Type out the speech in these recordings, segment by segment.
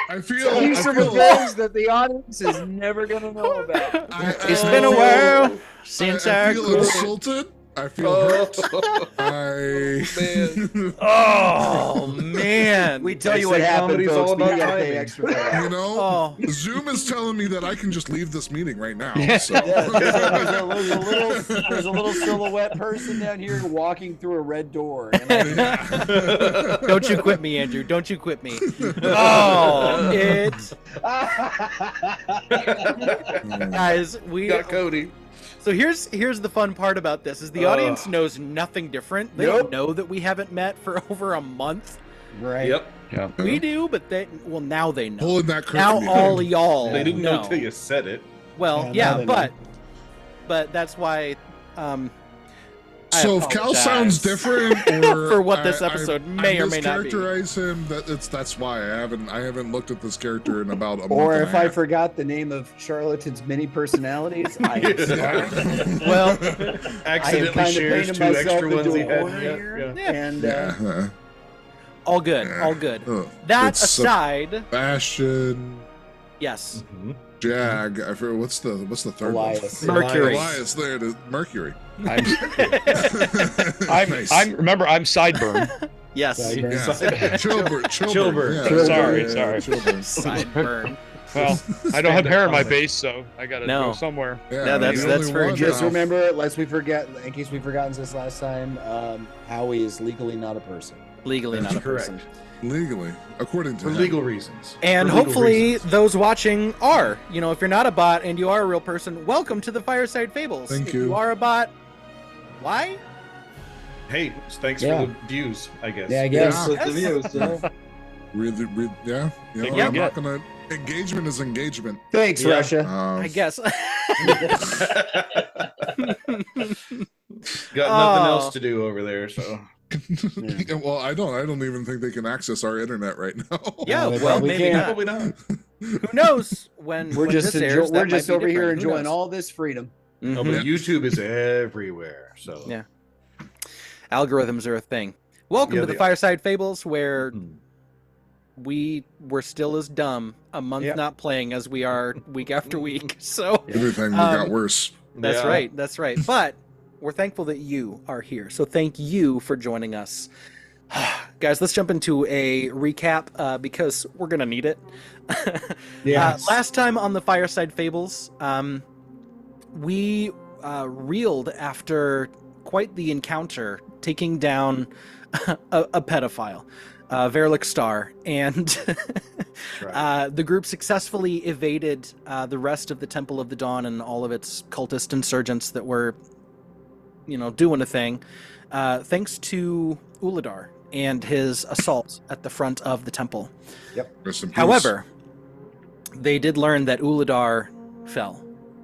I feel these are the things that the audience is never gonna know about. It's been a while since I I feel could. insulted. I feel hurt. Man. Oh man! We tell you what happened, comedy's folks, all but you about gotta pay timing. extra for that. You know, Oh. Zoom is telling me that I can just leave this meeting right now. So. Yeah, there's a little silhouette person down here walking through a red door. And Don't you quit me, Andrew. Don't you quit me. Oh, it's guys. We Got Cody. So here's the fun part about this is the audience knows nothing different. They don't know that we haven't met for over a month. right. Yep. Yeah. We do, but now they know. Pulling that curtain. Now behind all me. y'all They didn't know know. till you said it. Well, Yeah, now yeah, they know. but that's why. I So if Cal apologize sounds different, or for what this episode may or may not be. mischaracterize him. That's why I haven't looked at this character in about a month. Or and if a I half. forgot the name of Charlatans' many personalities, I am sorry. Well, Accidentally kinda shares painted 2 myself extra ones into he a had. corner Yeah, here. yeah. And Yeah. all good, all good. That It's aside, Bastion, yes, Mhm. Jag. I forget what's the third Elias. one? Mercury. Elias. There it is. Mercury. I'm Nice. remember I'm Sideburn. yes, Sideburn. Yeah. Chilbert. Chilbert. Yeah. Sorry, Yeah, sorry. Chilbert. sideburn. Well, I don't have hair in my Stand-up base, so I gotta No. go somewhere. Yeah, No, that's- the that's only very one true. just now. remember, lest we forget, in case we've forgotten this last time, Howie is legally not a person. Legally That's not a person. correct. Legally, according to For him. legal reasons. And For legal hopefully reasons. those watching are. You know, if you're not a bot and you are a real person, welcome to the Fireside Fables. Thank if you. you are a bot, why? Hey, thanks Yeah. for the views, I guess. Yeah, I guess. Yeah. Yes. The views, yeah. Really, yeah. You know, Yeah. I'm not gonna. Engagement is engagement. Thanks, Yeah. Russia. I guess. Got nothing else to do over there, so. Yeah. Well, I don't even think they can access our internet right now. Yeah, they well, probably maybe can't. not. Probably not. Who knows when We're when just this airs, that we're might just be over here different. Who enjoying knows? all this freedom. Oh, Mhm. but YouTube is everywhere, so. Yeah. Algorithms are a thing. Welcome Yeah, to the they are. Fireside Fables, where Hmm. we're still as dumb a month Yep. not playing as we are week after week. So Everything got Um, worse. that's Yeah. right. That's right. But we're thankful that you are here. So thank you for joining us. Guys, let's jump into a recap because we're going to need it. Yes. Last time on the Fireside Fables, we reeled after quite the encounter, taking down a pedophile, Verlick Star, and the group successfully evaded the rest of the Temple of the Dawn and all of its cultist insurgents that were, doing a thing, thanks to Uladar and his assault at the front of the temple. Rest in peace. However, they did learn that Uladar fell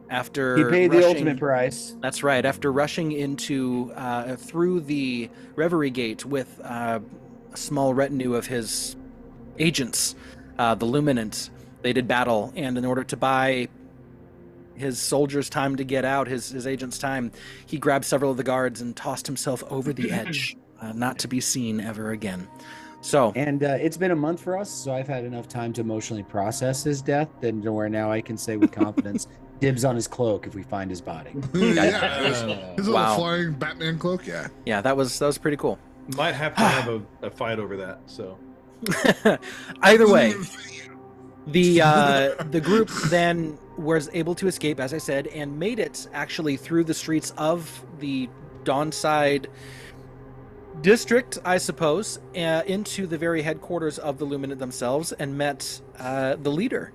after He paid the rushing- ultimate price. That's right. After rushing into through the Reverie Gate with a small retinue of his agents, the Luminant, they did battle, and in order to buy his soldiers time to get out, his agents time, he grabbed several of the guards and tossed himself over the edge, not to be seen ever again. So, And it's been a month for us, so I've had enough time to emotionally process his death, and where now I can say with confidence, dibs on his cloak if we find his body. Yeah, his little Wow. flying Batman cloak. Yeah. yeah, that was pretty cool. Might have to have a fight over that, so. Either way, the group then was able to escape, as I said, and made it actually through the streets of the Dawnside district, I suppose, into the very headquarters of the Luminant themselves, and met the leader,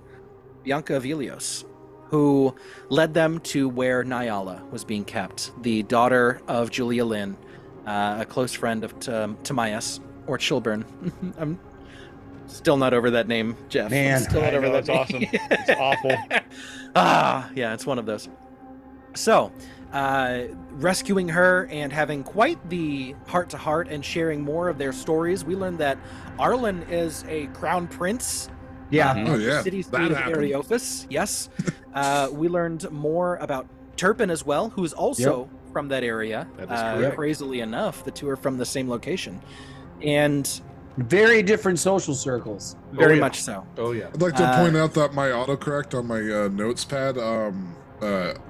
Bianca of Ilios. who led them to where Nyala was being kept, the daughter of Julia Lynn, a close friend of Timaeus, or Chilburn. I'm still not over that name, Jeff. Man, I'm still not over that it's awesome. name. It's awful. Yeah, it's one of those. So, rescuing her and having quite the heart-to-heart and sharing more of their stories, we learned that Arlen is a crown prince. Yeah. Of Oh, the yeah. city-state That of happened. Areophis. Yes. We learned more about Turpin as well, who's also from that area. That is correct. Crazily enough, the two are from the same location. And Very different social circles. very yeah. much so. Oh yeah. I'd like to point out that my autocorrect on my notes pad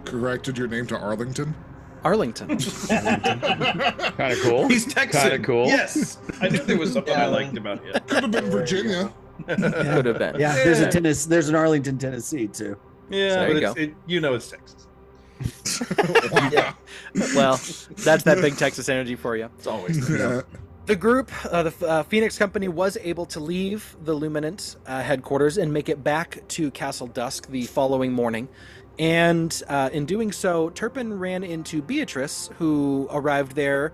corrected your name to Arlington. Arlington. Kind of cool. He's Texan. Kinda cool. Yes. I knew there was something I liked about it. Could have been Virginia. Could have been. Yeah, there's an Arlington, Tennessee too. Yeah, There but you it's Texas. Wow. Well, that's that big Texas energy for you. It's always there. Yeah. The group, the Phoenix Company, was able to leave the Luminant headquarters and make it back to Castle Dusk the following morning. And in doing so, Turpin ran into Beatrice, who arrived there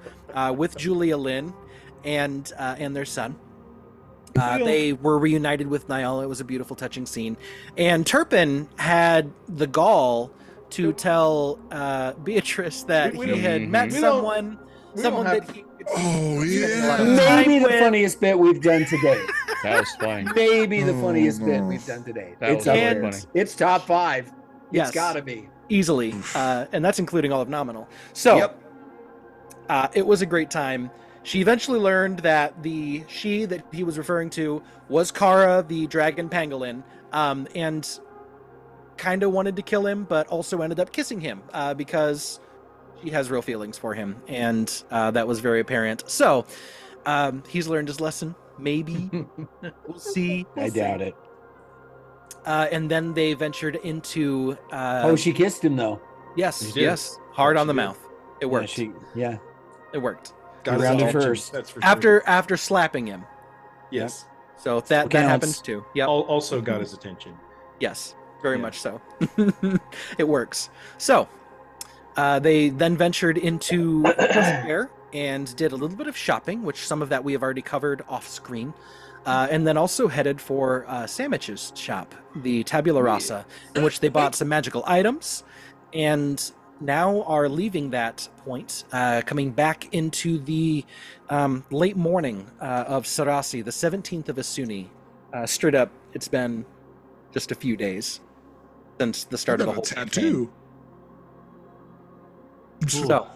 with Julia Lynn and their son. They were reunited with Nyala. It was a beautiful, touching scene. And Turpin had the gall to tell Beatrice that We he don't- had met we don't- someone we don't that have- he could Oh, spend a lot yeah. of time Maybe the with. funniest bit we've done today. That was funny. Maybe the Oh, funniest bit no. we've done today. That It's was up really there. funny. It's top 5. Yes. It's gotta be. Easily, and that's including all of Nominal. So, it was a great time. She eventually learned that she that he was referring to was Kara, the dragon pangolin, and kind of wanted to kill him, but also ended up kissing him because she has real feelings for him, and that was very apparent. So, he's learned his lesson. Maybe we'll see. I doubt it. And then they ventured into. She kissed him though. Yes, She did. yes, hard She on the did. mouth. It worked. Yeah. It worked. Got Round his it attention, first. That's for sure. After slapping him. Yes. So that Counts. happens too. Yep. Also got his attention. Yes. Very Yeah. much so. It works. So they then ventured into Fair and did a little bit of shopping, which some of that we have already covered off screen. And then also headed for Samich's shop, the Tabula Rasa, in which they bought some magical items, and now are leaving that point, coming back into the late morning of Sarasi, the 17th of Asuni. Straight up, it's been just a few days since the start I of the got whole a tattoo. So,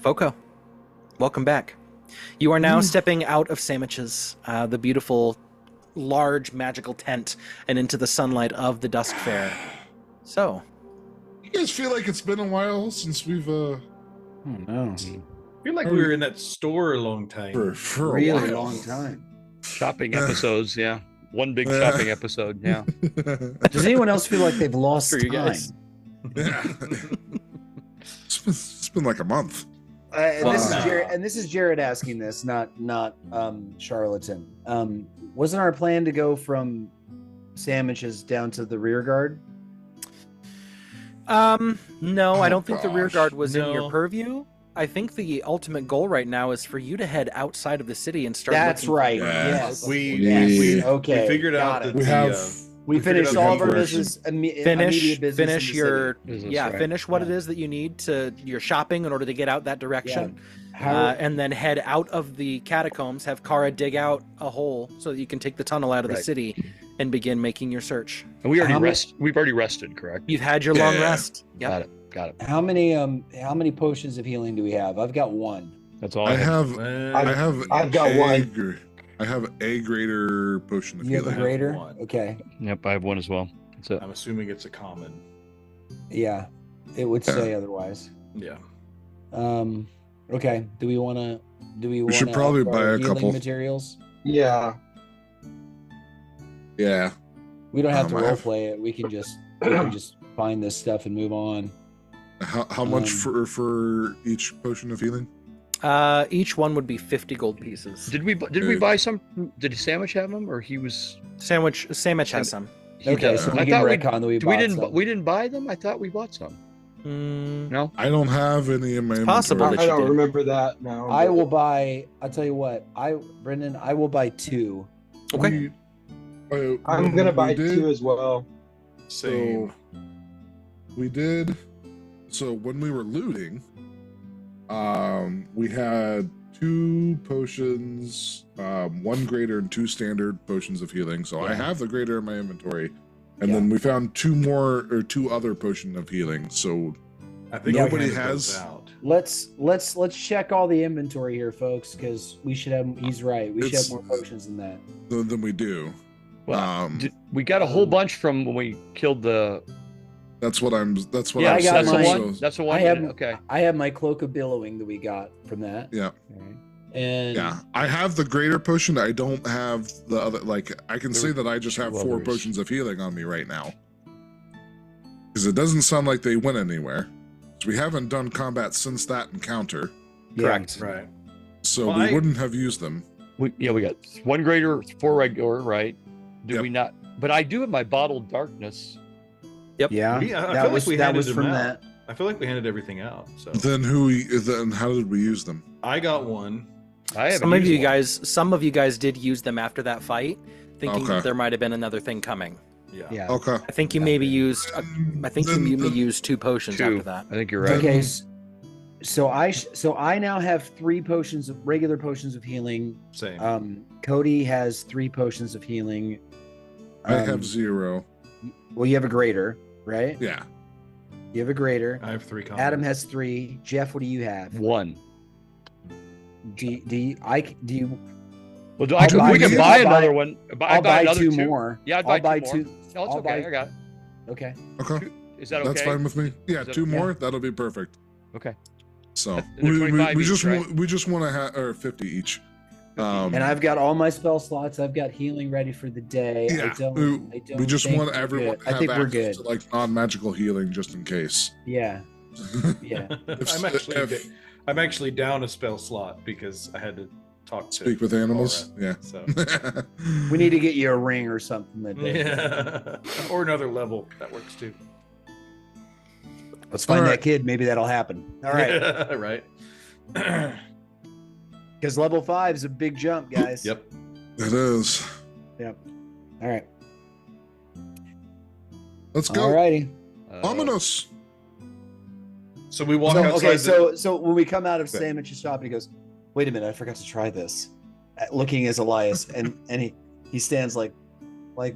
Foco, welcome back. You are now stepping out of Samich's, the beautiful, large, magical tent, and into the sunlight of the Dusk Fair. So, You guys feel like it's been a while since we've Oh no. I feel like we were in that store a long time. for a Really while. long time. Shopping episodes, yeah. One big shopping episode, yeah. Does anyone else feel like they've lost For you time? guys. Yeah. It's been like a month. This is Wow. Jared, and this is Jared asking this, not charlatan. Wasn't our plan to go from Sandwiches down to the rear guard? No, I Oh, don't think the rear gosh. guard was in your No. purview. I think the ultimate goal right now is for you to head outside of the city and start. That's looking right. for- Yeah. Yes. We Yes. we Okay, we figured got out it. that We the, have We figured finished out all of our the business. Immediate Finish business finish in the your Business, yeah right. finish what it Yeah. is that you need to your shopping in order to get out that direction. city. How, And then head out of the catacombs, have Kara dig out a hole so that you can take the tunnel out of the Right. city and begin making your search. And we already How much- we've already rested, correct? You've had your long Yeah. rest. Yep. Got it. how many potions of healing do we have? I've got one. That's all I I have. have well, I've got a one. gr- I have a greater potion of You have a healing. greater? one. Okay. Yep, I have one as well. That's it. I'm assuming it's a common. Yeah. It would say otherwise. Yeah. Okay. Do we want to should probably up buy our a healing couple. materials? Yeah. Yeah. We don't have to I role have- play it. We can just find this stuff and move on. How much Um, for each potion of healing? Each one would be 50 gold pieces. Did we buy some? Did Sandwich have them, or he was? Sandwich has some. Okay, does. so we I can thought retcon that we bought some. we didn't buy them. I thought we bought some. No. I don't have any in my inventory. possible that I you don't did. remember that now. I but- will buy. I'll tell you what. Brendan, I will buy 2. Okay. I'm gonna buy we did- 2 as well. Same. We did. So when we were looting, we had 2 potions, 1 greater and 2 standard potions of healing. So I Yeah. have the greater in my inventory, and Yeah. then we found 2 other potion of healing. So I think Nobody we handed those has- out. Let's check all the inventory here, folks, because we should have. He's right. We should have It's- more potions than that. than we do. Well, we got a whole bunch from when we killed the. That's what I'm. That's what Yeah, I'm I got that's the mine. one. So- That's the one. I have- Okay. I have my cloak of billowing that we got from that. Yeah. Alright. And Yeah, I have the greater potion. I don't have the other. Like, I can There say were that I just have 2 4 others. potions of healing on me right now. Because it doesn't sound like they went anywhere. So we haven't done combat since that encounter. Correct. Right. So Well, we I- wouldn't have used them. We got 1 greater, 4 regular, right? Did Yep. we not? But I do have my bottled darkness. yeah, I feel that like was we that handed was them from out. that. I feel like we handed everything out. So Then how did we use them? I got 1. I have Some of you guys did use them after that fight, thinking Okay. that there might have been another thing coming. Yeah. Yeah. Okay. I think you maybe used. I think you maybe used 2 potions 2. after that. I think you're right. Okay. So I now have 3 potions of regular potions of healing. Same. Cody has 3 potions of healing. I Um, have 0. Well, you have a greater, right? Yeah. You have a greater. I have 3 combos. Adam has 3. Jeff, what do you have? 1. Do you? Well, I'll buy we can two- buy I'll buy- another one. I'll buy another 2 2 more. Yeah, I'd I'll buy buy 2 2. more. No, it's I'll okay. buy- I got it. Okay. Okay. Is that okay? That's fine with me. Yeah, Is that- 2 yeah. more. That'll be perfect. Okay. So And they're 25 each, right? we just want to have or 50 each. And I've got all my spell slots. I've got healing ready for the day. Yeah, I don't we just think want we're everyone good. to I have think we're access good. to like non-magical healing just in case. Yeah. Yeah. I'm actually down a spell slot because I had to talk to Speak with animals. Laura, Yeah. So We need to get you a ring or something that day. yeah, or another level that works too. Let's find All that right. kid. Maybe that'll happen. All right. right. Because level 5 is a big jump, guys. Yep. It is. All right. Let's go. All righty. Ominous. So we walk So, outside. okay, the- so when we come out of Okay. sandwich's shop, he goes, "Wait a minute, I forgot to try this." Looking as Elias, and he stands like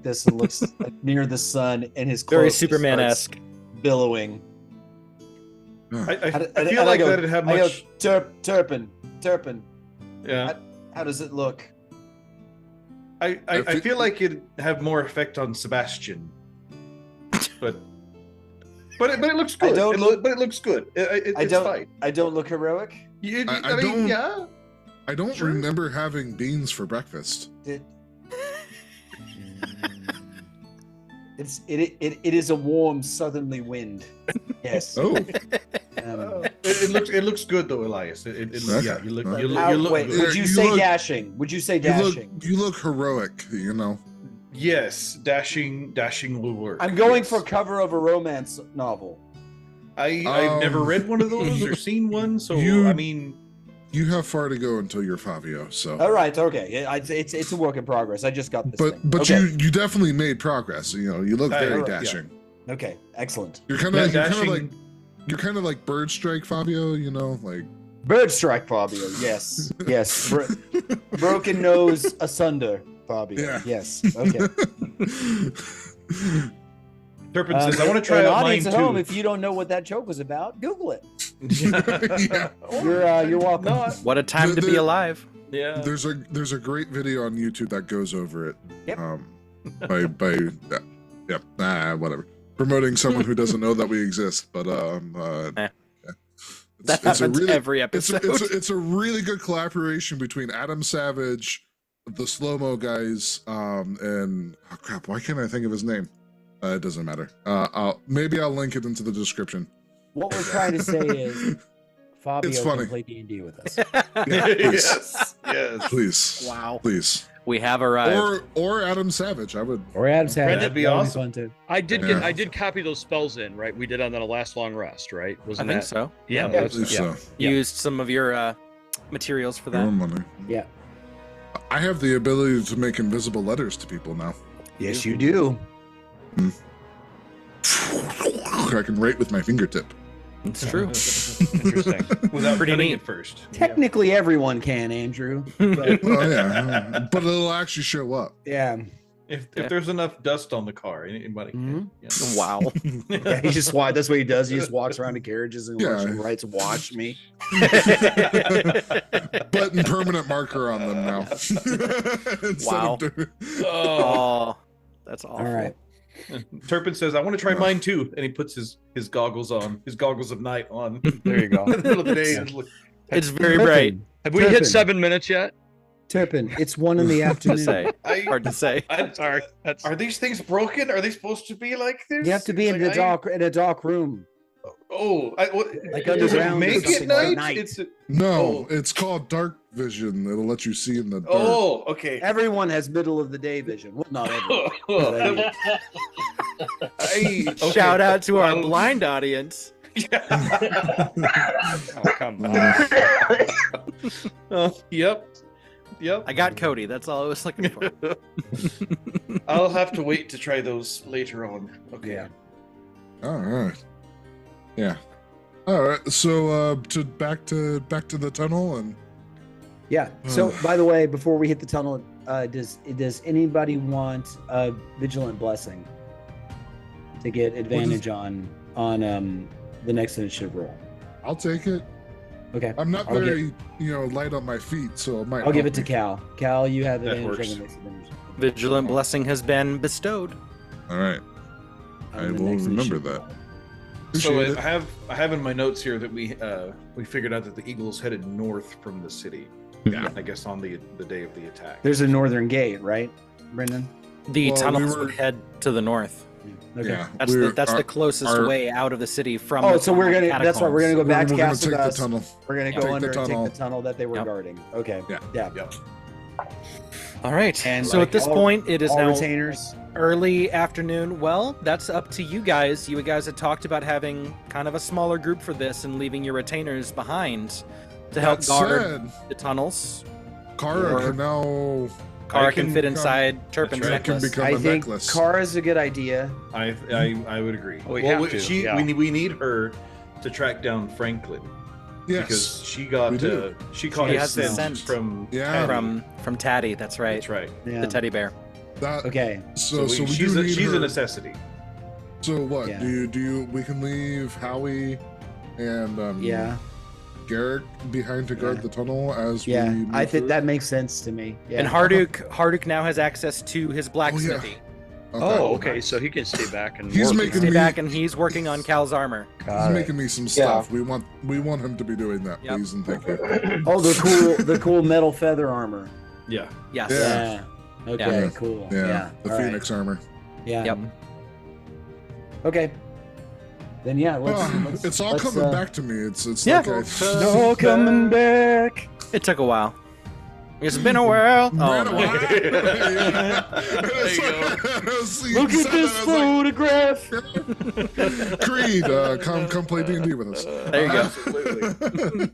this and looks like near the sun, and his Very cloak just Superman-esque. starts billowing. I And feel I like go- that'd have I go, much. Turpin. Yeah. How does it look? I feel like it'd have more effect on Sebastian, but it looks I good. don't But it looks good. It's fine. I don't look heroic. I I mean, don't- yeah. I don't Sure. remember having beans for breakfast. It is a warm southerly wind. Yes. Oh, It looks good though, Elias. Okay. Yeah, you look. How- You look. How- You look wait, good. would you You say look- dashing? Would you say you look dashing? you look heroic. You know. Yes, dashing will work. I'm going Yes. for cover of a romance novel. I've never read one of those or seen one, so you- I mean, You have far to go until you're Fabio. So. All right, okay. It's a work in progress. I just got this thing. But okay. you definitely made progress. You know, you look very Alright, yeah. dashing. Okay, excellent. You're kind yeah, of dashing. you're kind of like bird strike Fabio. You know, like. Bird strike, Fabio. Yes, yes. Broken nose asunder, Fabio. Yeah. Yes. Okay. Turpin says, "I want to try an out mine audience at home. too." If you don't know what that joke was about, Google it. Yeah. You're welcome. No, What a time to be alive. yeah. There's a great video on YouTube that goes over it. Yep. Whatever. Promoting someone who doesn't know that we exist, but That it's a happens really every it's episode. it's a really good collaboration between Adam Savage, the slow mo guys, and oh crap, why can't I think of his name? It doesn't matter. Maybe I'll link it into the description. What we're trying to say is Fabio funny. can play D&D with us. Yes. Yes. Please. Wow. Please. We have arrived. Or Adam Savage. I would. Or Adam Savage. That'd be That would awesome. fun too. I did Yeah. I did copy those spells in, right? We did on the last long rest, right? I Wasn't think that? so. Yeah, I that's- believe yeah. so. Yeah. Used some of your materials for More that. money. Yeah. I have the ability to make invisible letters to people now. Yes, you do. I can write with my fingertip. It's true. Interesting. Without Pretty cutting neat. it first. Technically, everyone can, Andrew. But, Oh yeah, but it'll actually show up. yeah. If Yeah. there's enough dust on the car, anybody can. Wow. Yeah, he just that's what he does. He just walks around to garages and Yeah. writes "Watch me." But in permanent marker on them now. Instead Wow. of doing- Oh, that's awful. All right. Turpin says, "I want to try mine too," and he puts his goggles on, his goggles of night on. There you go. In the middle of the day, and look, It's very bright. Have we Turpin. hit 7 minutes yet? Turpin, it's 1 in the To afternoon. say. I, Hard to say. Sorry. That's are these things broken? Are they supposed to be like this? You have to be in Like, a dark room. Like Like does it underground or make it something like night? night. It's No, Oh. it's called dark vision. It'll let you see in the dark. oh, okay. Everyone has middle of the day vision. Well, not everyone. Okay. Shout out to our Well, blind audience. oh, come on. Yep. I got Cody. That's all I was looking for. I'll have to wait to try those later on. Okay. Yeah. All right. Yeah. All right. So back to the tunnel and Yeah. So, by the way, before we hit the tunnel, does anybody want a vigilant blessing to get advantage on the next initiative roll? I'll take it. Okay. I'm not I'll very light on my feet, so it might. I'll give help it to me. Cal. Cal, you have That advantage works. on the next advantage. Vigilant blessing has been bestowed. All right. On I the will next remember initiative that. roll. So Appreciate it. I have in my notes here that we figured out that the Eagles headed north from the city. Yeah. I guess on the day of the attack. There's a northern gate, right, Brendan? The Well, tunnels we were- would head to the north. Okay. Yeah. That's we're- the our- closest our- way out of the city from. Oh, the so we're gonna. tunnel That's right. We're gonna go We're, back to we're gonna Castle take the Dust. tunnel. We're gonna Take go the under and take tunnel. the tunnel that they were Yep. guarding. Okay. Yeah. Yeah. Yep. All right. And so like at this all- point, it is All now retainers. early afternoon. Well, that's up to you guys. You guys had talked about having kind of a smaller group for this and leaving your retainers behind to help That guard said, the tunnels. Kara Or- can now. Kara can can fit become- inside Turpin's right. Can necklace. become I a think necklace. Kara's a good idea. I would agree. We have to, She yeah. we need her to track down Franklin Yes. because she got we do. she caught She his has the scent scent. from Yeah. Teddy. From Taddy. That's right. That's right. Yeah. The teddy bear. That, Okay. So we she's do a, need she's her. a necessity. So what? Yeah. Do you? We can leave Howie and Yeah. Garrick behind to guard Yeah. the tunnel as Yeah. we. move I think through? that makes sense to me. Yeah. And Harduk now has access to his blacksmithy. Oh, okay. So he can stay back and He's work. making Stay me- back, and he's working on Cal's armor. He's Got it. making me some stuff. We want him to be doing that, Yep. please and thank you. Oh, the cool metal feather armor. Yeah. Yes. Yeah. Okay. Yeah. Cool. Yeah, the all right. Phoenix armor. Yeah. Yep. Okay. Then yeah, let's. Ah, it's all coming uh, back to me. It's Yeah. like I, No coming back. It took a while. It's been a while. Oh, Right no. away. Yeah. There you go. See, Look you at said this that, I was photograph. like, Creed, come play D&D with us. There you go. Absolutely.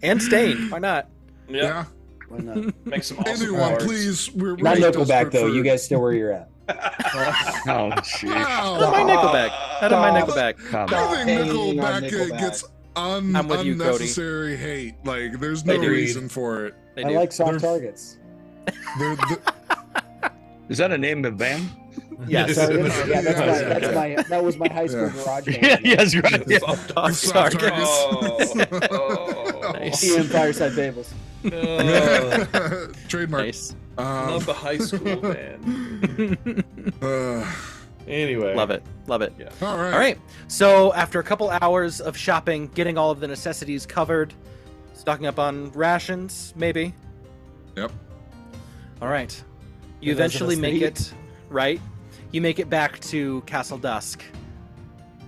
And Stain. Why not? Yeah. Why not? Make some awesome Anyone, cards. please. We're Not really Nickelback desperate though. for- You guys stay where you're at. Oh, jeez. Out of Wow. my Nickelback. Out of my Stop. Nickelback. Come I on. think Hanging on Nickelback Nickelback. gets I'm with you, Cody. unnecessary hate. Like, there's no Agreed. reason for it. They I do. like soft They're- targets. They're- Is that a name of band? Yes. Targets? Yeah, Yeah. that was my high school Yeah. garage band. Yeah, yes, right. Yeah. Soft Soft targets. targets. Oh. Nice. The Fireside Fables. Trademark. Nice. Not the high school man. Anyway. Love it. Love it. All right. All right. So after a couple hours of shopping, getting all of the necessities covered, stocking up on rations, maybe. Yep. All right. You For those of eventually us that make eat. it, right? You make it back to Castle Dusk.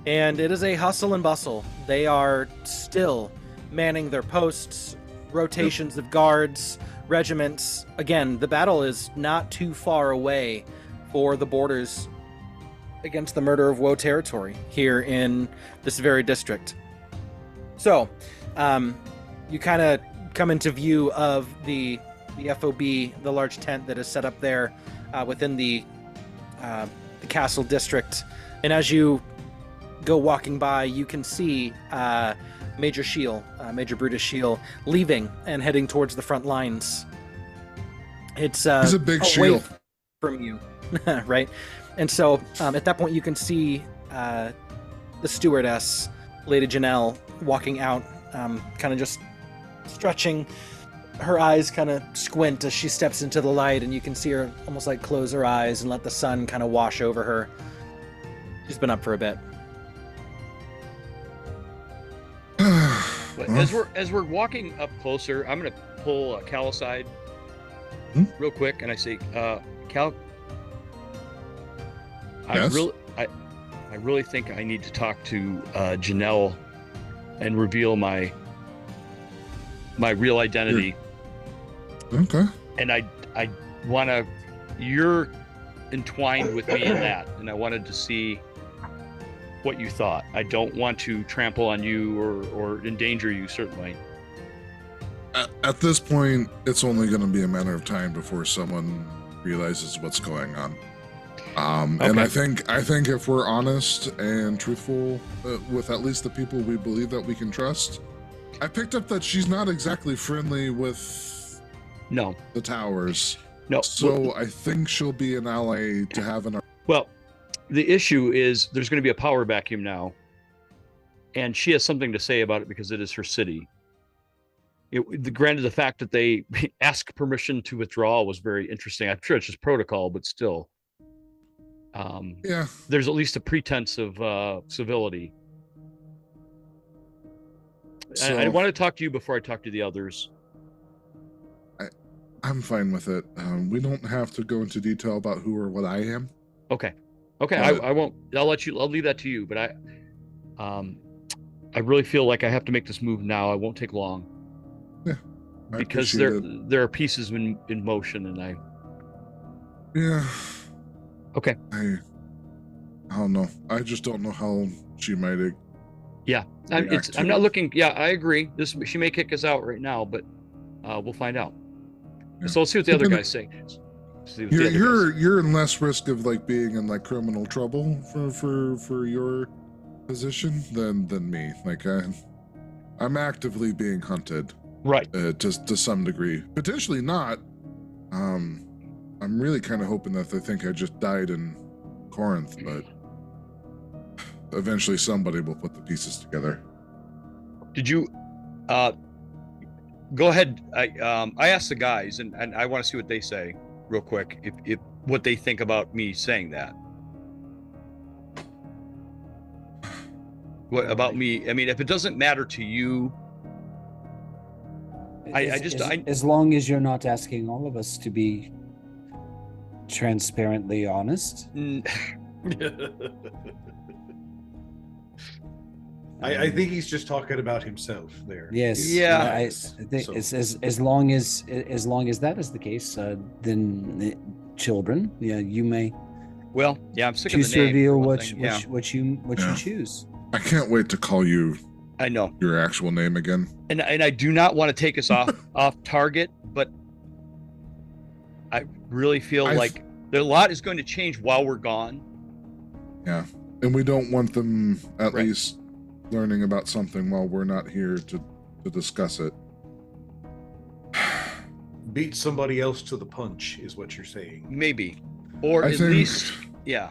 And it is a hustle and bustle. They are still manning their posts, rotations of guards, regiments. Again, the battle is not too far away for the borders against the Murder of Woe territory here in this very district. So, you kind of come into view of the FOB, the large tent that is set up there within the castle district. And as you go walking by, you can see Major Brutus Shield, leaving and heading towards the front lines. It's He's a big away shield from you, right? And so at that point, you can see the stewardess, Lady Janelle, walking out, kind of just stretching. Her eyes kind of squint as she steps into the light, and you can see her almost like close her eyes and let the sun kind of wash over her. She's been up for a bit. But as we're walking up closer, I'm gonna pull Cal aside real quick, and I say, Cal, Yes? I really think I need to talk to Janelle and reveal my real identity. Okay. And I want to. You're entwined with me in that, and I wanted to see what you thought. I don't want to trample on you or endanger you, certainly. At this point, it's only going to be a matter of time before someone realizes what's going on. And Okay. I think if we're honest and truthful with at least the people we believe that we can trust, I picked up that she's not exactly friendly with No. the towers. No. So I think she'll be an ally to have in our. Well, the issue is there's going to be a power vacuum now, and she has something to say about it because it is her city. Granted, the fact that they ask permission to withdraw was very interesting. I'm sure it's just protocol, but still, Yeah. there's at least a pretense of civility. So I want to talk to you before I talk to the others. I'm fine with it. We don't have to go into detail about who or what I am. Okay. Okay. But- I won't. I'll leave that to you. But I really feel like I have to make this move now. I won't take long. I Because appreciate it. there are pieces in motion, and I. Yeah. Okay. I don't know. I just don't know how she might. Yeah, react to I'm not it. looking. Yeah, I agree. She may kick us out right now, but we'll find out. Yeah. So let's see what the other You're gonna- guys say. See what the other guys- You're in less risk of like being in like criminal trouble for your position than me. Like I'm actively being hunted right. to some degree. Potentially not. I'm really kind of hoping that they think I just died in Corinth, but eventually somebody will put the pieces together. Did you? Go ahead. I asked the guys, and I want to see what they say real quick. If what they think about me saying that. What about me? I mean, if it doesn't matter to you, As long as you're not asking all of us to be transparently honest. I think he's just talking about himself there. Yes. Yeah. I think So- as long as that is the case, then children, you may well, yeah, I'm sick of choose the to name. reveal for one what thing. you Yeah. choose. I can't wait to call you I know. your actual name again. And I do not want to take us off target, but I really feel like a lot is going to change while we're gone. Yeah. And we don't want them at Right. least learning about something while we're not here to discuss it. Beat somebody else to the punch is what you're saying. Maybe, or I at think least, yeah.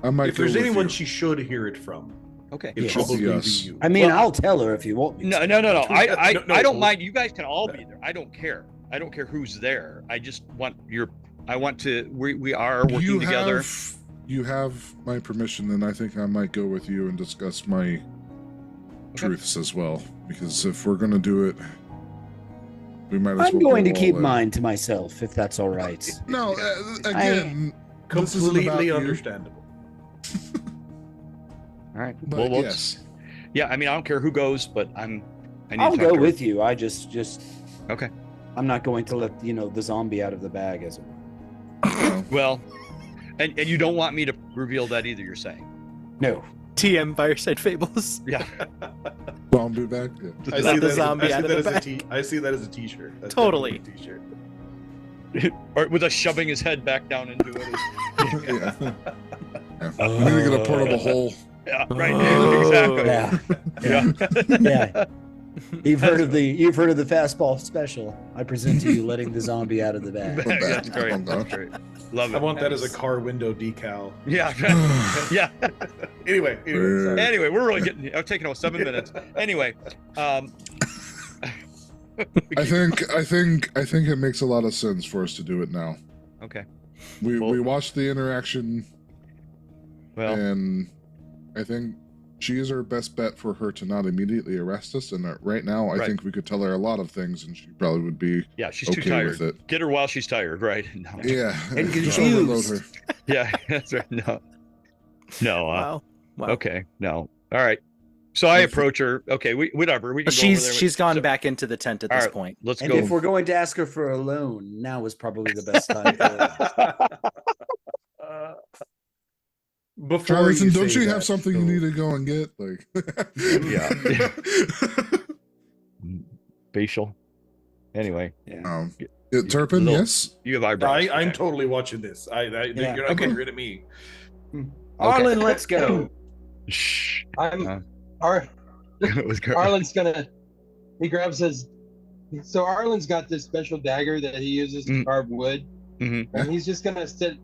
I might If go there's with anyone you. she should hear it from, Okay. it Yes. probably Yes. be you. I mean, Well- I'll tell her if you want me. No. to. I No, I don't no. mind. You guys can all be there. I don't care. I don't care who's there. I just want I want to. We are working together. You have my permission, and I think I might go with you and discuss my truths as well. Because if we're gonna do it, we might as well. I'm going to go keep all in. mine to myself, if that's all right. No, again, this isn't about Completely you, understandable. All right. But Well, yes, Yeah, I mean, I don't care who goes, but I need I'll to talk go to her. with you. I just Okay. I'm not going to let the zombie out of the bag, as it were. Well, and you don't want me to reveal that either, you're saying? No. TM Fireside Fables. Yeah. Zombie bag. Yeah. Let the zombie out of the bag. I see that as a t-shirt. That's Totally. definitely a t-shirt. Or with us shoving his head back down into it. Yeah. Yeah. We need to get a portable hole. Yeah, right. Exactly. Yeah. Yeah. You've heard of the fastball special. I present to you letting the zombie out of the bag. That's great. That's great. Love it. I want that as a car window decal. Yeah. Yeah. Anyway, sorry. Anyway, we're really getting. I'm taking 7 minutes. Anyway, I think it makes a lot of sense for us to do it now. Okay. We watched the interaction, Well, and I think she is our best bet for her to not immediately arrest us. And right now, I think we could tell her a lot of things, and she probably would be yeah, she's okay too tired. with it. Get her while she's tired, right? No. Yeah, And just confused. overload her. Yeah, that's right. No. No. Wow. Okay. No. All right. So I approach her. Okay. Whatever. We can go over there. She's gone back into the tent at All this right. point. Let's And go. if we're going to ask her for a loan, now is probably the best time for it. Before Jonathan, don't say you that, have something you so- need to go and get? Like, Yeah. Facial. Anyway, Turpin, Little- yes. you have eyebrows. I'm Okay. totally watching this. You're not getting rid of me. Arlen, let's go. Shh. It was good. Arlen's he grabs his, so Arlen's got this special dagger that he uses to carve wood. Mhm. And he's gonna sit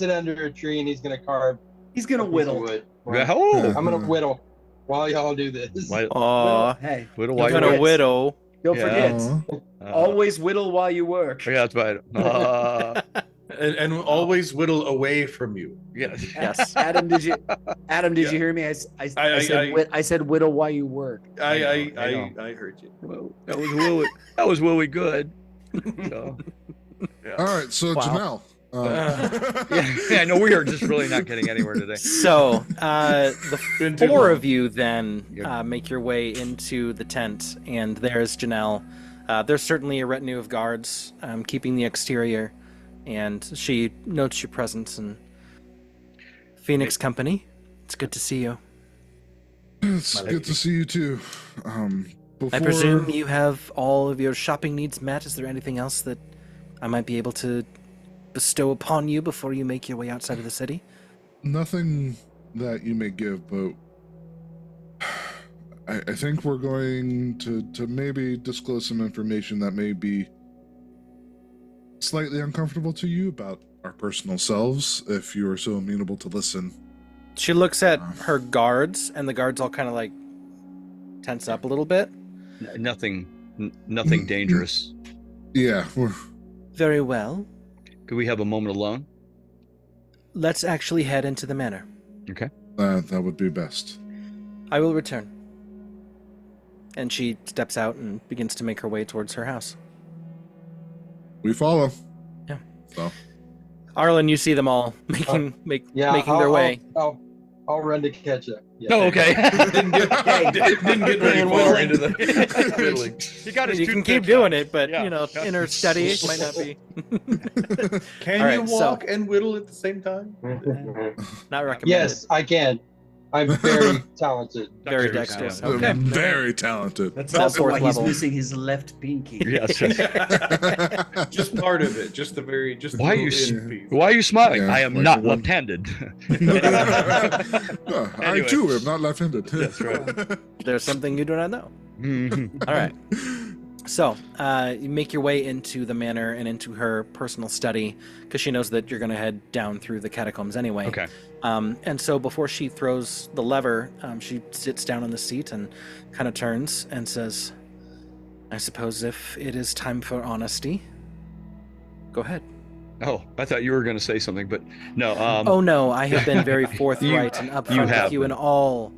under a tree and he's gonna carve He's gonna a piece of whittle. wood. Oh. I'm gonna whittle while y'all do this. Aw, Hey, Whittle you're while gonna you're widow. don't Yeah. forget. Always whittle while you work. Yeah, that's right. And always whittle away from you. Yes. Yes. Adam, did you hear me? I said whittle while you work. I I heard you. Well, that was Willie. That was Willie good. So, All right, so Wow. Janelle. yeah, I know we are just really not getting anywhere today. So, the Been too four long. of you then Yep. make your way into the tent, and there's Janelle. There's certainly a retinue of guards keeping the exterior, and she notes your presence and Phoenix Company. It's good to see you. It's good to see you too. I presume you have all of your shopping needs met. Is there anything else that I might be able to bestow upon you before you make your way outside of the city? Nothing that you may give, but I think we're going to maybe disclose some information that may be slightly uncomfortable to you about our personal selves, if you are so amenable to listen. She looks at her guards, and the guards all kind of like tense up a little bit. Nothing dangerous. Yeah, Very well. Could we have a moment alone? Let's actually head into the manor. Okay. that would be best. I will return. And she steps out and begins to make her way towards her house. We follow. Yeah. So. Arlen, you see them all making their way. I'll run to catch up. Yeah. Oh, okay. Didn't get very far into the fiddling. He got his You can keep toothpicks doing out. it, but Yeah. inner study might not be. Can All you right, so- walk and whittle at the same time? Not recommended. Yes, I can. I'm very talented. Very Dexterous, dexterous. yeah. Okay. Very talented. That's All also fourth why he's level. missing his left pinky. Yes. Just part of it. Just the very. Just Why are the you little s- end piece. Why are you smiling? Yeah, I am like not the one- left-handed. I Anyway. too am not left-handed. That's right. There's something you do not know. Mhm. All right. So, you make your way into the manor and into her personal study because she knows that you're going to head down through the catacombs anyway. Okay. And so before she throws the lever, she sits down on the seat and kind of turns and says, I suppose if it is time for honesty, go ahead. Oh, I thought you were going to say something, but no. Oh no, I have been very forthright and upfront have with you in been. all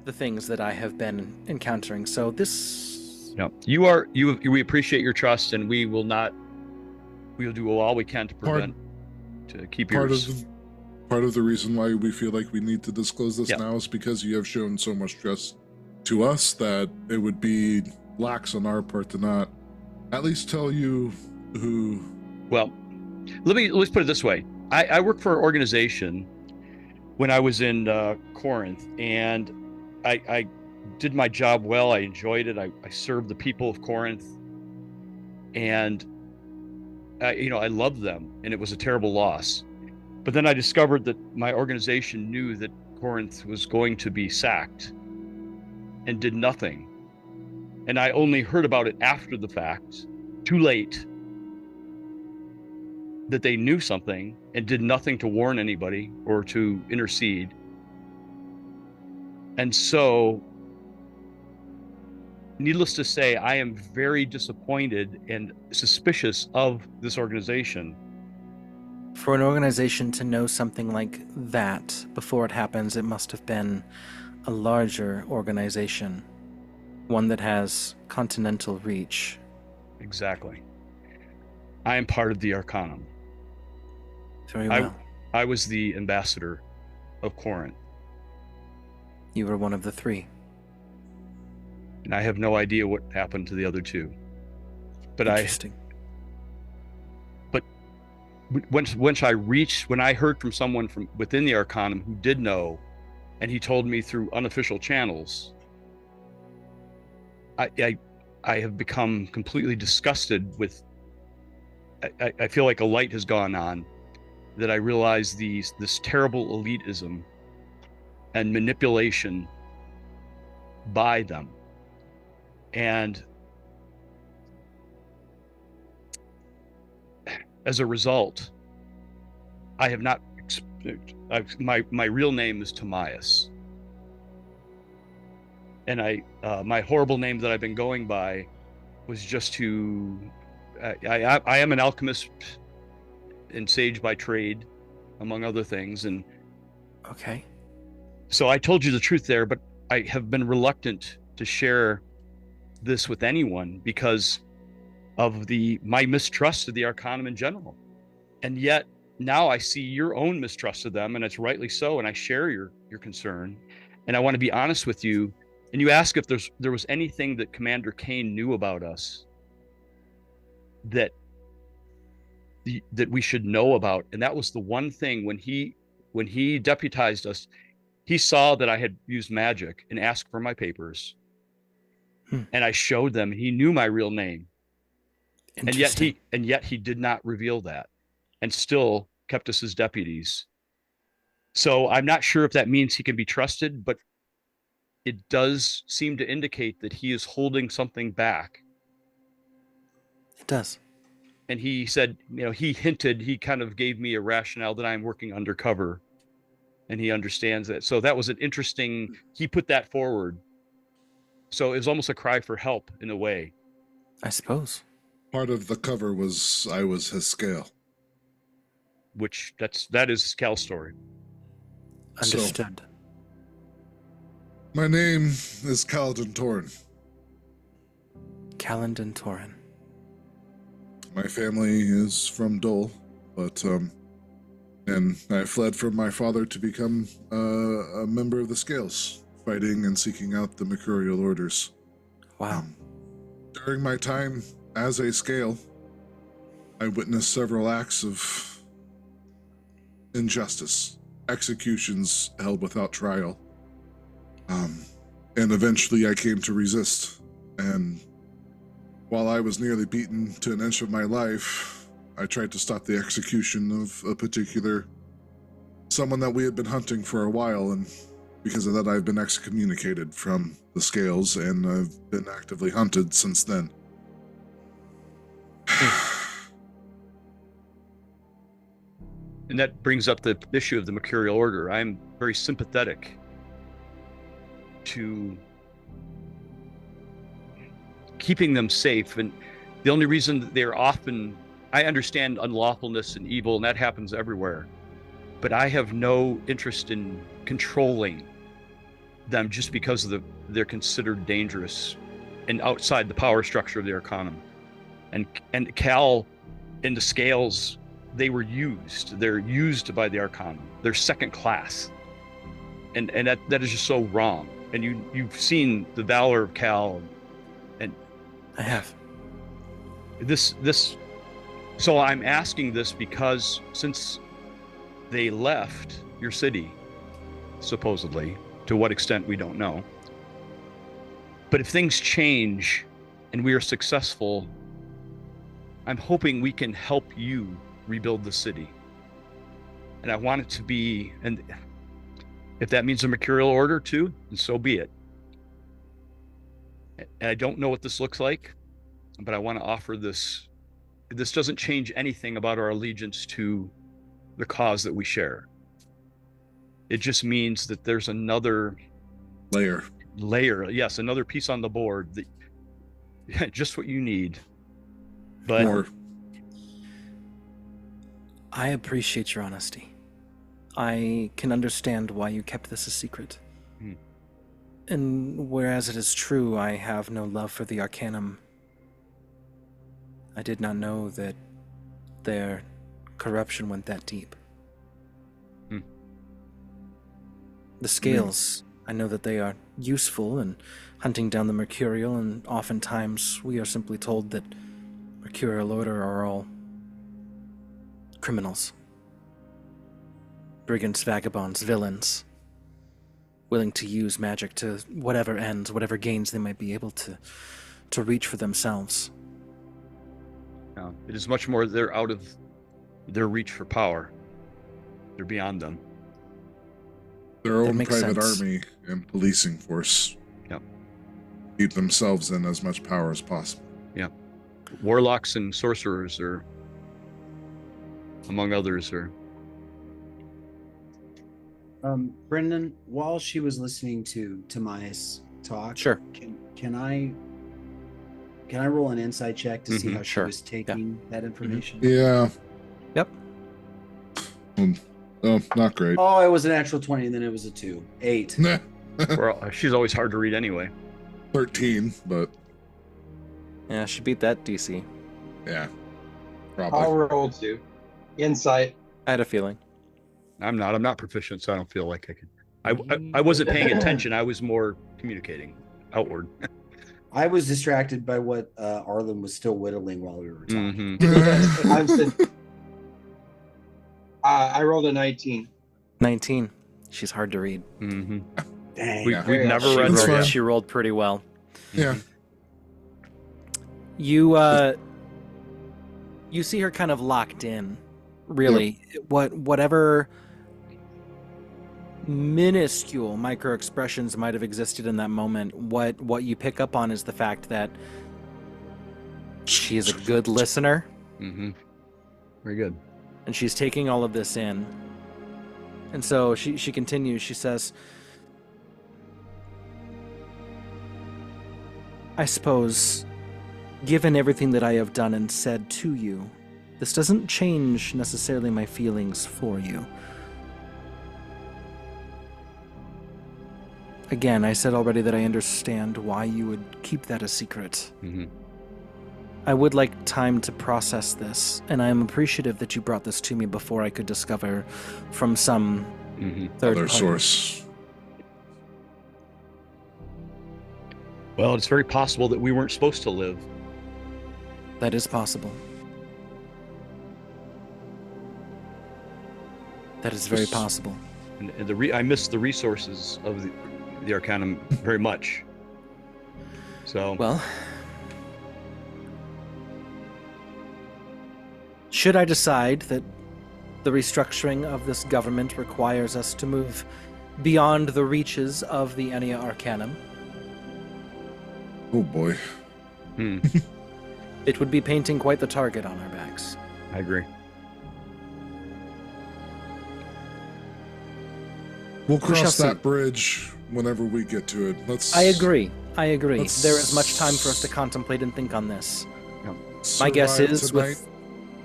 the things that I have been encountering. So this... No, we appreciate your trust, and we will do all we can to keep Part yours. part of the reason why we feel like we need to disclose this Yep. now is because you have shown so much trust to us that it would be lax on our part to not at least tell you who. Well, let's put it this way. I worked for an organization when I was in Corinth, and I did my job well. I enjoyed it. I served the people of Corinth, and I loved them, and it was a terrible loss. But then I discovered that my organization knew that Corinth was going to be sacked and did nothing. And I only heard about it after the fact, too late, that they knew something and did nothing to warn anybody or to intercede. And so, needless to say, I am very disappointed and suspicious of this organization. For an organization to know something like that before it happens, it must have been a larger organization, one that has continental reach. Exactly. I am part of the Arcanum. Very well. I was the ambassador of Corinth, You were one of the three. and I have no idea what happened to the other two. But Interesting. when I heard from someone from within the Arcanum who did know, and he told me through unofficial channels, I have become completely disgusted with. I feel like a light has gone on, that I realize this terrible elitism and manipulation by them, and as a result, I have not. My real name is Timaeus, and my horrible name that I've been going by was just to. I am an alchemist and sage by trade, among other things, and Okay. so I told you the truth there, but I have been reluctant to share this with anyone because of my mistrust of the Arcanum in general. And yet now I see your own mistrust of them, and it's rightly so, and I share your concern. And I want to be honest with you. And you ask if there was anything that Commander Kane knew about us that we should know about. And that was the one thing when he deputized us, he saw that I had used magic and asked for my papers. And I showed them. He knew my real name. And yet he did not reveal that, and still kept us as deputies. So I'm not sure if that means he can be trusted, but it does seem to indicate that he is holding something back. It does. And he said, he kind of gave me a rationale that I'm working undercover, and he understands that. So that was he put that forward. So it was almost a cry for help in a way. I suppose. Part of the cover was I was his scale. Which that is Cal's story. Understood. So, my name is Kaladin Torin. Kaladin Torin. My family is from Dole, but and I fled from my father to become a member of the Scales, fighting and seeking out the Mercurial Orders. Wow. During my time as a Scale, I witnessed several acts of injustice, executions held without trial. And eventually I came to resist. And while I was nearly beaten to an inch of my life, I tried to stop the execution of someone that we had been hunting for a while, and because of that I've been excommunicated from the Scales, and I've been actively hunted since then. And that brings up the issue of the Mercurial Order. I'm very sympathetic to keeping them safe. And the only reason that they're often, I understand unlawfulness and evil, and that happens everywhere, but I have no interest in controlling them just because they're considered dangerous and outside the power structure of the Arcanum. And Cal in the Scales they were used. They're used by the Arcanum. They're second class. And that is just so wrong. And you've seen the valor of Cal, and I have. this so I'm asking this because since they left your city, supposedly, to what extent we don't know. But if things change and we are successful, I'm hoping we can help you rebuild the city. And I want it to be, and if that means a mercurial order too, then so be it. And I don't know what this looks like, but I want to offer this. This doesn't change anything about our allegiance to the cause that we share. It just means that there's another layer. Yes, another piece on the board that just what you need. But More. I appreciate your honesty. I can understand why you kept this a secret. And whereas it is true I have no love for the Arcanum, I did not know that their corruption went that deep. The scales, I know that they are useful in hunting down the Mercurial, and oftentimes we are simply told that Mercurial Order are all criminals. Brigands, vagabonds, villains, willing to use magic to whatever ends, whatever gains they might be able to reach for themselves. no, it is much more they're out of their reach for power. They're beyond them. Their own makes private sense. army and policing force. Yep. Keep themselves in as much power as possible. Yeah. Warlocks and sorcerers are, among others, are. Brendan, while she was listening to Mai's talk, Sure. Can I roll an insight check to see how she sure. was taking that information? Yeah. Yep. Oh, not great. Oh, it was an actual 20, and then it was a 2. 8. Nah. She's always hard to read anyway. 13, but Yeah, she beat that DC. yeah. I'll Probably. roll 2. Insight. I had a feeling. I'm not proficient, so I don't feel like I could. I wasn't paying attention. I was more communicating outward. I was distracted by what Arlen was still whittling while we were talking. Mhm. I rolled a 19. 19. She's hard to read. Mhm. Dang. We've never She read That's her fine. yet. she rolled pretty well. Yeah. You see her kind of locked in, really. Whatever minuscule micro expressions might have existed in that moment, what you pick up on is the fact that she is a good listener, Mhm. Very good. and she's taking all of this in. And so she continues, she says, I suppose, given everything that I have done and said to you, this doesn't change necessarily my feelings for you. Again, I said already that I understand why you would keep that a secret. Mhm. I would like time to process this, and I am appreciative that you brought this to me before I could discover from some Mhm. third Other party. source. Well, it's very possible that we weren't supposed to live. That is possible. That is very possible. And I miss the resources of the Arcanum very much. So, Well, should I decide that the restructuring of this government requires us to move beyond the reaches of the Enia Arcanum, Oh boy. it would be painting quite the target on our backs. I agree. We'll We shall cross that see. bridge whenever we get to it. Let's. I agree. Let's There is much time for us to contemplate and think on this. My survive guess is tonight.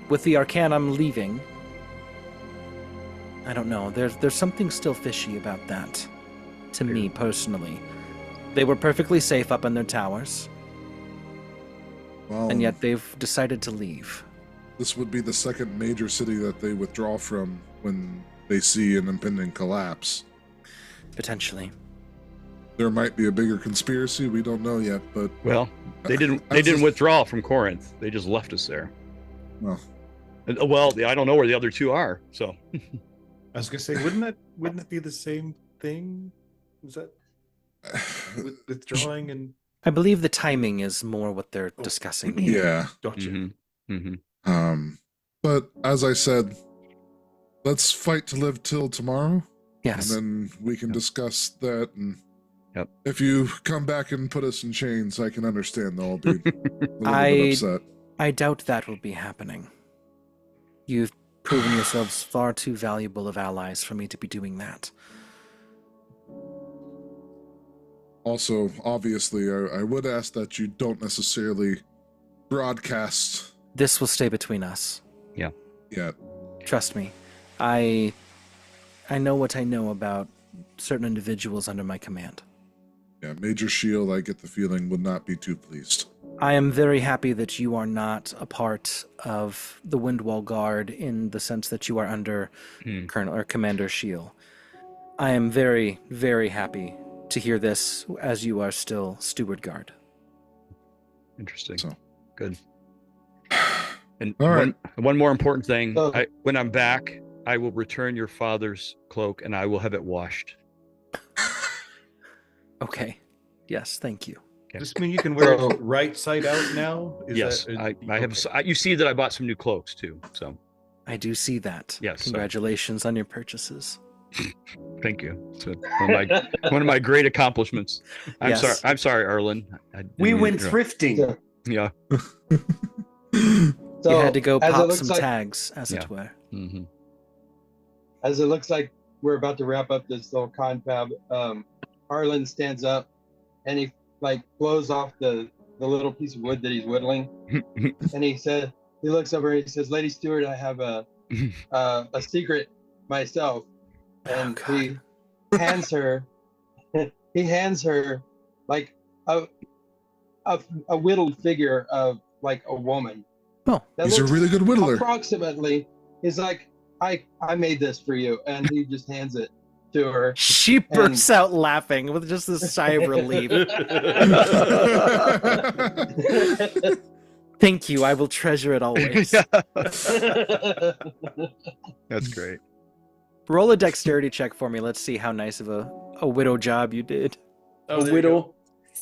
with the Arcanum leaving, I don't know. There's something still fishy about that, to me personally. They were perfectly safe up in their towers, Well, and yet they've decided to leave. this would be the second major city that they withdraw from when they see an impending collapse. Potentially. There might be a bigger conspiracy. We don't know yet, but Well, they didn't withdraw from Corinth. They just left us there. well, Well, I don't know where the other two are. So I was gonna say, wouldn't it be the same thing? Was that withdrawing and I believe the timing is more what they're discussing here. yeah. gotcha? But as I said, let's fight to live till tomorrow, Yes. and then we can discuss that. And Yep. if you come back and put us in chains, I can understand they'll all be a little I- bit upset. I doubt that will be happening. You've proven yourselves far too valuable of allies for me to be doing that. Also, obviously, I would ask that you don't necessarily broadcast This will stay between us. yet. Trust me. I know what I know about certain individuals under my command. Yeah, Major Shield, I get the feeling, would not be too pleased. I am very happy that you are not a part of the Windwall Guard in the sense that you are under Colonel or Commander Shield. I am very, very happy to hear this as you are still Steward Guard. Interesting. So. Good. And All right. one more important thing. So- When I'm back, I will return your father's cloak and I will have it washed. Okay. Yes, thank you. Does this mean you can wear So- it right side out now? Yes, I have. Okay. You see that I bought some new cloaks too. So I do see that. Yes, so- Congratulations on your purchases. thank you. It's one of my great accomplishments. I'm Yes. sorry. I'm sorry, Arlen. We went through. thrifting. Yeah. So, you had to go as it pop looks some like, tags, as Yeah. it were. hmm As it looks like we're about to wrap up this little confab, Arlen stands up and he like blows off the little piece of wood that he's whittling, and he looks over and he says, "Lady Steward, I have a secret myself," and Oh, he hands her like a whittled figure of like a woman. Oh, That He's a looks really good whittler. approximately. He's like, I made this for you, and he just hands it to her. she bursts out laughing with just this sigh of relief. Thank you. I will treasure it always. That's great. Roll a dexterity check for me. Let's see how nice of a widow job you did. Oh, A there you go. whittle.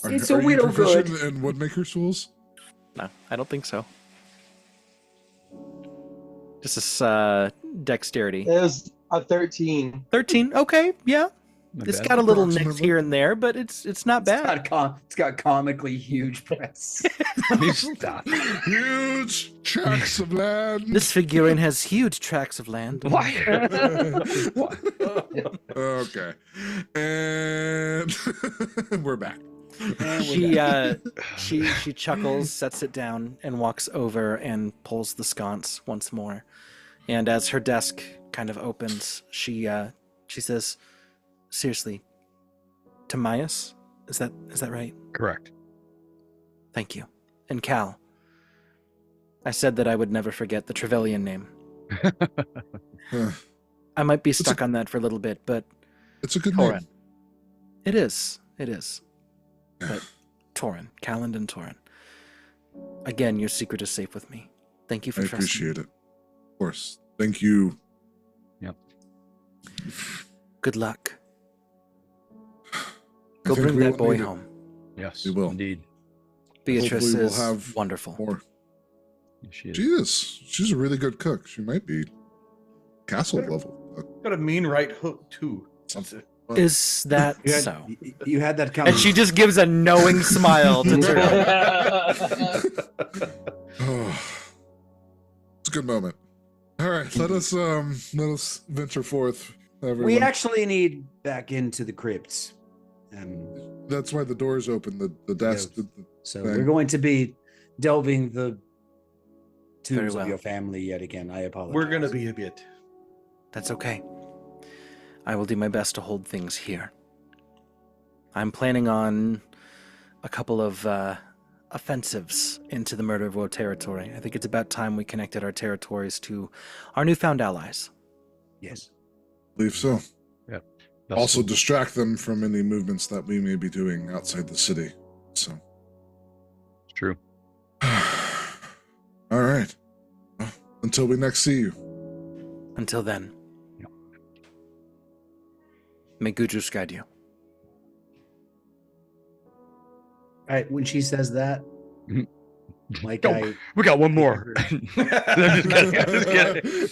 It's a Are you whittle proficient good. in woodmaker's tools? No, I don't think so. Just this dexterity. It was a 13. 13. Okay, yeah. Not It's bad. got a little nicks Approximately. here and there, but it's not bad. It's got comically huge breasts. Stop. Huge tracts of land. This figurine has huge tracts of land. Why? Okay. And we're back. She chuckles, sets it down, and walks over and pulls the sconce once more. And as her desk kind of opens, she says, "Seriously, Timaeus? Is that right? Correct. Thank you. And Cal. I said that I would never forget the Trevelyan name. Uh, I might be stuck on that for a little bit, but it's a good Torin. name. It is. But Torin, Calland and Torin. Again, your secret is safe with me. Thank you for I trusting appreciate me. it. Of course. Thank you. Yep. Good luck. I Go think bring we that will boy need it. home. Yes. We will. Indeed. Beatrice Hopefully we'll is have wonderful. More. She is. She is. She's a really good cook. She might be castle level. Got a mean right hook too. Something. Is that You had, so? you had that coming. And she just gives a knowing smile to Turtle. Oh, it's a good moment. All right, let us venture forth. Everyone. We actually need back into the crypts. That's why the door's open. The desk. Yeah. the- So Thank- we're going to be delving the Very tombs well. of your family yet again. I apologize. We're gonna be a bit. That's okay. I will do my best to hold things here. I'm planning on a couple of offensives into the Murder of Woe territory. I think it's about time we connected our territories to our newfound allies. Yes. Believe so. Yeah. Also distract them from any movements that we may be doing outside the city. So. It's true. All right. Well, until we next see you. Until then, may Gudrus guide you. All right. When she says that, like We got one more. I'm just kidding.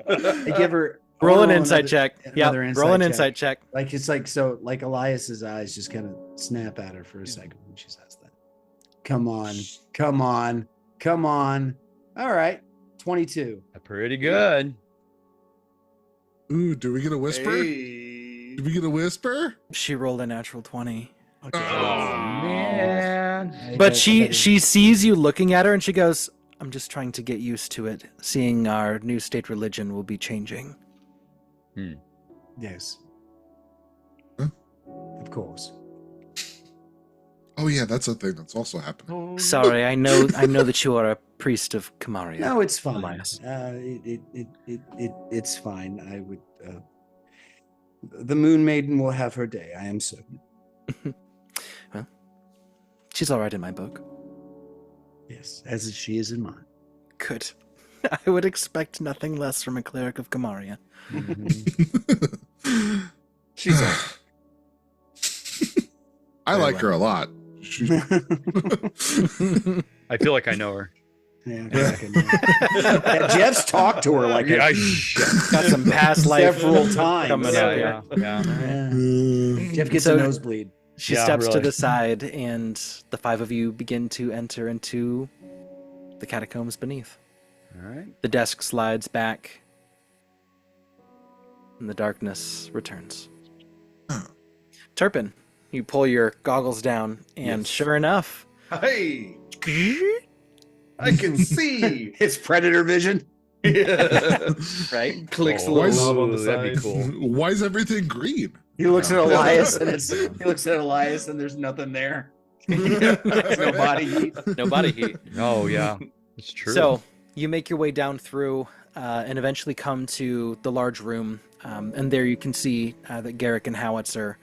I give her Roll an another- insight check. Yeah, another roll an check. insight check. Like it's like so like Elias's eyes just kind of snap at her for a second when she says that. Come on. Come on. Come on. All right. 22. Pretty good. Ooh, do we get a whisper? Hey. Do we get a whisper? She rolled a natural 20. Okay. Man. But she sees you looking at her and she goes, I'm just trying to get used to it, seeing our new state religion will be changing. Yes. Huh? Of course. Oh yeah, that's a thing that's also happening. Sorry, I know that you are a priest of Kamaria. No, it's fine. Elias. It's fine. I would. The Moon Maiden will have her day. I am certain. Well, she's all right in my book. Yes, as she is in mine. Good. I would expect nothing less from a cleric of Kamaria. She's. I like her a lot. I feel like I know her. Yeah, Jeff's talked to her like Yeah, Got some past life several times. coming up here. Yeah. Jeff gets So- a nosebleed. She Yeah, steps to really. the side, and the five of you begin to enter into the catacombs beneath. All right. The desk slides back, and the darkness returns. Turpin, you pull your goggles down, and Yes. sure enough, Hey, I can see. It's predator vision. right? Clicks a Oh, little why- knob on the that'd be side. cool. Why is everything green? He looks at Elias and there's nothing there. There's no body heat. No body heat. Oh yeah, it's true. So you make your way down through and eventually come to the large room. And there you can see that Garrick and Howitzer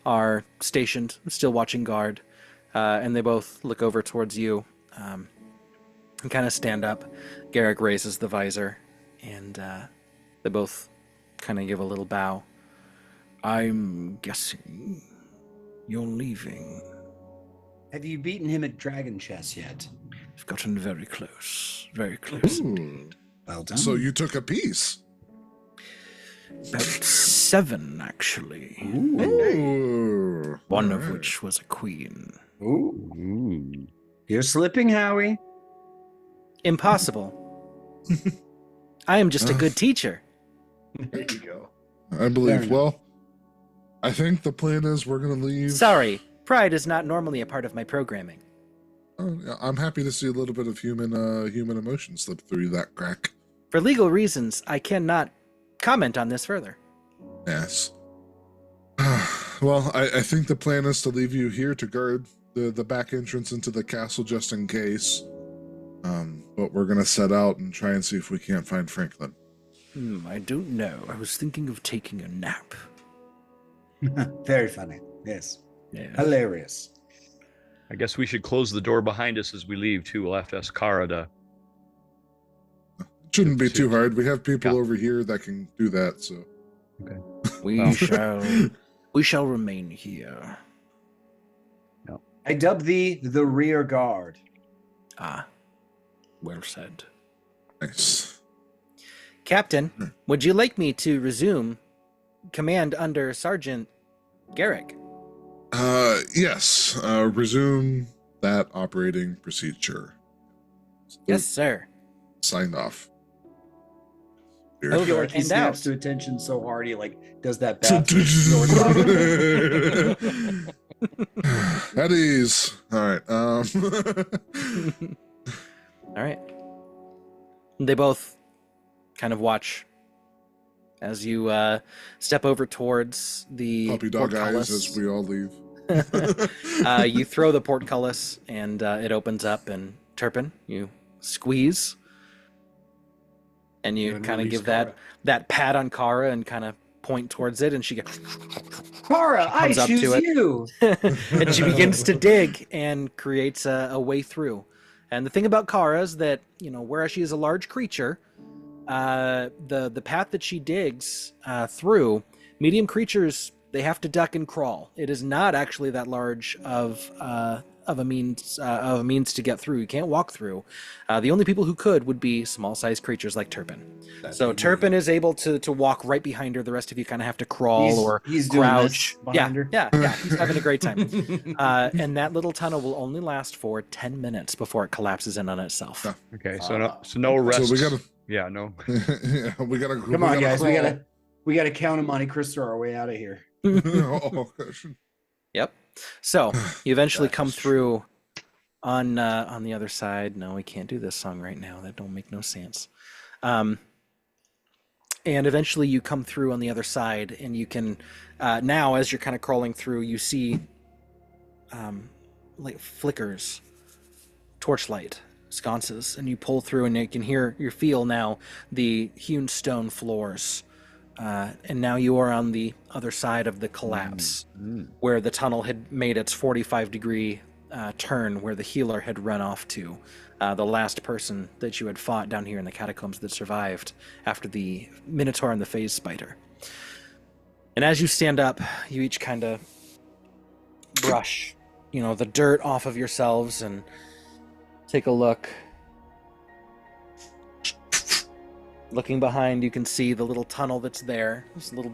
are stationed, still watching guard. And they both look over towards you and kind of stand up. Garrick raises the visor, and they both kind of give a little bow. I'm guessing you're leaving. Have you beaten him at Dragon Chess yet? I've gotten very close. Very close. Ooh. Well done. So you took a piece. About 7, actually. Ooh. One All of right. which was a queen. Ooh. Ooh. You're slipping, Howie. Impossible. I am just a good teacher. There you go. I Fair believe. enough. Well, I think the plan is we're going to leave. Sorry, pride is not normally a part of my programming. Yeah, I'm happy to see a little bit of human emotion slip through that crack. For legal reasons, I cannot comment on this further. Yes. Well, I think the plan is to leave you here to guard the back entrance into the castle just in case. But we're going to set out and try and see if we can't find Franklin. I don't know. I was thinking of taking a nap. Very funny. Yes. Yeah. Hilarious. I guess we should close the door behind us as we leave too. We'll have to ask Kara to. Shouldn't be too hard. We have people Yeah. over here that can do that. So We Well. we shall remain here. I dub thee the rear guard. Ah, well said. nice. Captain, would you like me to resume command under Sergeant Garrick? Yes. Resume that operating procedure. Yes, sir. Signed off. Over. I feel like he And snaps out. to attention so hard he like does that bathroom At ease. All right. All right. They both kind of watch as you step over towards the Puppy dog eyes portcullis. as we all leave. You throw the portcullis, and it opens up, and Turpin, you squeeze, and you And kind of release give Kara. that pat on Kara and kind of point towards it, and she gets Kara, I comes up to choose it. you. and she begins to dig and creates a way through. And the thing about Kara is that, whereas she is a large creature, the path that she digs through, medium creatures, they have to duck and crawl. It is not actually that large of a means to get through. You can't walk through. The only people who could would be small-sized creatures like Turpin. So Turpin is able to walk right behind her. The rest of you kind of have to crawl he's crouch. doing this behind her. Yeah, he's having a great time. And that little tunnel will only last for 10 minutes before it collapses in on itself. Okay, so no rest. So we gotta. Yeah, no. Yeah, we gotta. Come on, guys. We gotta count a Monte Cristo our way out of here. Oh, gosh. Yep. So you eventually That come is through on the other side. No, we can't do this song right now. That don't make no sense. And eventually you come through on the other side, and you can now, as you're kind of crawling through, you see like flickers, torchlight, sconces, and you pull through, and you can feel now the hewn stone floors. And now you are on the other side of the collapse, where the tunnel had made its 45-degree turn, where the healer had run off to, the last person that you had fought down here in the catacombs that survived after the Minotaur and the Phase Spider. And as you stand up, you each kind of brush, the dirt off of yourselves and take a look. Looking behind, you can see the little tunnel that's there. Those little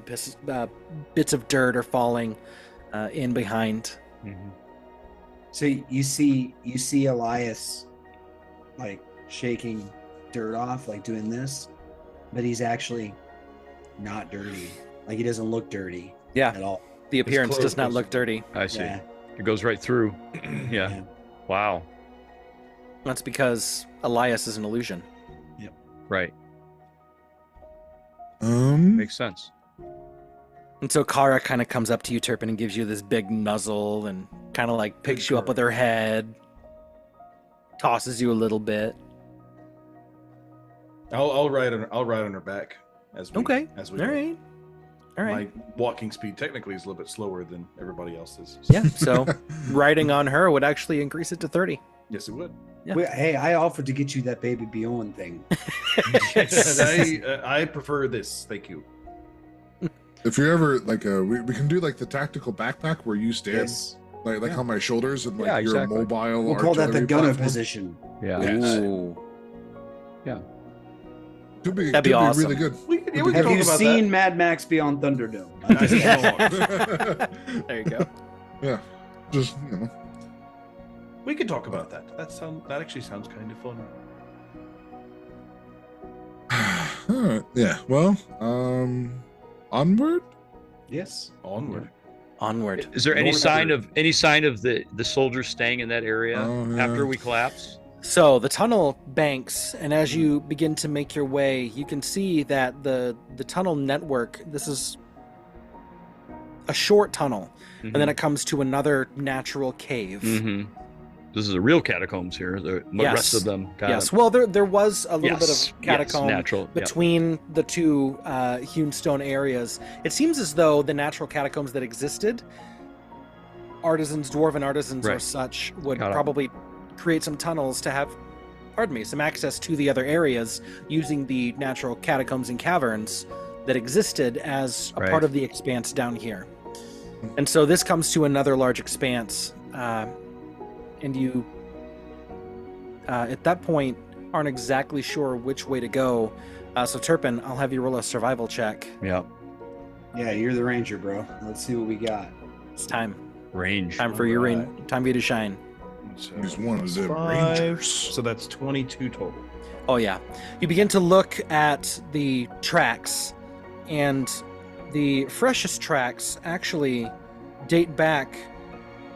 bits of dirt are falling in behind. Mm-hmm. So you see Elias like shaking dirt off, like doing this, but he's actually not dirty. Like he doesn't look dirty at all. The appearance clothes does not look dirty. I see. Yeah. It goes right through. Yeah. Wow. That's because Elias is an illusion. Right. Makes sense. And so Kara kind of comes up to you, Turpin, and gives you this big nuzzle and kind of like picks you up with her head, tosses you a little bit. I'll ride on her back as we Okay. as we All go. right. All right. My walking speed technically is a little bit slower than everybody else's. Yeah. So riding on her would actually increase it to 30. Yes, it would. Yeah. Hey, I offered to get you that baby Beyond thing. I prefer this. Thank you. If you're ever like we can do like the tactical backpack where you stand Yes. like on my shoulders and like Yeah, you're exactly. a mobile. We'll call that the artillery gunner platform. position. Yeah. Yes. Ooh. Could be That'd be awesome. really good. We can Have talk you about seen Mad Max Beyond Thunderdome? that. There you go. Yeah, just We could talk about that. That actually sounds kind of fun. All right. Yeah. Well, onward. Yes. Onward. Onward. Is there any North sign Africa. of the soldiers staying in that area after we collapse? So the tunnel banks, and as you begin to make your way, you can see that the tunnel network, this is a short tunnel, and then it comes to another natural cave. Mm-hmm. This is the real catacombs here. The rest of them. Yes. Well, there was a little bit of catacomb natural. between the two hewn stone areas. It seems as though the natural catacombs that existed, dwarven artisans or Right. such, would Got it. probably create some tunnels to have, some access to the other areas using the natural catacombs and caverns that existed as a Right. part of the expanse down here. And so this comes to another large expanse, and you, at that point, aren't exactly sure which way to go. So Turpin, I'll have you roll a survival check. Yeah. Yeah, you're the ranger, bro. Let's see what we got. It's time. Range. Time for time for you to shine. So He's one of them 5, rangers. So that's 22 total. Oh yeah. You begin to look at the tracks, and the freshest tracks actually date back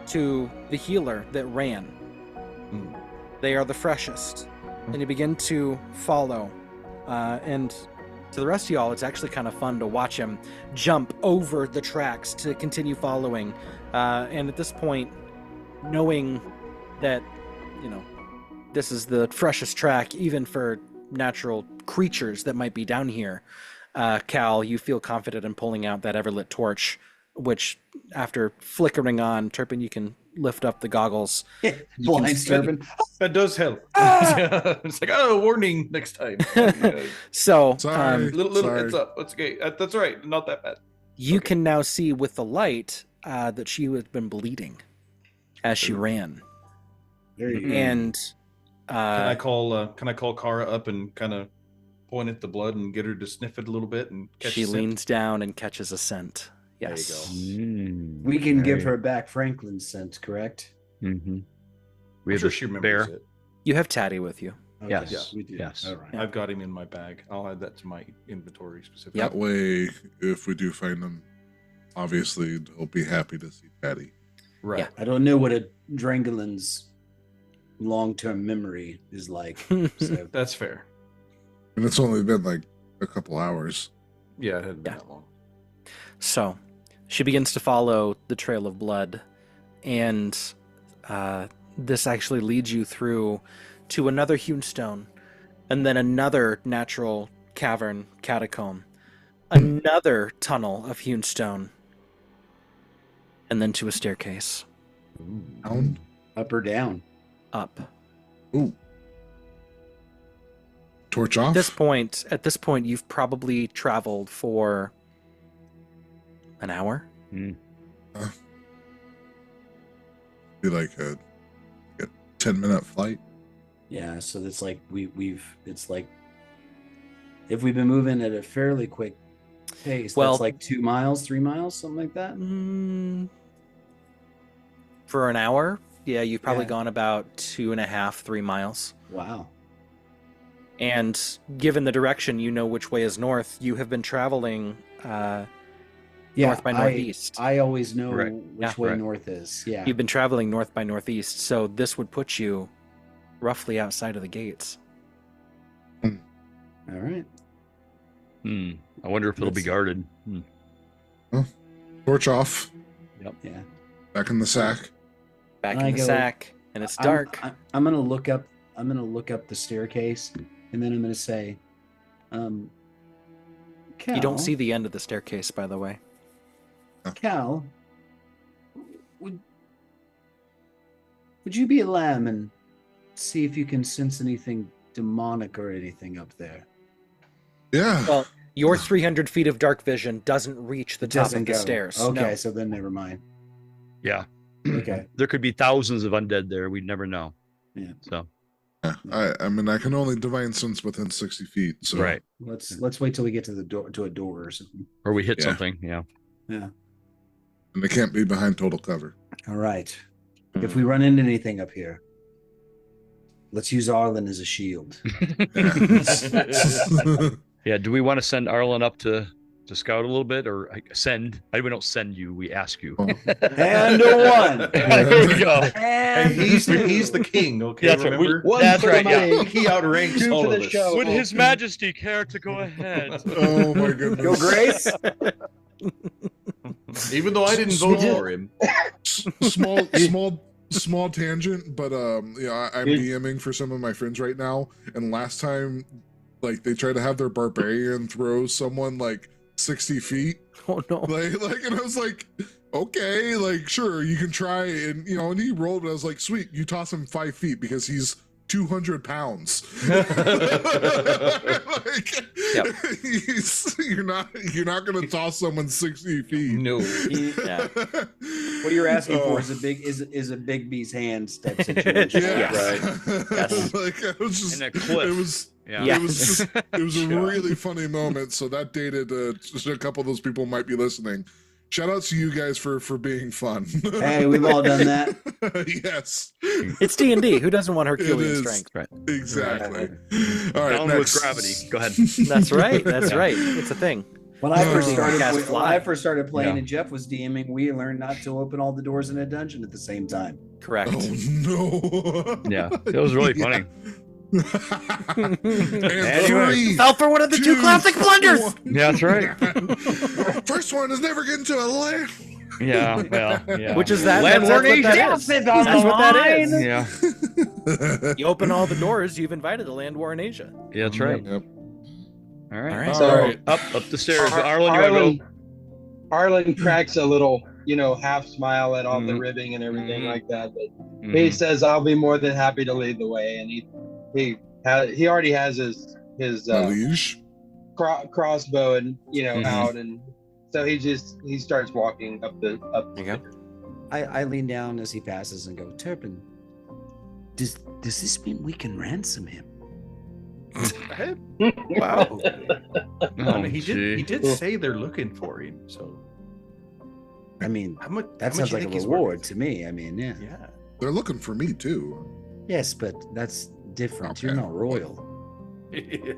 to the healer that ran. They are the freshest. And you begin to follow. And To the rest of y'all, it's actually kind of fun to watch him jump over the tracks to continue following. And at this point, knowing that, this is the freshest track, even for natural creatures that might be down here, Cal, you feel confident in pulling out that Everlit torch, which, after flickering on, Turpin, you can lift up the goggles. Blind Turpin. That does help. It's like, oh, warning next time. So, Sorry. Little heads up. That's okay. That's all right. Not that bad. you can now see with the light that she had been bleeding as she ran. There you go. And Can I call Kara up and kind of point at the blood and get her to sniff it a little bit and catch she a scent? leans down and catches a scent. There you Yes. Mm, We can give very- her back Franklin's scent, correct? Mhm. We I'm have sure the she remembers bear. it. You have Tatty with you. Okay, Yes. we do. Yes. All right. I've got him in my bag. I'll add that to my inventory specifically. Yep. That way, if we do find him, obviously he'll be happy to see Patty. Right. Yeah. I don't know what a Drangolin's long-term memory is like. So That's fair. And it's only been like a couple hours. Yeah, it hadn't been Yeah. that long. So she begins to follow the trail of blood, and this actually leads you through to another hewn stone, and then another natural cavern catacomb, another tunnel of hewn stone, and then to a staircase Down. up or down? up. Ooh. Torch off. At this point, you've probably traveled for an hour. Be like a 10-minute flight. Yeah, so it's like it's like if we've been moving at a fairly quick pace, Well- that's like 2 miles, 3 miles, something like that. For an hour, yeah, you've probably Yeah. gone about 2.5, 3 miles. Wow. And given the direction, you know which way is north. You have been traveling north by northeast. I always know Right. which Yeah. way Right. north is. Yeah. You've been traveling north by northeast, so this would put you roughly outside of the gates. All right. Hmm. I wonder if it'll be That's- guarded. Torch off. Yeah. Back in the sack. Back I in the go- sack, and it's dark. I'm gonna look up. I'm gonna look up the staircase, and then I'm gonna say, You Cal, don't see the end of the staircase, by the way. Cal. Would you be a lamb and see if you can sense anything demonic or anything up there? Yeah. Well, your 300 feet of dark vision doesn't reach the top Doesn't of the go. stairs. Okay, No. so then never mind. Yeah. Okay. There could be thousands of undead there. We'd never know. Yeah. So I mean, I can only divine sense within 60 feet. So right. Let's wait till we get to the door to a door or something. Or we hit Yeah. something. Yeah. Yeah. And they can't be behind total cover. All right. If we run into anything up here, let's use Arlen as a shield. Yeah. Yeah. Do we want to send Arlen up to scout a little bit, or send? We don't send you. We ask you. And a one. There we go. And he's the king, okay? That's right. Remember? One That's for the right, yeah. money. He outranks Two all for of the us. show. Would His Majesty care to go ahead? Oh my goodness. Go, Grace. Even though I didn't vote Small- for him. Small tangent, but I'm DMing for some of my friends right now, and last time, like, they tried to have their barbarian throw someone like 60 feet, Oh no. like, and I was like, okay, like, sure, you can try, and and he rolled, but I was like, sweet, you toss him 5 feet because he's 200 pounds. Like, Yep. you're not gonna toss someone 60 feet. No. Yeah. What you're asking for is a big B's hands type situation. Yeah, Yes. Yes. Like, I was just, In a cliff. it was Yeah. it was just, it was a Sure. really funny moment. So that dated just a couple of those people might be listening. Shout out to you guys for being fun. Hey, we've all done that. Yes, It's D&D. Who doesn't want Herculean is. strength? Right. exactly. All right, Down next. with gravity. Go ahead. That's right. That's right. It's a thing. When I first Oh. started, Cast when fly. I first started playing Yeah. and Jeff was DMing, we learned not to open all the doors in a dungeon at the same time. Correct. Oh no. Yeah, it was really funny. And Anyway. 3, Fell for one of the 2 classic blunders. 1. Yeah, that's right. First one is never getting to a land. Yeah, well, yeah. Which is that? Land That's what warning? that is. That's That's what that is. Yeah, You open all the doors, you've invited a land war in Asia. yeah, that's right. Yep. All right. All right. So- All right. Up the stairs. Arlen, you want to go? Arlen cracks a little, half smile at all the Mhm. ribbing and everything Mhm. like that. But he Mhm. says, "I'll be more than happy to lead the way." And he already has his Liege. crossbow and Mhm. out, and so he starts walking up the. There you go. I lean down as he passes and go, Turpin, does this mean we can ransom him? Wow. Oh, I mean, he gee. did say they're looking for him. So I mean, how much? that how much sounds you like a think he's reward worth? to me. I mean, yeah. Yeah. They're looking for me too. Yes, but that's different. Okay. You're not royal. Yeah.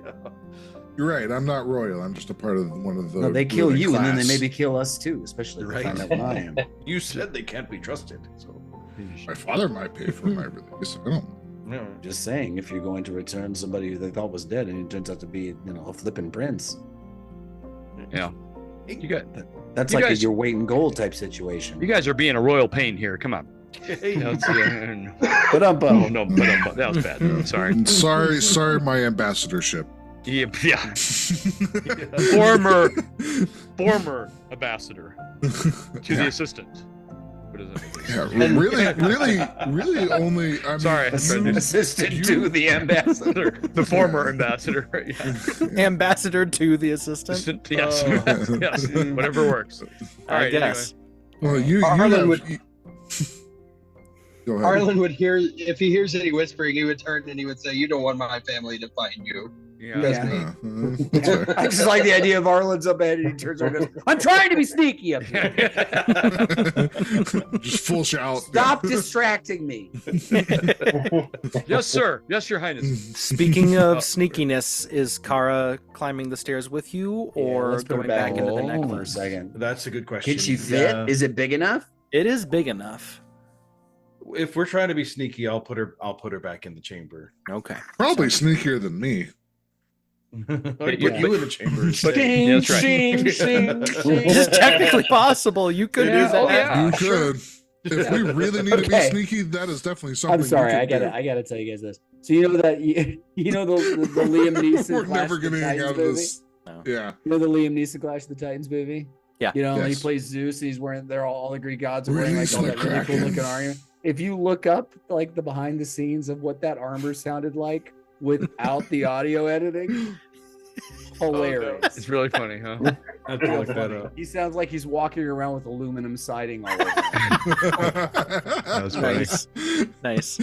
You're right. I'm not royal. I'm just a part of one of the. No, they kill ruling you, and then they class. maybe kill us too, especially if they Right. find out what I am. You said they can't be trusted. So My father might pay for my release. I don't. yeah. Just saying, if you're going to return somebody who they thought was dead and it turns out to be, a flippin' prince, Yeah. You got. that's You like guys- a your weight in gold type situation. You guys are being a royal pain here. Come on. Hey, That's, But oh no, but that was bad. Yeah. Sorry. Sorry, my ambassadorship. Yeah. Former ambassador to the assistant. What is it? Yeah, really only. I mean, Sorry, I tried to- assistant to the ambassador. The former ambassador. Yeah. Ambassador to the assistant. Assistant, yes, Oh. yes, whatever works. All I right, guess. Well, you Arlen have. would- Go ahead. Arlen would hear, if he hears any whispering, he would turn and he would say, "You don't want my family to find you." Anyway. Yeah. That's fair. I just like the idea of Arlen's up ahead and he turns around and goes, I'm trying to be sneaky up here. Just full shout. Stop distracting me. Yes, sir. Yes, Your Highness. Speaking of sneakiness, is Kara climbing the stairs with you, or let's put her going back into the Hold on a necklace? second. That's a good question. Can she fit? Yeah. Is it big enough? It is big enough. If we're trying to be sneaky, I'll put her back in the chamber. Okay. Probably sneakier than me. Put you in the chamber. instead. Yeah, that's right. It is technically possible. You could Yeah, do that. oh, yeah. You could. If we really need to be Okay. sneaky, that is definitely something. I'm sorry, we I could gotta do. I gotta tell you guys this. So you know that the Liam Neeson We're Clash never of the getting Titans out of movie? this. No. Yeah. You know the Liam Neeson Clash of the Titans movie? Yeah. You know, he Yes. plays Zeus and he's wearing they're all the Greek gods are wearing like Release all the that really cool Kraken. looking armor. If you look up like the behind the scenes of what that armor sounded like without the audio editing, hilarious. It's really funny, huh? I have to look that up. He sounds like he's walking around with aluminum siding all over. That was funny. Nice. Nice.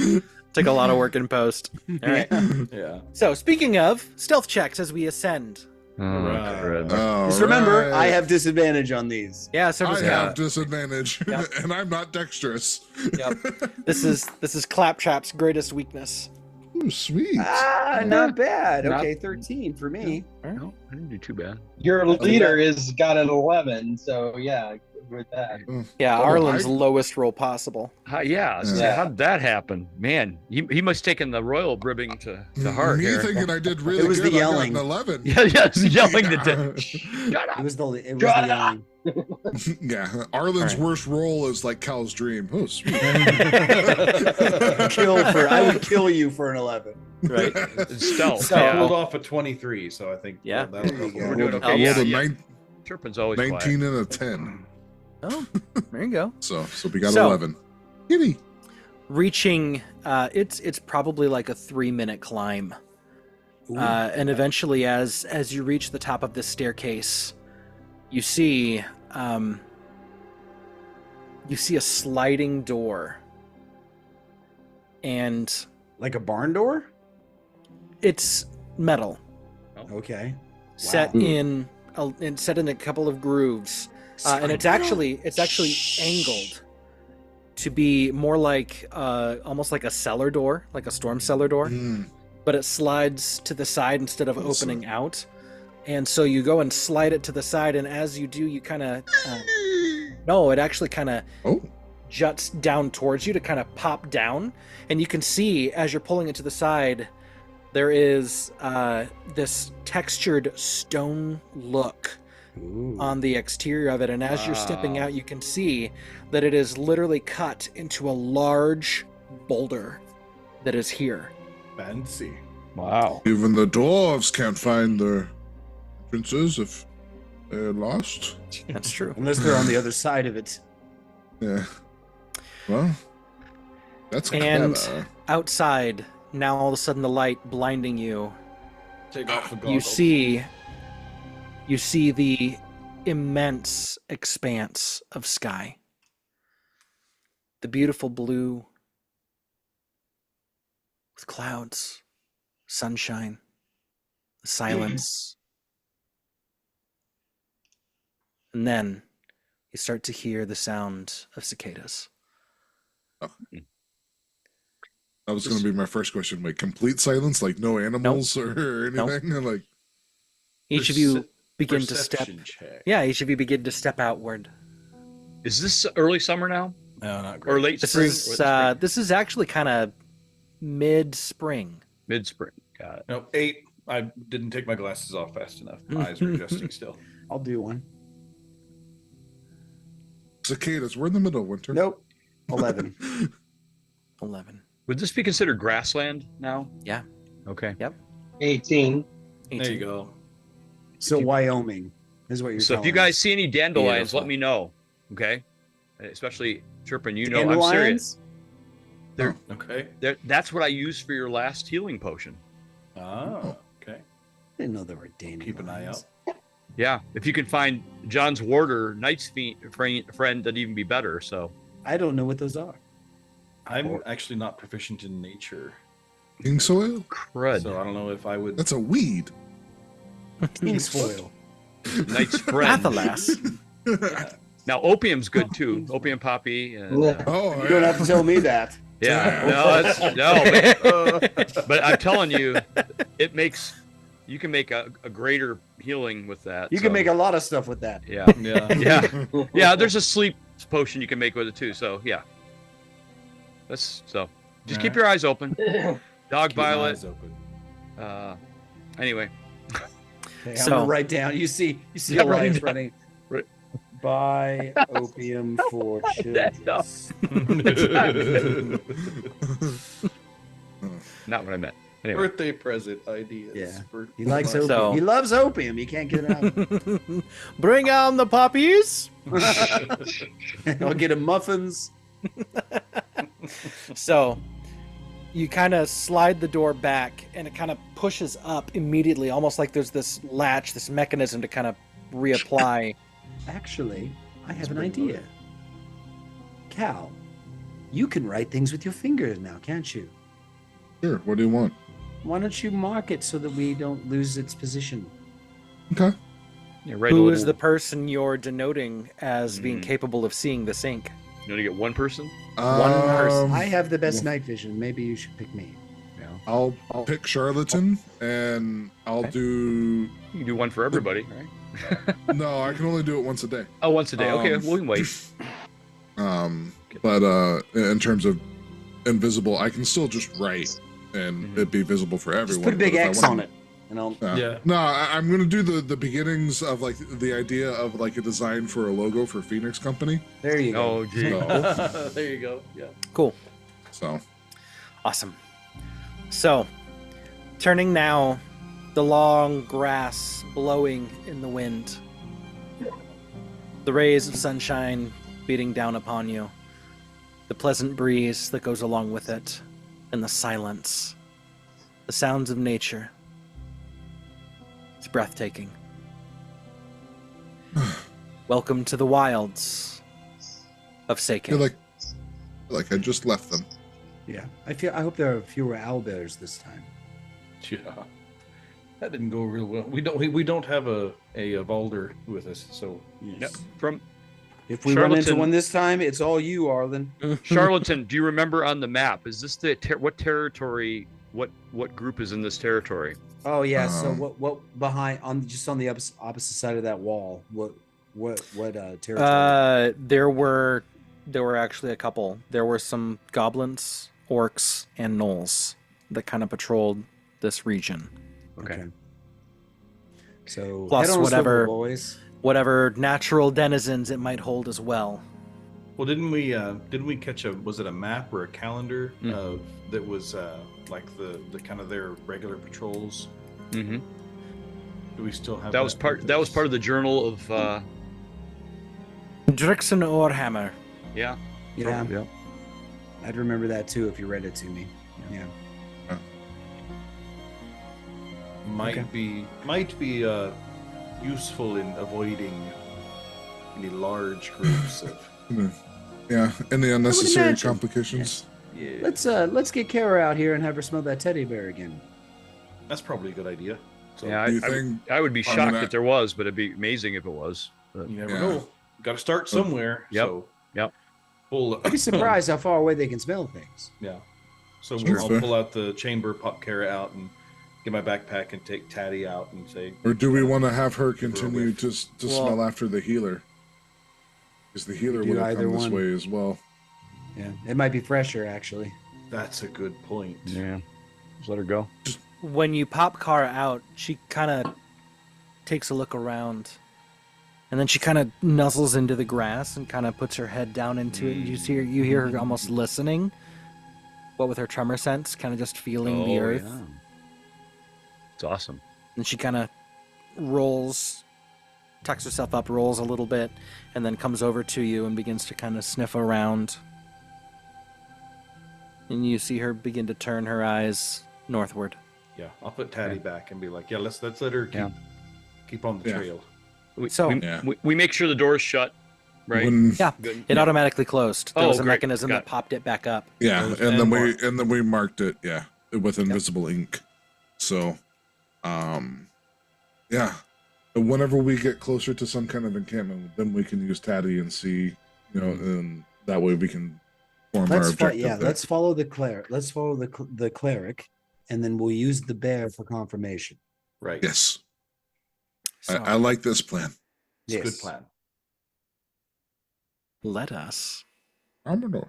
Took a lot of work in post. All right. Yeah. So, speaking of stealth checks as we ascend. Oh, crud. Just remember, I have disadvantage on these. Yeah, I service have count. disadvantage, Yep. and I'm not dexterous. Yep. This is Claptrap's greatest weakness. Ooh, sweet. Ah, not bad. Not- Okay, 13 for me. No, I didn't do too bad. Your leader is got an 11, so yeah, good with that. Yeah, Oh, Arlen's I- lowest roll possible. Yeah, so Yeah. how did that happen? Man, he must have taken the royal ribbing to heart Me here. thinking I did really was good. the I got yelling. an 11. Yeah, yes, yelling Yeah. to shut It up. was the Shut yelling. Yeah, Arlen's Alright. worst role is like Cal's dream. Oh, sweet. I would kill you for an 11. Right. Stealth. So- I pulled yeah. off a 23, so I think Yeah. that'll There you go go. We're doing Helps. okay. I Yeah, rolled a yeah. 9, Turpin's always 19 quiet. and a 10. Oh, there you go. So we got So- 11. Giddy. Reaching, it's probably like a 3-minute climb. And eventually, as you reach the top of this staircase, you see a sliding door, and Like a barn door? it's metal, Okay. set Wow. in a couple of grooves, and it's actually angled to be more like almost like a cellar door, like a storm cellar door. Mm. But it slides to the side instead of Awesome. opening out. And so you go and slide it to the side, and as you do, you kind of no, it actually kind of Oh, juts down towards you to kind of pop down, and you can see as you're pulling it to the side, there is this textured stone look on the exterior of it, and as you're stepping out, you can see that it is literally cut into a large boulder that is here. Fancy. Wow. Even the dwarves can't find their entrances if they're lost. That's true. Unless they're on the other side of it. Yeah. Well, that's And clever. outside, now all of a sudden the light blinding you, Take off the goggles. you see the immense expanse of sky. The beautiful blue with clouds, sunshine, silence. And then you start to hear the sound of cicadas. That was going to be my first question. Wait, complete silence? Like no animals or anything? Like Each of you begin to step. Perception check. Yeah, each of you begin to step outward. Is this early summer now? No, not great. Or late This spring? is this is actually kind of mid-spring. Mid-spring. Got it. No, 8. I didn't take my glasses off fast enough. My eyes are adjusting still. I'll do one. cicadas. We're in the middle of winter. Nope. 11. 11. Would this be considered grassland now? Yeah. Okay. 18. 18. There you go. So Wyoming is what you're So if you telling guys see any dandelions, Beautiful. let me know. Okay. Especially Chirpin, you know I'm serious. Dandelions? Okay. That's what I use for your last healing potion. Ah, okay. I didn't know there were dandelions. Keep an eye out. Yeah. If you can find John's warder, Knight's friend, that'd even be better. So I don't know what those are. I'm actually not proficient in nature, King soil? crud. so I don't know if I would. That's a weed. King foil. Knight's friend. Athalas. Now opium's good too. Opium poppy. And, Oh, You don't have to tell me that. yeah. No, but I'm telling you, it makes you can make a greater healing with that. You can make a lot of stuff with that. Yeah. Yeah. Yeah. Yeah. There's a sleep potion you can make with it too. So yeah. Just keep your eyes open. Dog Keep my violet. eyes open. Anyway. Okay, I'm So- gonna write down. You see Yeah, write Elias down. running. Right. Buy opium for children. That's not what I meant. Anyway. Birthday present ideas. Yeah. for- He likes for- opium. So- He loves opium. He can't get it out. Bring on the puppies. I'll get him muffins. So you kind of slide the door back and it kind of pushes up immediately, almost like there's this latch, this mechanism to kind of reapply. Actually, I have an pretty idea. good. Cal, you can write things with your fingers now, can't you? Sure. What do you want? Why don't you mark it so that we don't lose its position? Okay. Yeah, right. Who is the person you're denoting as being Mhm. capable of seeing this ink? You want to get one person? One person. I have the best night vision. Maybe you should pick me. I'll pick charlatan, and I'll Okay. do. You can do one for everybody, right? No, I can only do it once a day. Oh, once a day. Okay, Um, we can wait. But in terms of invisible, I can still just write, and Mhm. it'd be visible for everyone. Just put a big but if I X wanna- on it, and I'll. Yeah. No, I'm gonna do the beginnings of like the idea of like a design for a logo for Phoenix Company. There you go. Oh, gee. So, There you go. Yeah. Cool. so Awesome. So, turning now, the long grass blowing in the wind, the rays of sunshine beating down upon you, the pleasant breeze that goes along with it, and the silence, the sounds of nature. It's breathtaking. Welcome to the wilds of I Seike. feel like I just left them. Yeah, I hope there are fewer owlbears this time. Yeah. That didn't go real well. We don't have a Valder with us, so Yep. From If we run into Charlatan- one this time, it's all you, Arlen. Charlatan, do you remember on the map? Is this what territory? What group is in this territory? Oh yeah. So Um, what behind on just on the opposite side of that wall? What territory? There were actually a couple. There were some goblins, orcs, and gnolls that kind of patrolled this region. Okay. So Plus head on a whatever- swivel, boys. Whatever natural denizens it might hold as well. Well, didn't we catch was it a map or a calendar that was like the kind of their regular patrols? Mm-hmm. Do we still have That was part of the journal of Drixen Orhammer. yeah. Yeah. I'd remember that too if you read it to me. Yeah. might be useful in avoiding any large groups of. Yeah, any unnecessary imagine. complications. Yeah, Let's get Kara out here and have her smell that teddy bear again. that's probably a good idea. So Yeah, Do you think? I would be I mean, shocked I- if there was, but it'd be amazing if it was. But, you never Yeah. know. Got to start somewhere. Yep. So Yep. Pull, I'd be surprised how far away they can smell things. Yeah. So Sure. I'll pull out the chamber, pop Kara out, and get my backpack and take Tatty out and say. Or do we want to have her Give her a continue whiff. to Well- smell after the healer? Because the healer do would have either come this one. way as well. Yeah, it might be fresher actually. That's a good point. yeah, just let her go. When you pop Kara out, she kind of takes a look around, and then she kind of nuzzles into the grass and kind of puts her head down into it. You hear her almost listening, what with her tremor sense, kind of just feeling the earth. Yeah. It's awesome. And she kind of rolls, tucks herself up, rolls a little bit, and then comes over to you and begins to kind of sniff around. And you see her begin to turn her eyes northward. Yeah, I'll put Tatty back and be like, yeah, let's let her keep on the Yeah. trail. So- We make sure the door is shut, right? When- Yeah, Good. it automatically closed. There Oh, was a great. mechanism Got that popped it back up. yeah, Those and then landmarks. we marked it, with invisible ink. So, yeah. Whenever we get closer to some kind of encampment, then we can use Tatty and see, and that way we can form our objective. there. Let's follow the cleric. Let's follow the cleric, and then we'll use the bear for confirmation. Right. Yes, So I like this plan. It's a Yes. good plan. let us. I'm gonna.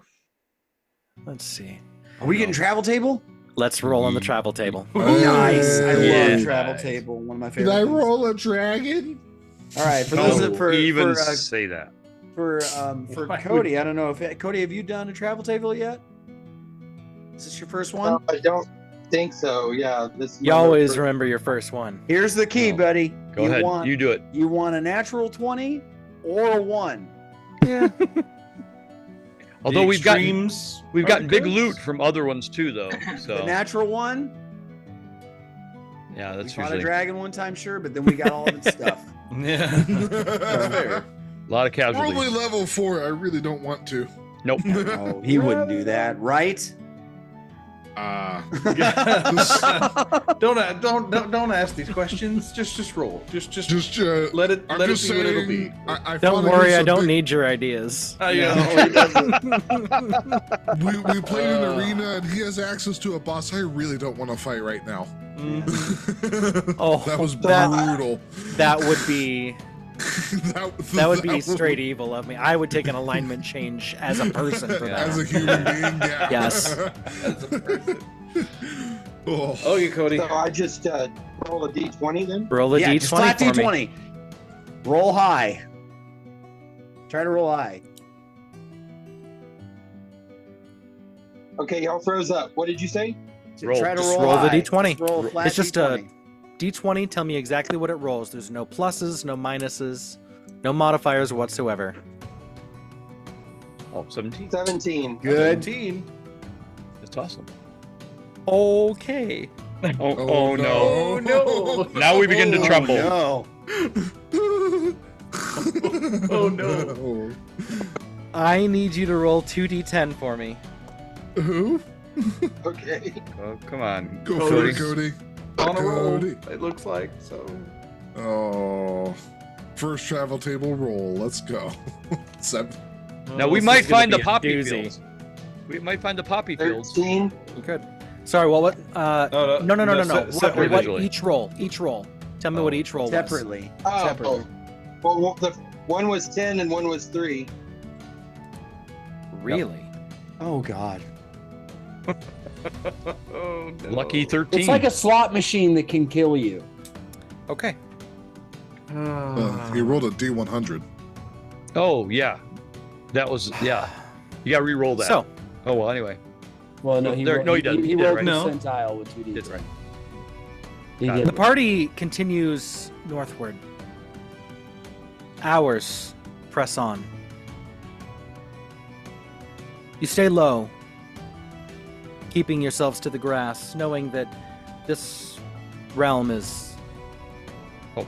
Let's see. Are we getting travel table? Let's roll on the travel table. Nice. I Yeah. love travel table. One of my favorite. things. a dragon? All right, for those Don't that for even for, say that. for Why Cody, I don't know if Cody, have you done a travel table yet? Is this your first one? I don't think so. Yeah, this. is You my always first- remember your first one. Here's the key, No. buddy. Go ahead. You do it. You want a natural 20 or a 1? Yeah. Although The we've gotten extremes are big good. loot from other ones too, though. The So natural 1? yeah, We that's fought a usually dragon one time, sure, but then we got all of its stuff. Yeah. That's fair. a lot of We're only casualties. level 4. I really don't want to. Nope. No, he wouldn't do that, right? Don't ask these questions. Just roll. Just let it I'm let just it be what it'll be. saying. I Don't fought worry, against I a don't big- need your ideas. We played an arena and he has access to a boss I really don't want to fight right now. Oh, that was that- brutal. That would be that would be was- straight evil of me. I would take an alignment change as a person for As that. a human being, yeah. Yes. As a person. Oh. Oh, you Cody. So I just roll a d20 then. Roll a Yeah, just flat d20 for me. D20. Roll high. Try to roll high. Okay, y'all froze up. What did you say? Roll. Try to Just roll roll the high. D20. Just roll a flat It's just a D20. D20, tell me exactly what it rolls. There's no pluses, no minuses, no modifiers whatsoever. Oh, 17. 17. Good. 17. That's awesome. Okay. Oh, no. no. Now we begin to Oh, tremble. No. Oh, no. I need you to roll 2d10 for me. Who? Okay. Oh, come on. Go for it, Cody's- Cody. On a roll. Cody. It looks like so. Oh. First travel table roll. Let's go. 7. Now we This might is gonna find the be a poppy doozy. fields. We might find the poppy fields. 13. You could. Sorry, well, what? No. separate What? visually. Each roll. Tell me what each roll was. Separately. Oh. Separately. Well, the one was 10 and one was 3. Really? Oh God. Oh, no. Lucky 13. It's like a slot machine that can kill you. Okay. He rolled a D100. Oh, yeah. That was, yeah. You got to re-roll that. So, Oh, well, anyway. Well, no, Oh, he there- rolled, no, he doesn't. He He did, rolled right? the No. percentile with 2D. That's right. He Got did. the party continues northward. Hours press on. You stay low, keeping yourselves to the grass, knowing that this realm is Oh.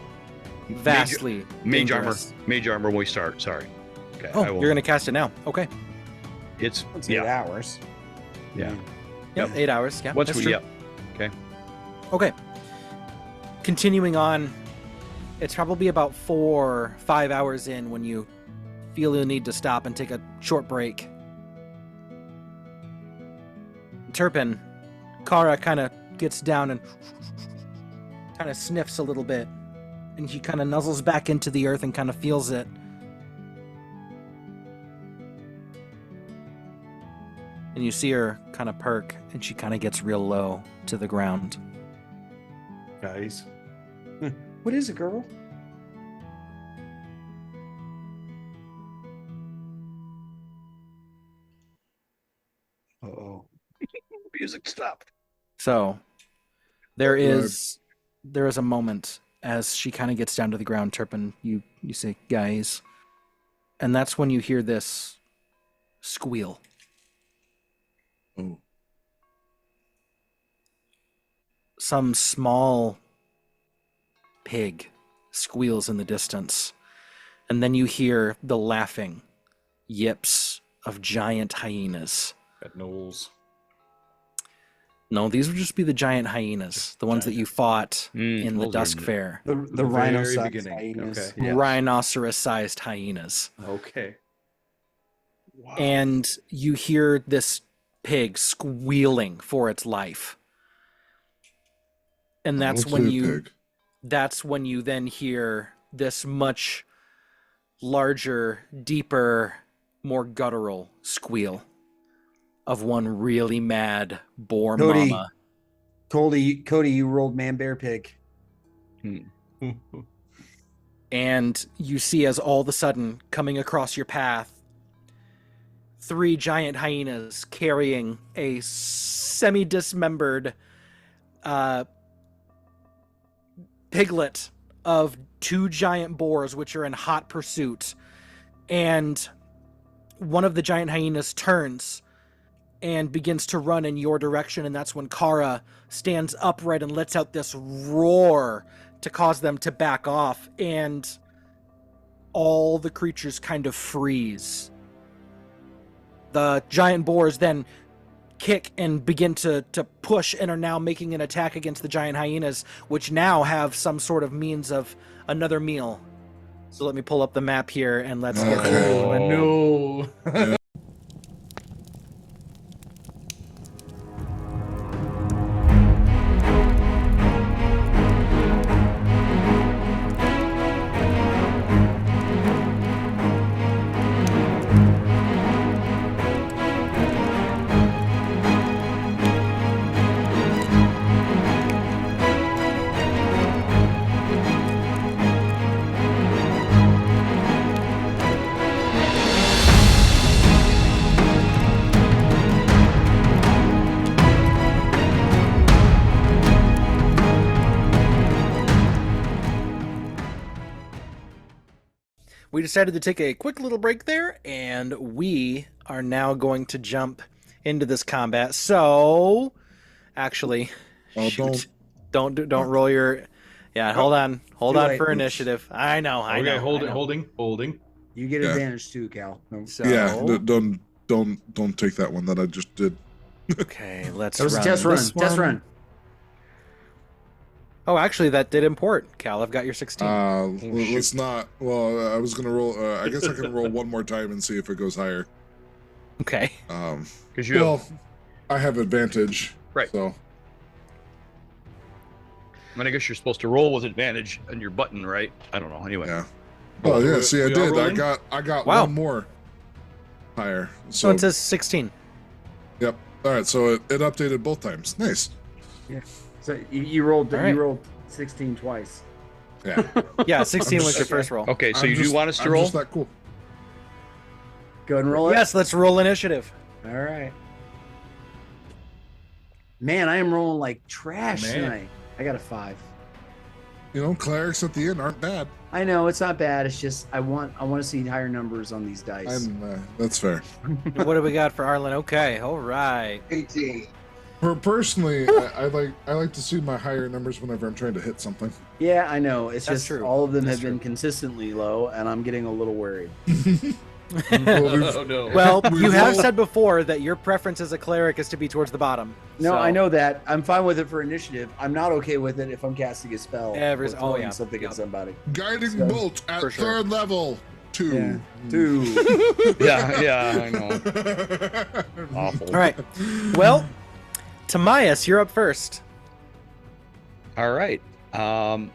vastly Mage armor. dangerous. Mage armor when we start. Sorry. Okay. Oh, I will. you're going to cast it now. Okay. It's, It's yeah. 8 hours. Yeah. Yep, 8 hours. Yeah, Once that's we, true. yep. Okay. Okay. Continuing on, it's probably about 4, 5 hours in when you feel you need to stop and take a short break. Turpin, Kara kind of gets down and kind of sniffs a little bit, and she kind of nuzzles back into the earth and kind of feels it. And you see her kind of perk, and she kind of gets real low to the ground. Guys. What is it, girl? Uh-oh. Music stopped. So there Right. is a moment as she kind of gets down to the ground, Turpin, you say, guys. And that's when you hear this squeal. Oh. Some small pig squeals in the distance. And then you hear the laughing yips of giant hyenas. At Knowles. No, these would just be the giant hyenas, the ones that you fought in the those are Dusk the- Fair. The very rhino-sized beginning. hyenas. Okay. Yes. Rhinoceros-sized hyenas. Okay. Wow. And you hear this pig squealing for its life. And that's I'll when say you pig. that's when you then hear this much larger, deeper, more guttural squeal of one really mad boar Cody. mama. Cody, you rolled man, bear, pig. And you see, as all of a sudden coming across your path, 3 giant hyenas carrying a semi-dismembered piglet of 2 giant boars, which are in hot pursuit. And one of the giant hyenas turns and begins to run in your direction, and that's when Kara stands upright and lets out this roar to cause them to back off, and all the creatures kind of freeze. The giant boars then kick and begin to push and are now making an attack against the giant hyenas, which now have some sort of means of another meal. So let me pull up the map here and let's get Okay. Oh, no. We decided to take a quick little break there, and we are now going to jump into this combat. So, actually, Oh, shoot. Don't roll your. Yeah, hold on too on late. for initiative. I know. Okay, I know. holding. You get Yeah. advantage too, Cal. No. So, Yeah, don't take that one that I just did. okay, let's. That was a run test run. this Test one. run. Oh, actually, that did import. Cal, I've got your 16. Let's not. Well, I was gonna roll. I guess I can roll one more time and see if it goes higher. Okay. Because you Well, I have advantage. Right. So I guess you're supposed to roll with advantage on your button, right? I don't know. Anyway. yeah. Oh yeah. See, I We all did. rolling? I got Wow. one more higher. So it says 16. Yep. All right, so it updated both times. Nice. So you rolled All right. you rolled 16 twice. Yeah. Yeah, 16 was your Okay. first roll. Okay, so I'm you do just- want us to I'm roll? just that cool. Go ahead and roll it. Yes, let's roll initiative. All right. Man, I am rolling like trash Man. tonight. I got a 5. You know, clerics at the end aren't bad. I know it's not bad. It's just I want to see higher numbers on these dice. That's fair. What do we got for Arlen? Okay, all right. 18. Personally, I like to see my higher numbers whenever I'm trying to hit something. Yeah, I know. It's That's just true. all of them That's have been true. consistently low, and I'm getting a little worried. Oh no. Well, We you have roll- said before that your preference as a cleric is to be towards the bottom. No, so- I know that. I'm fine with it for initiative. I'm not okay with it if I'm casting a spell. Every- or oh, throwing yeah. something Yep. at somebody. Guiding So- bolt at For sure. 3rd level. 2. Yeah. 2. Yeah, I know. Awful. All right. Well, Tamias, you're up first. All right. I'm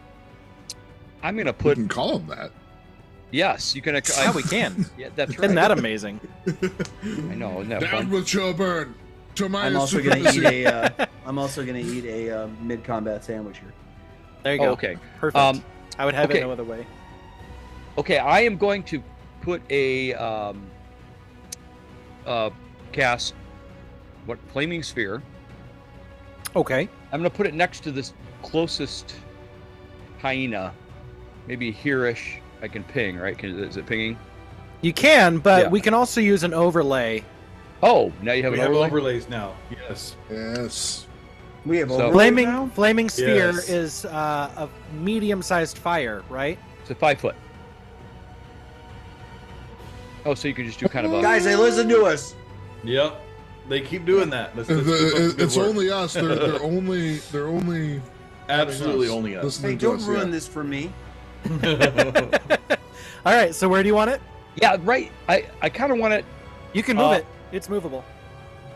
gonna We put can call him that. yes. You can. Yeah, we can. Yeah, that's right. Isn't that amazing? I know. Isn't that Down fun? with Shelburne. I'm also gonna eat a. I'm also gonna eat a mid-combat sandwich here. There you Oh, go. okay. Perfect. I would have okay. it no other way. Okay, I am going to put a cast flaming sphere. Okay. I'm gonna put it next to this closest hyena, maybe here-ish. I can ping, right? Is it pinging? You can, but Yeah. we can also use an overlay. Oh, now you have We an have overlay. overlays now. Yes. Yes. We have So- overlay now? Flaming sphere Yes. is a medium-sized fire, right? It's a 5 foot. Oh, so you can just do kind of a. Guys, they listen to us. Yep. They keep doing that. Let's keep up the good It's work. only us. They're only Absolutely only us. listening Hey, to don't us, ruin yeah. this for me. All right. So where do you want it? Yeah, right. I kind of want it. You can move it. It's movable.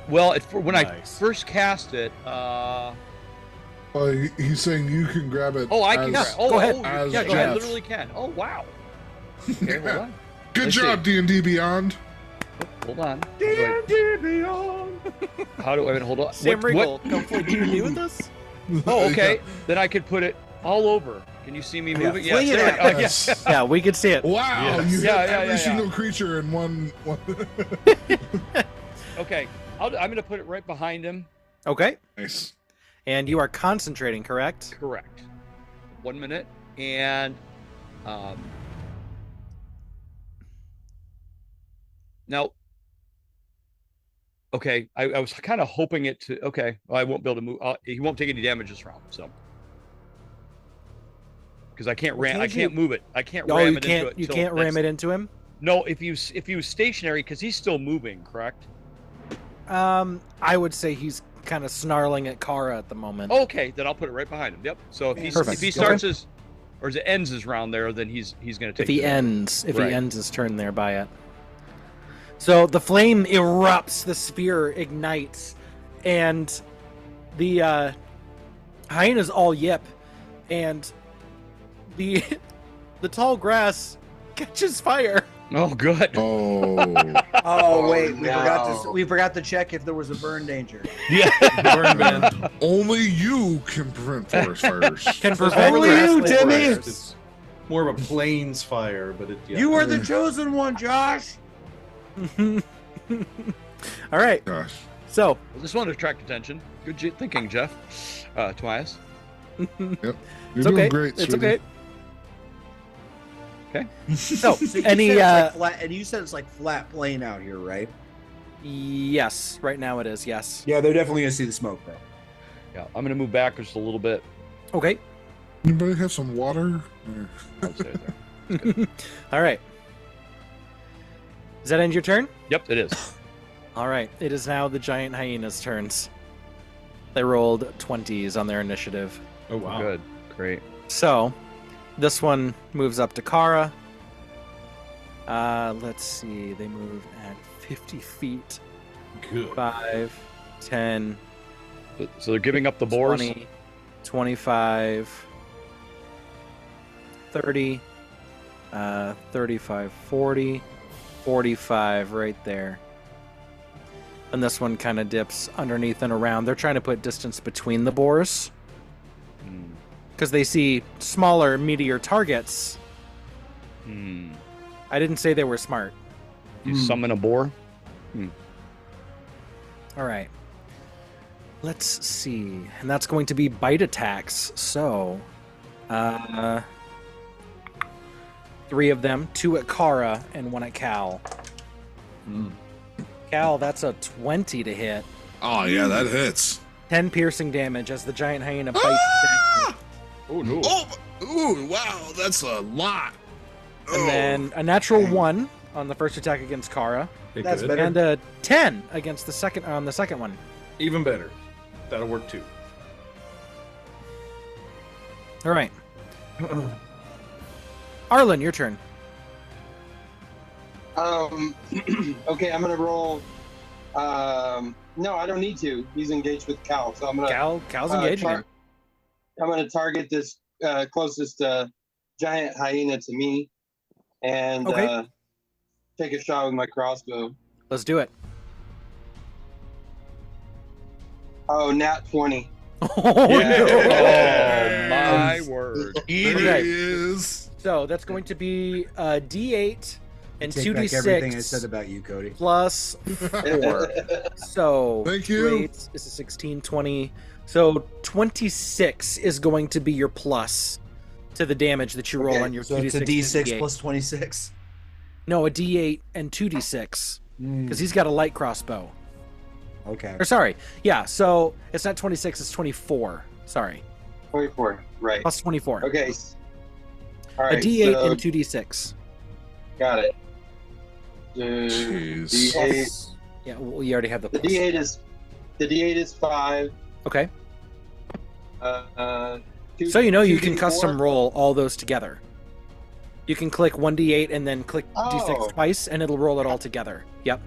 Well, when I Nice. first cast it. He's saying you can grab it. Oh, I can. as- Oh, go ahead. Oh, As yeah, go I ahead. literally can. Oh, wow. Okay, hold on. Good Let's job, D&D Beyond. Hold on. How do I hold on? Sam What- Riegel, come play D&D with us. Oh, okay. Then I could put it all over. Can you see me moving? fling it there at we go. Yeah. Yes. Yeah, we could see it. Wow, Yes. you hit Yeah, every yeah. single creature in one. Okay. I'm going to put it right behind him. Okay. Nice. And you are concentrating, correct? Correct. 1 minute. And now, okay, I was kind of hoping it to. Okay, well, I won't be able to move. He won't take any damage this round, so because I can't ram. I can't move it. I can't Oh, ram you it can't. into it. You till can't ram that's- it into him. No, if he was stationary, because he's still moving. Correct. I would say he's kind of snarling at Kara at the moment. Okay, then I'll put it right behind him. Yep. So if Perfect. if he starts his or as it ends his round there, then he's going to take. If he the- ends Right. his turn there by it. So the flame erupts, the sphere ignites, and the hyena's all yip, and the the tall grass catches fire. Oh, good. Oh. Oh Oh, wait, no. we forgot to check if there was a burn danger. Yeah. Burn ban. Only you can prevent forest fires. Can prevent Only grass you, fire. Timmy! It's more of a plains fire, but it. Yeah. You are the chosen one, Josh. All right. Gosh. So Just wanted to attract attention. Good thinking, Jeff. Tobias. You're it's doing okay. great, It's sweetie. okay. Okay. So So you any said it's like flat, and you said it's like flat plain out here, right? yes, right now it is. Yes. Yeah, they're definitely gonna see the smoke though. Yeah, I'm going to move back just a little bit. Okay. Anybody have some water? I'll stay there. All right. Does that end your turn? Yep, it is. All right. It is now the giant hyena's turns. They rolled 20s on their initiative. Oh wow. Good. Great. So, this one moves up to Kara. Let's see. They move at 50 feet. Good. 5, 10, So they're giving up the boars. 20, 25, 30, 35, 40, 45 right there. And this one kind of dips underneath and around. They're trying to put distance between the boars because they see smaller, meatier targets. I didn't say they were smart. You summon a boar? All right. Let's see. And that's going to be bite attacks. So, 3 of them, 2 at Kara and 1 at Cal. Cal, that's a 20 to hit. Oh, yeah, that hits. 10 piercing damage as the giant hyena bites. Oh, no. Oh, ooh, wow, that's a lot. And then a natural 1 on the first attack against Kara. That's Good. better. And a 10 against the second one. Even better. That'll work too. All right. Arlen, your turn. Okay, I'm gonna roll. No, I don't need to. He's engaged with Cal, so I'm gonna. Cal's engaged again. I'm gonna target this closest giant hyena to me, and Okay. take a shot with my crossbow. Let's do it. Oh, nat 20. Oh, Oh, my word. There Okay. he is. So that's going to be a D8 and Take back everything I said 2d6 about you, Cody. plus 4. So Thank you. Wait, this is 16, 20. So 26 is going to be your plus to the damage that you roll Okay, on your So 2d6. it's a and D6 D8. plus 26. No, a D8 and 2d6 because he's got a light crossbow. Okay. Or sorry, yeah. So it's not 26, it's 24. Sorry, 24. Right. plus 24. Okay. All right. A D8 so, and 2d6. got it. Jeez. D8. Yeah, well, you already have the The plus. D8 is 5. Okay. Two, So you know you 2d4. can custom roll all those together. You can click 1d8 and then click d6 Oh. twice, and it'll roll it all together. Yep.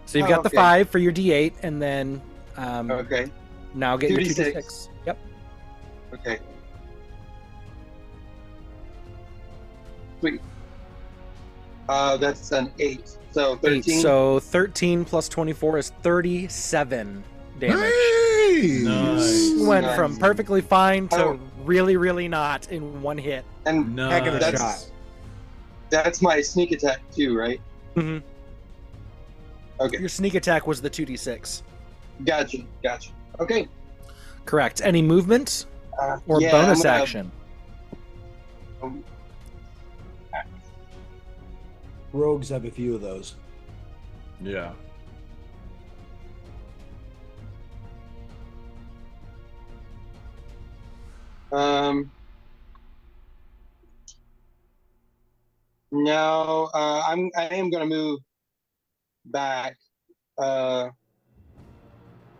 So you've got the Okay. 5 for your d8, and then Okay. now get your 2d6. 2d6. Yep. Okay. Sweet. That's an 8. So 13. So 13 plus 24 is 37 damage. Nice. You went Nice. from perfectly fine to Oh. really, really not in one hit. And Heck of a Nice. shot. that's my sneak attack too, right? Mhm. Okay. Your sneak attack was the 2d6. Gotcha. Okay. Correct. Any movement or yeah, bonus I'm gonna- action? Rogues have a few of those. Yeah. No, I am gonna move back.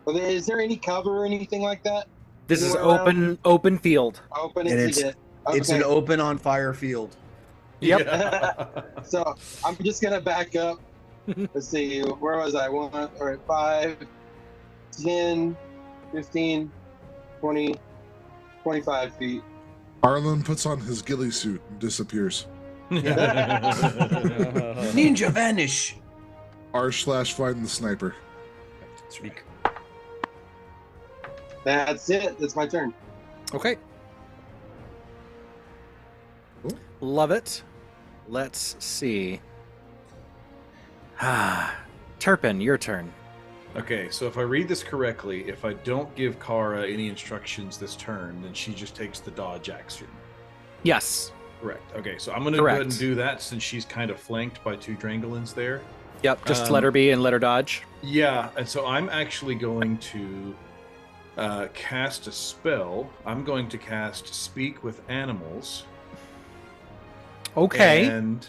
Is there any cover or anything like that? This is Anywhere open field. Open And and it's- see it. It's an open on fire field. Yep. Yeah. So I'm just gonna back up. Let's see, where was I? 5, 10, 15, 20, 25 feet. Arlen puts on his ghillie suit and disappears. Ninja vanish. R/find the sniper. Speak. That's it. That's my turn. Okay. Cool. Love it. Let's see. Turpin, your turn. Okay, so if I read this correctly, if I don't give Kara any instructions this turn, then she just takes the dodge action. Yes. Correct. Okay, so I'm going to go ahead and Correct. do that since she's kind of flanked by 2 Drangolins there. Yep. Just let her be and let her dodge. Yeah, and so I'm actually going to cast a spell. I'm going to cast Speak with Animals. Okay. And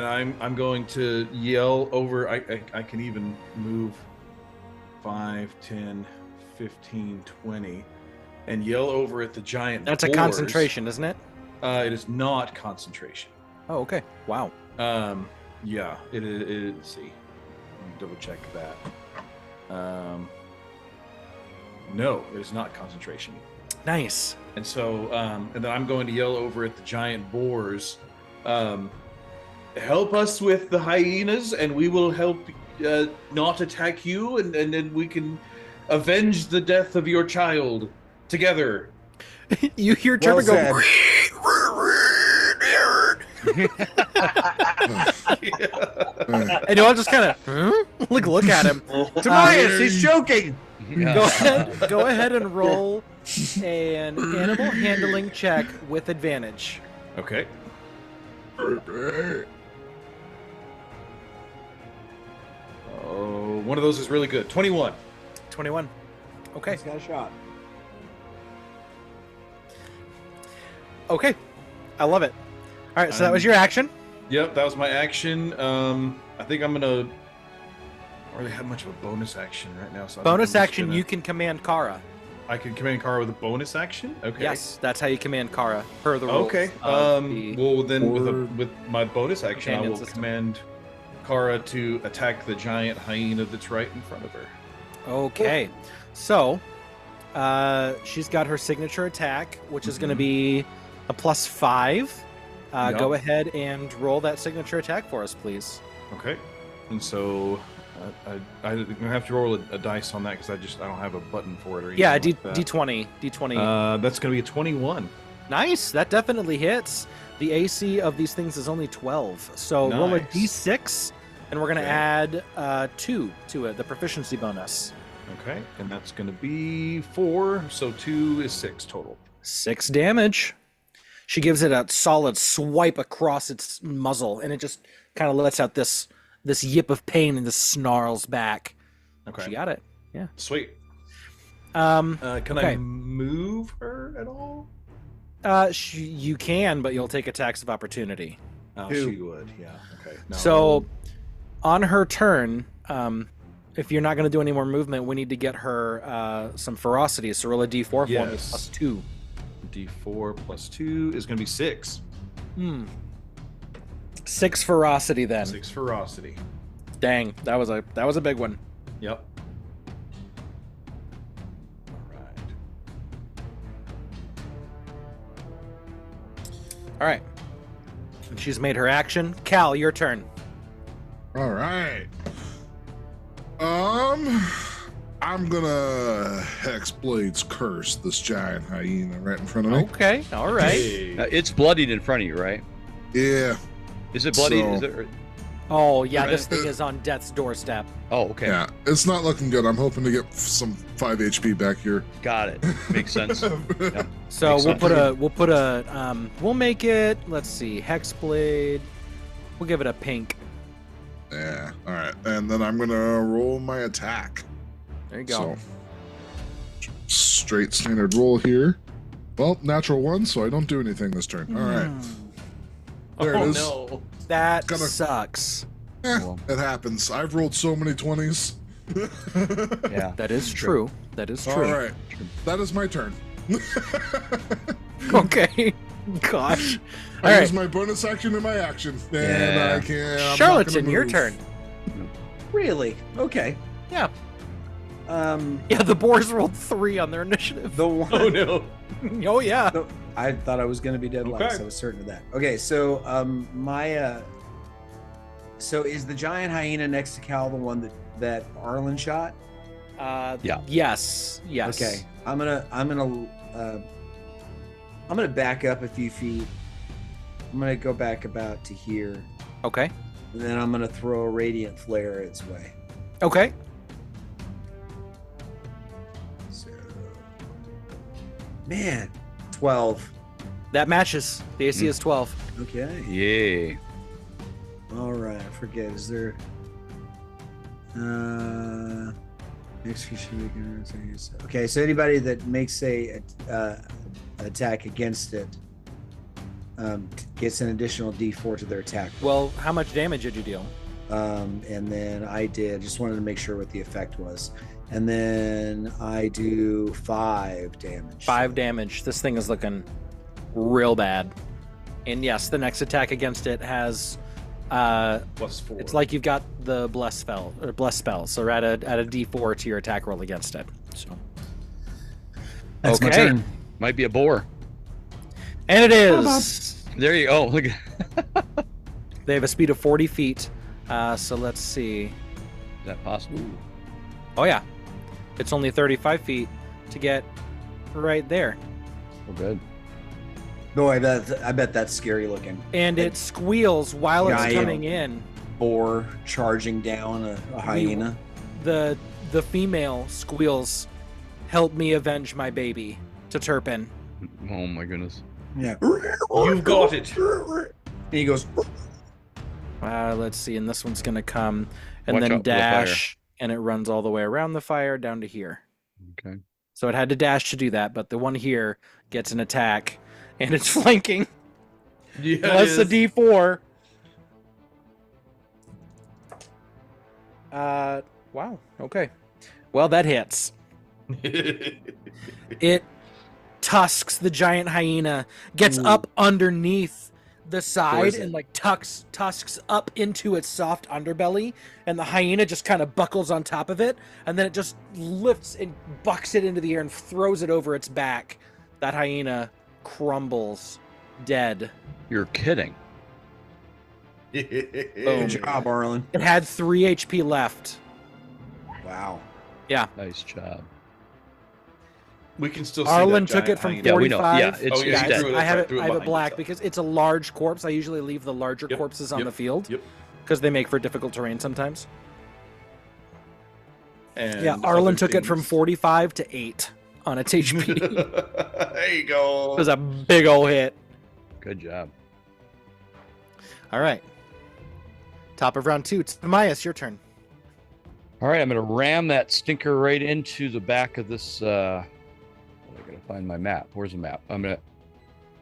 I'm going to yell over. I can even move 5, 10, 15, 20, and yell over at the giant. That's a boars. concentration, isn't it? It is not concentration. Oh, okay. Wow. Yeah, it is. Let's see. Let me double check that. No, it is not concentration. Nice. And so, and then I'm going to yell over at the giant boars, help us with the hyenas, and we will help not attack you, and then we can avenge the death of your child together. You hear Trevor go. And you'll just kind of look at him. Tobias, he's joking. Go ahead and roll an animal handling check with advantage. Okay. Oh, one of those is really good. 21. 21. Okay. He's got a shot. Okay. I love it. All right, so that was your action. Yep, that was my action. I think I'm gonna. I don't really have much of a bonus action right now. So Bonus action, you can command Kara. I can command Kara with a bonus action. Okay. Yes, that's how you command Kara per the rules. Okay. Well, then with my bonus action, I will command Kara to attack the giant hyena that's right in front of her. Okay. So, she's got her signature attack, which is going to be a +5. Go ahead and roll that signature attack for us, please. Okay. And so I'm gonna have to roll a dice on that because I don't have a button for it or anything. Yeah, like that. D20. That's gonna be a 21. Nice. That definitely hits. The AC of these things is only 12. So roll a D6, and we're gonna add 2 to it, the proficiency bonus. Okay, and that's gonna be 4. So 2 is 6 total. 6 damage. She gives it a solid swipe across its muzzle, and it just kind of lets out this yip of pain and this snarls back. Okay. She got it. Yeah. Sweet. Can I move her at all? You can, but you'll take attacks of opportunity. Oh, she would. Yeah. Okay. No. So, on her turn, if you're not going to do any more movement, we need to get her some ferocity. So roll a D4 for me, +2. D4 +2 is going to be 6. 6 ferocity then. 6 ferocity. Dang, that was a big one. Yep. All right. She's made her action. Cal, your turn. All right. I'm gonna Hexblade's curse this giant hyena right in front of me. Okay, all right. It's bloodied in front of you, right? Yeah. Is it bloodied? So- Is it? Oh yeah, this thing is on death's doorstep. Oh, okay. Yeah, it's not looking good. I'm hoping to get some 5 HP back here. Got it. Makes sense. Yeah. So Makes sense. we'll make it. Let's see, Hexblade. We'll give it a pink. Yeah. All right, and then I'm gonna roll my attack. There you go. So, straight standard roll here. Well, natural 1, so I don't do anything this turn. All right. There it is. No. That sucks. It happens. I've rolled so many 20s. Yeah. That is true. That is true. All right. That is my turn. Okay. Gosh. All I right. use my bonus action and my action. And I can't. I'm Charlatan, not your move. turn. Really? Okay. Yeah. Yeah, the boars rolled 3 on their initiative. the one. Oh no. Oh yeah. I thought I was going to be dead last. Okay. I was certain of that. Okay, so so is the giant hyena next to Cal the one that Arlen shot? Yeah. Yes. Okay, I'm gonna back up a few feet. I'm gonna go back about to here, Okay. and then I'm gonna throw a radiant flare its way. Okay. So, man, 12. That matches. The AC is 12. Okay. Yeah. All right. I forget. Is there? Next creature making okay. So anybody that makes a attack against it gets an additional D4 to their attack. Well, how much damage did you deal? And then I did. Just wanted to make sure what the effect was. And then I do 5 damage. 5 damage. This thing is looking real bad. And yes, the next attack against it has +4. it's like you've got the bless spell. So add a D4 to your attack roll against it. So That's my turn. Might be a boar. And it is. There you go. Look. They have a speed of 40 feet. So let's see. Is that possible? Oh yeah, it's only 35 feet to get right there, Oh, good. Boy, I bet that's scary looking. and it squeals while it's Giant. coming in. Boar charging down a hyena. The female squeals, "Help me avenge my baby," to Turpin. Oh my goodness. Yeah. You've got it. And he goes. Let's see, and this one's gonna come and Watch then out for the fire. dash, and it runs all the way around the fire down to here. Okay. So it had to dash to do that, but the one here gets an attack, and it's flanking. Yeah, Plus a D4. Wow. Okay. Well, that hits. It tusks the giant hyena, gets up underneath the side, and like tusks up into its soft underbelly, and the hyena just kind of buckles on top of it, and then it just lifts and bucks it into the air and throws it over its back. That hyena crumbles, dead. You're kidding. Good job, Arlen. It had 3 HP left. Wow. Yeah. Nice job. We can still see Arlen that took giant it from hyena. Yeah, we know. 45. Yeah, it's, Oh, yeah, it's you dead. threw it. I have Threw it it behind black yourself. because it's a large corpse. I usually leave the larger Yep, corpses on yep, the field Yep. because they make for difficult terrain sometimes. And Yeah, Arlen other took it from things. 45 to 8 on its HP. It There you go. was a big ol' hit. Good job. All right. Top of round 2. It's Mayas, your turn. All right, I'm going to ram that stinker right into the back of this. I got to find my map. Where's the map?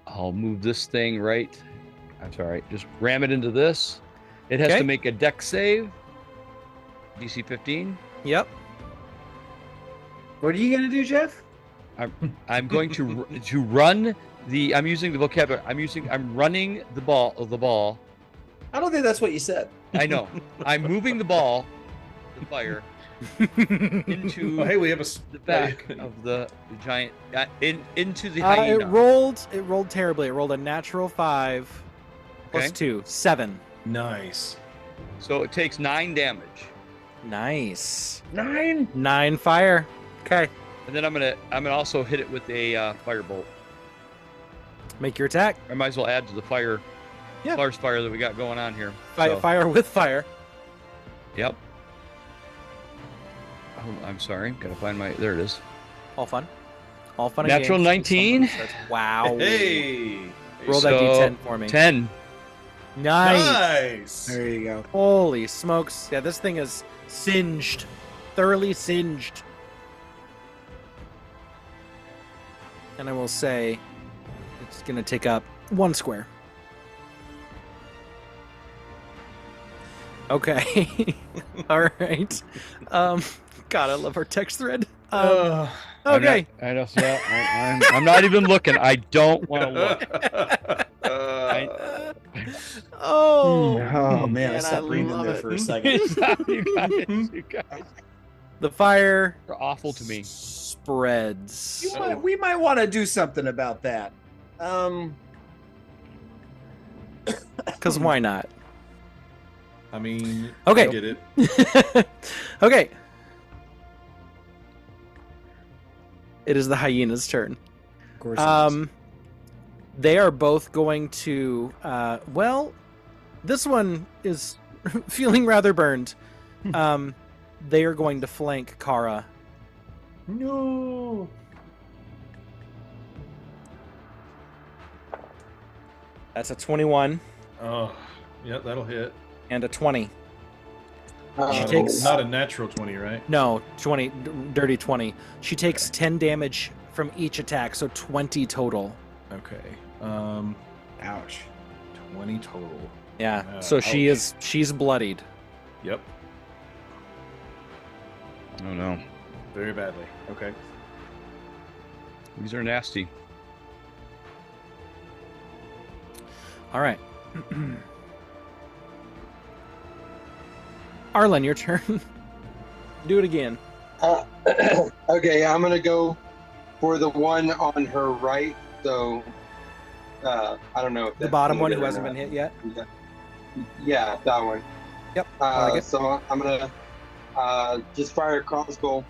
I'll move this thing right. I'm sorry. Just ram it into this. It has Okay. to make a dex save. DC 15. Yep. What are you gonna do, Jeff? I'm going to run the. I'm using the vocabulary. I'm running the ball. I don't think that's what you said. I know. I'm moving the ball, the fire, into Oh, hey, we have a the back of the giant into the It hyena. rolled terribly. It rolled a natural 5 plus Okay. 2, 7. Nice. So it takes 9 damage, Nice. 9. 9 fire. Okay. and then I'm gonna also hit it with a firebolt. Make your attack. I might as well add to the fire, Yeah. forest fire that we got going on here. So, Fire with fire. Yep. Oh, I'm sorry. Gotta find my. There it is. All fun. All fun. and Natural games. 19. Wow. Hey. Roll that So, D10 for me. 10. Nice. Nice. There you go. Holy smokes. Yeah, this thing is singed. Thoroughly singed. And I will say it's going to take up 1 square. Okay. All right. God, I love our text thread. Okay. I know. Yeah, I'm not even looking. I don't want to look. Oh. Oh man, Man, I stopped I breathing love there it. for a second. You guys The fire are awful to me. spreads. We might want to do something about that. Because why not? I mean, Okay. I get it. Okay. It is the hyena's turn. Of course. They are both going to. Well, this one is feeling rather burned. They are going to flank Kara. No. That's a 21 Oh, yeah, that'll hit. and a 20. She Uh, takes- Not a natural 20, right? No, 20, dirty 20. She takes 10 damage from each attack, so 20 total. Okay. Ouch. 20 total. Yeah. So she's bloodied. Yep. Oh no, Very badly. Okay. these are nasty. All right. Arlen, your turn. Do it again. Okay, I'm gonna go for the one on her right. So I don't know if The that's bottom gonna one get who or hasn't not. been hit yet. Yeah, that one. Yep. I like it. So I'm Just fire a crossbow.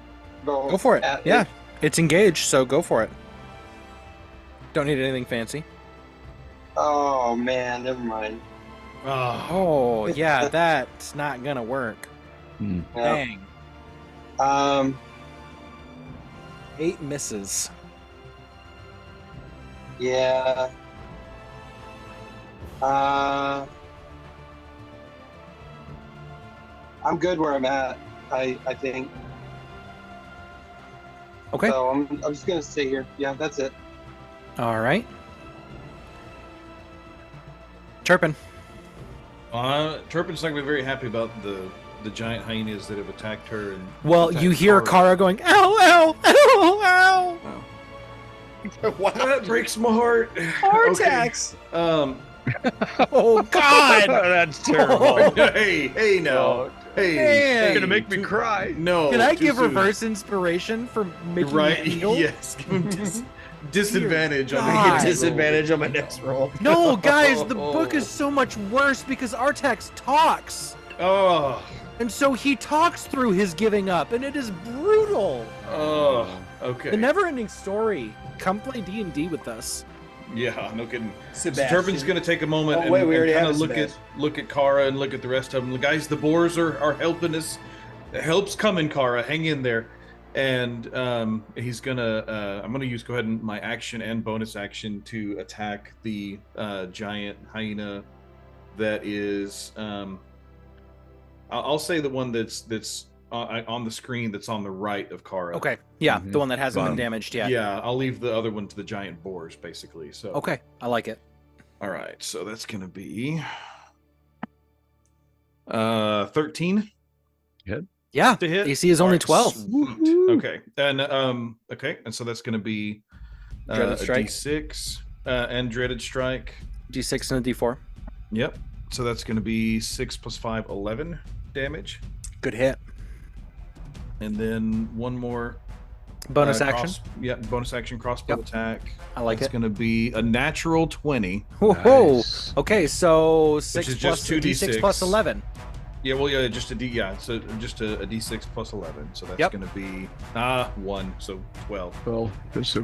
Go for it. at Yeah, it's engaged, so go for it. Don't need anything fancy. Oh man, never mind. Oh, yeah, that's not gonna work. Hmm. Yeah. Dang. 8 misses. Yeah. I'm good where I'm at. I think. Okay. So I'm just gonna stay here. Yeah, that's it. All right. Turpin. Turpin's not gonna be very happy about the giant hyenas that have attacked her. And Well, attacked you hear Kara going, ow, ow, ow, ow. Wow, that breaks my heart. Vortex. Okay. Oh, God. That's terrible. Hey, no. Hey, Man. You're gonna make me cry. No. Can I too give soon. reverse inspiration for making Right? me heal? Yes. Give him disadvantage on God. the Get next Disadvantage on my next roll. No, guys, the book is so much worse because Artax talks. roll. And so he talks through his giving up, and it is brutal. Okay. The never-ending story. Come play D&D with us. Yeah, no kidding. So Sebastian. Turpin's gonna take a moment Oh, wait, we and already kind have of a look at Kara and look at the rest of them. Guys, the boars are helping us. The help's coming, Kara. Hang in there. And he's gonna. I'm gonna use go ahead and my action and bonus action to attack the giant hyena. That is. I'll say the one that's on the screen that's on the right of Kara. Okay, yeah, Mhm. the one that hasn't been Bottom. damaged yet. Yeah, I'll leave the other one to the giant boars, basically. So. Okay, I like it. All right, so that's gonna be 13 Yeah, to hit. AC is only All right, 12. sweet. Okay, and and so that's gonna be Dreaded a strike. D6 and dreaded strike. D6 and a D4. Yep. So that's gonna be 6 plus 5, 11 damage, Good hit. and then one more Bonus action. Bonus action crossbow Yep. attack. I like It's it. gonna be a natural 20. Whoa. Nice. Okay, so 6 is plus just D6 2d6. plus 11. Yeah, well, yeah, just a D. Yeah, so just a D6 plus 11. So that's Yep. gonna be 1. So 12. Well, that's so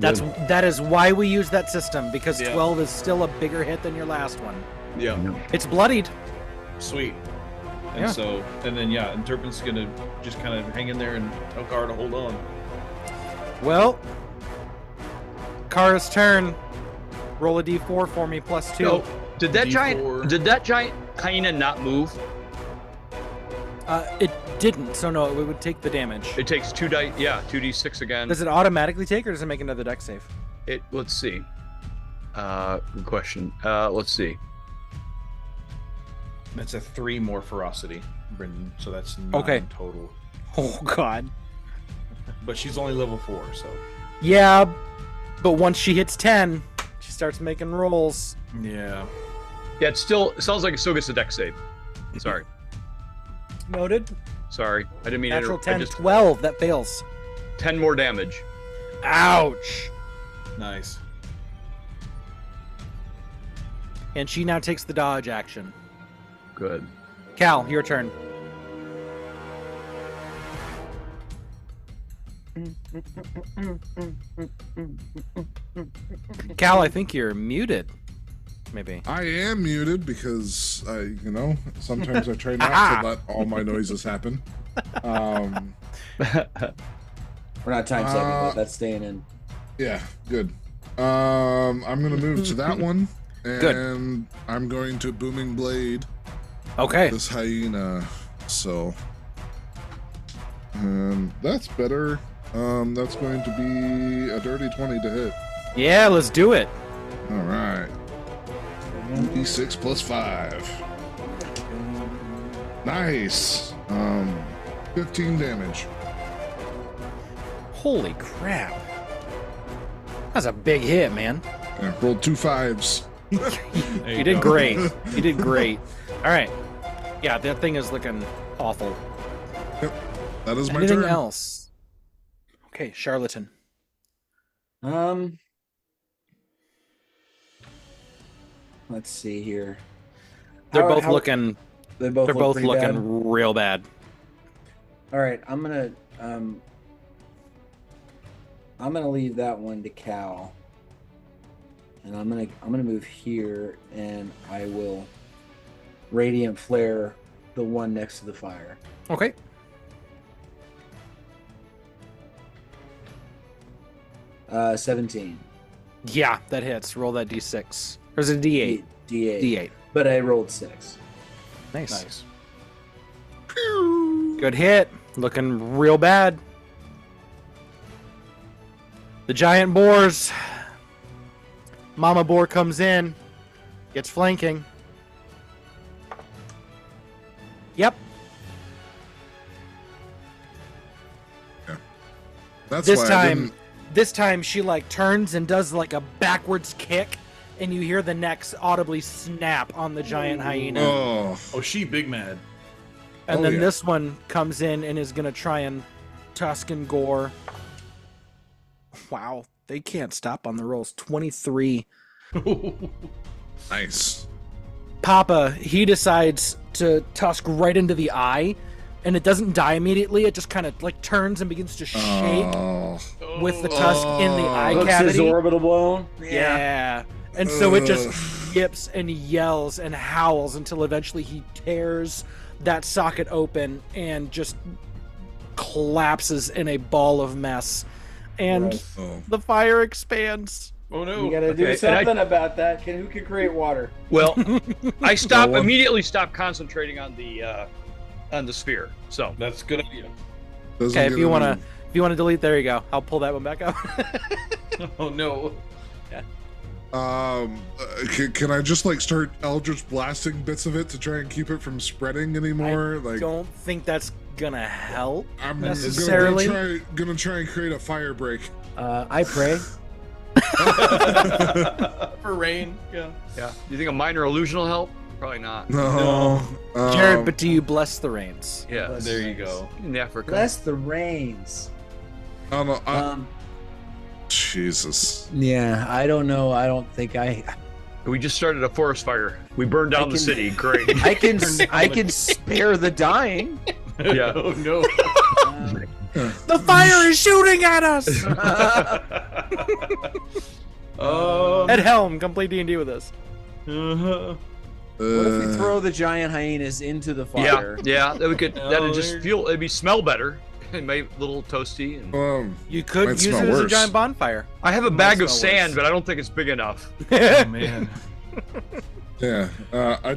That is why we use that system, because Yeah. 12 is still a bigger hit than your last one. Yeah. It's bloodied. Sweet. And Yeah. and Turpin's gonna just kind of hang in there and tell Kara to hold on. Well, Kara's turn. Roll a D4 for me plus 2. No. Did that D4. giant hyena not move? It didn't, so no, it would take the damage. It takes 2d6 again. Does it automatically take, or does it make another dex save? Let's see. Good question. Let's see. That's a 3 more ferocity, Brendan. So that's 9 Okay. total. Oh, God. But she's only level 4, so Yeah, but once she hits 10, she starts making rolls. yeah. Yeah, it sounds like it still gets a dex save. Sorry. Noted. Sorry. I didn't mean to Natural interrupt. 10, 12. That fails. 10 more damage. Ouch. Nice. And she now takes the dodge action. Good. Cal, your turn. Cal, I think you're muted. Maybe. I am muted because sometimes I try not to let all my noises happen. We're not time saving, but that's staying in. Yeah, good. I'm gonna move to that one, and Good. I'm going to booming blade Okay. this hyena. So, that's better. That's going to be a dirty 20 to hit. Yeah, let's do it. All right. D6 plus 5. Nice. 15 damage. Holy crap. That's a big hit, man. Yeah, rolled 2 5s. There You did go. great. You did great. All right. Yeah, that thing is looking awful. That is my Anything turn. else? Okay, Charlatan. Let's see here. They're How- both how- looking. They both They're look both pretty looking bad. real bad. All right, I'm gonna leave that one to Cal, and I'm gonna move here, and I will radiant flare the one next to the fire. Okay. Uh, 17. Yeah, that hits. Roll that d6. Or is it a d8? D8. D8. But I rolled 6. Nice. Good hit. Looking real bad. The giant boars. Mama boar comes in. Gets flanking. Yep. That's This why I time, didn't- this time she like turns and does like a backwards kick, and you hear the necks audibly snap on the giant hyena. Oh, Oh, she big mad. And Oh, then yeah. this one comes in and is gonna try and tusk and gore. Wow, they can't stop on the rolls. 23. nice. Papa, he decides to tusk right into the eye, and it doesn't die immediately. It just kind of like turns and begins to shake Oh, with the tusk in the eye Hooks his cavity. orbital bone. Yeah. And so it just yips and yells and howls until eventually he tears that socket open and just collapses in a ball of mess. And Right. oh. the fire expands. Oh no. You gotta do Okay, and something about that. Who can create water? Well, I No one. immediately stopped concentrating on the sphere. So That's a good idea. Doesn't Okay, if get you any- want to delete, there you go. I'll pull that one back up. Oh no. Can I just like start Eldritch blasting bits of it to try and keep it from spreading anymore? Like, Don't think that's gonna help. I'm necessarily. gonna try and create a fire break. I pray. For rain. Yeah. yeah, do you think a minor illusion will help? Probably not. No, Jared, but do you bless the rains? Yeah, Bless There you go. in Africa. Bless the rains. I don't know. Um, Jesus. yeah, I don't know. I don't think We just started a forest fire. We burned down the can- city. Great. I can spare the dying. Yeah. Oh no. The fire is shooting at us! Ed Helm, come play D&D with us. Uh-huh. What if we throw the giant hyenas into the Yeah, fire? yeah. That we could. Oh, That'd just there- feel. It'd be smell better. It may a little toasty. And You could Might use it smell as a worse. giant bonfire. I have a Might bag of smell sand, worse. but I don't think it's big enough. Oh man. Yeah, I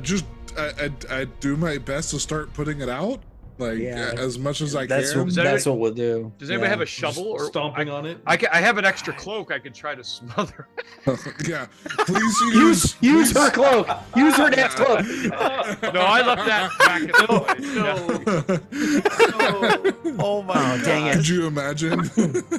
do my best to start putting it out, like Yeah. as much as I That's can. what, Is that that's it? what we'll do. Does anybody Yeah. have a shovel or Stomping on it? I have an extra cloak. I could try to smother. Yeah, please Use please- her cloak. Use her dad's cloak. No, I left that back in the place. Yeah. Oh my Oh, dang it. Could you imagine?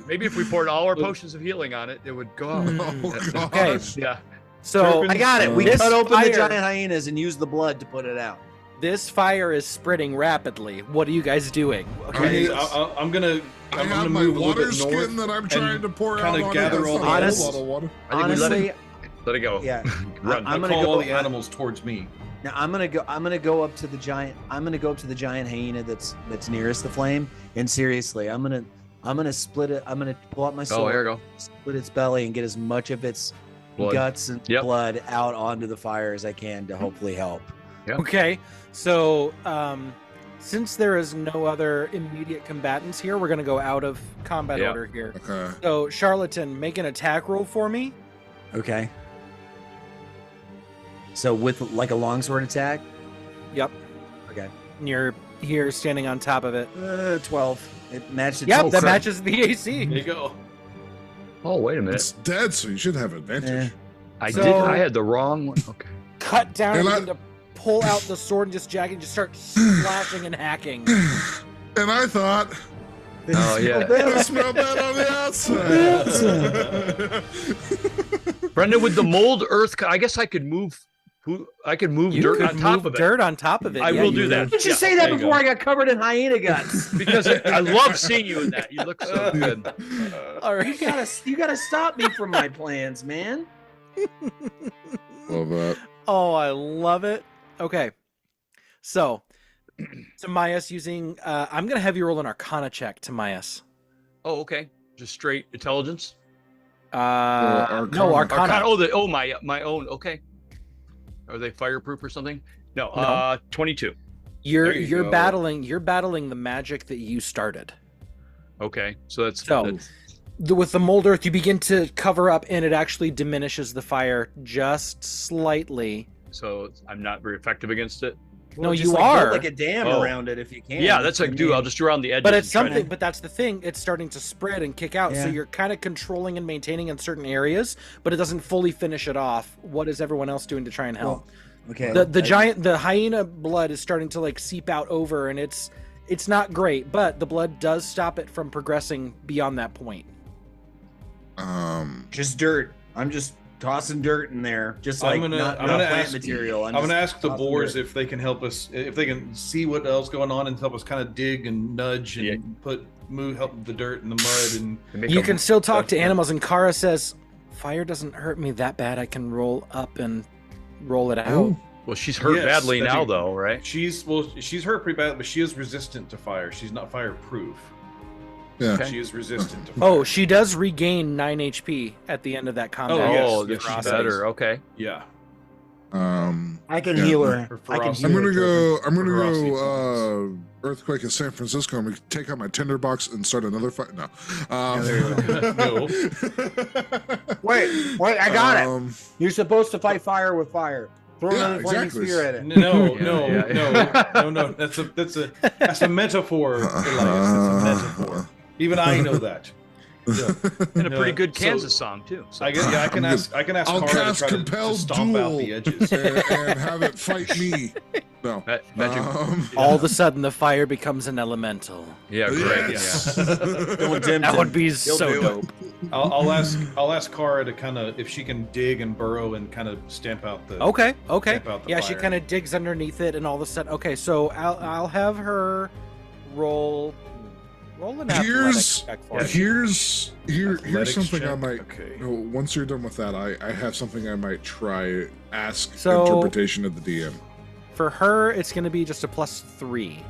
Maybe if we poured all our potions of healing on it, it would go out. Oh, gosh. Okay. Yeah. So I got it. We This cut open fire- the giant hyenas and use the blood to put it out. this fire is spreading rapidly. What are you guys doing? Okay, I- I'm gonna I I'm have gonna my move a little water bit skin north. that I'm trying to pour out kinda on gather it. all That's the not a lot of water. I think we let Honestly, it, let it go. yeah. Run. I'm Call gonna go. all the animals towards me. Now I'm gonna go up to the giant. I'm gonna go up to the giant hyena that's nearest the flame. And seriously, I'm gonna split it. I'm gonna pull out my Oh, sword, here we go. split its belly, and get as much of its Blood. guts and Yep. blood out onto the fire as I can to hopefully help. Okay, so since there is no other immediate combatants here, we're gonna go out of combat Yeah. order here. Okay. So Charlatan, make an attack roll for me. Okay. So with like a longsword attack. Yep. Okay. And you're here standing on top of it. 12. It matched its Yep, own that crap. matches the AC. There you go. Oh, wait a minute. It's dead, so you should have advantage. I So- did. I had the wrong one. Okay. Cut down And and I- begin to pull out the sword and just jack it and just start slashing and hacking. And I thought Oh yeah. I smelled that on the outside. Brendan, with the mold earth, I guess I could move. I could move You dirt could on top move of it. dirt on top of it. I yeah, will you do that. Why did you Yeah, say that there you before go. I got covered in hyena guts? Because I love seeing you in that. You look so good. All right. you gotta stop me from my plans, man. Love that. Oh, I love it. Okay. So, Timaeus using. I'm gonna have you roll an Arcana check, Timaeus. Oh, okay. Just straight intelligence. No, Arcana. Arcana. My own. Okay. Are they fireproof or something? No. No. 22. You're go. battling the magic that you started. Okay, so that's With the mold earth, you begin to cover up, and it actually diminishes the fire just slightly. so I'm not very effective against it. No, just you build are. like a dam Oh. around it if you can. Yeah, that's I like, dude. mean, I'll just do around the edges. But it's and try to- something. But that's the thing. It's starting to spread and kick out. So Yeah. you're kind of controlling and maintaining in certain areas, but it doesn't fully finish it off. What is everyone else doing to try and help? Okay. The hyena blood is starting to like seep out over, and it's not great. But the blood does stop it from progressing beyond that point. Just dirt. I'm just tossing dirt in there, just like I'm gonna not ask plant material. I'm gonna just ask the tossing boars dirt. if they can help us, if they can see what else going on and help us kind of dig and nudge and Yeah. help the dirt and the mud and make You them- can still talk to That's- animals, and Kara says, "Fire doesn't hurt me that bad. I can roll up and roll it out." Oh, Well, she's hurt Yes, badly that'd now, be- though, right? she's hurt pretty bad, but she is resistant to fire. She's not fireproof. yeah. Okay. She is resistant to fire. Oh, she does regain 9 HP at the end of that combat. Oh, yes, Oh, yes, this she is does. better. Okay. Yeah. I can Yeah. heal her. Her I can ferocity. heal I'm gonna her, go. I'm gonna Ferocity go. Earthquake in San Francisco. I'm gonna take out my tinderbox and start another fight. No. there you No. Wait, I got it. it. You're supposed to fight fire with fire. Throw Yeah, another flaming exactly. spear at it. No, Yeah. no. That's a metaphor, Elias. It's a metaphor. Even I know that. Yeah. And a No, pretty good so- Kansas song too. So. I can ask I'll Kara to cast try to Compel stomp out Duel. the edges. and have it fight me. No. Magic. All of a sudden, the fire becomes an elemental. Yeah, great. Yes. Don't tempt That him. would be He'll so do it. dope. I'll ask Kara to kind of if she can dig and burrow and kind of stamp out the. Okay. Stamp out the Yeah, she fire. kind of digs underneath it, and all of a sudden, okay. So I'll have her roll an Here's- athletics check for me. Here's Athletics something I check? might. Okay. No, once you're done with that, I have something I might try. Ask So- interpretation of the DM. For her, it's going to be just a +3.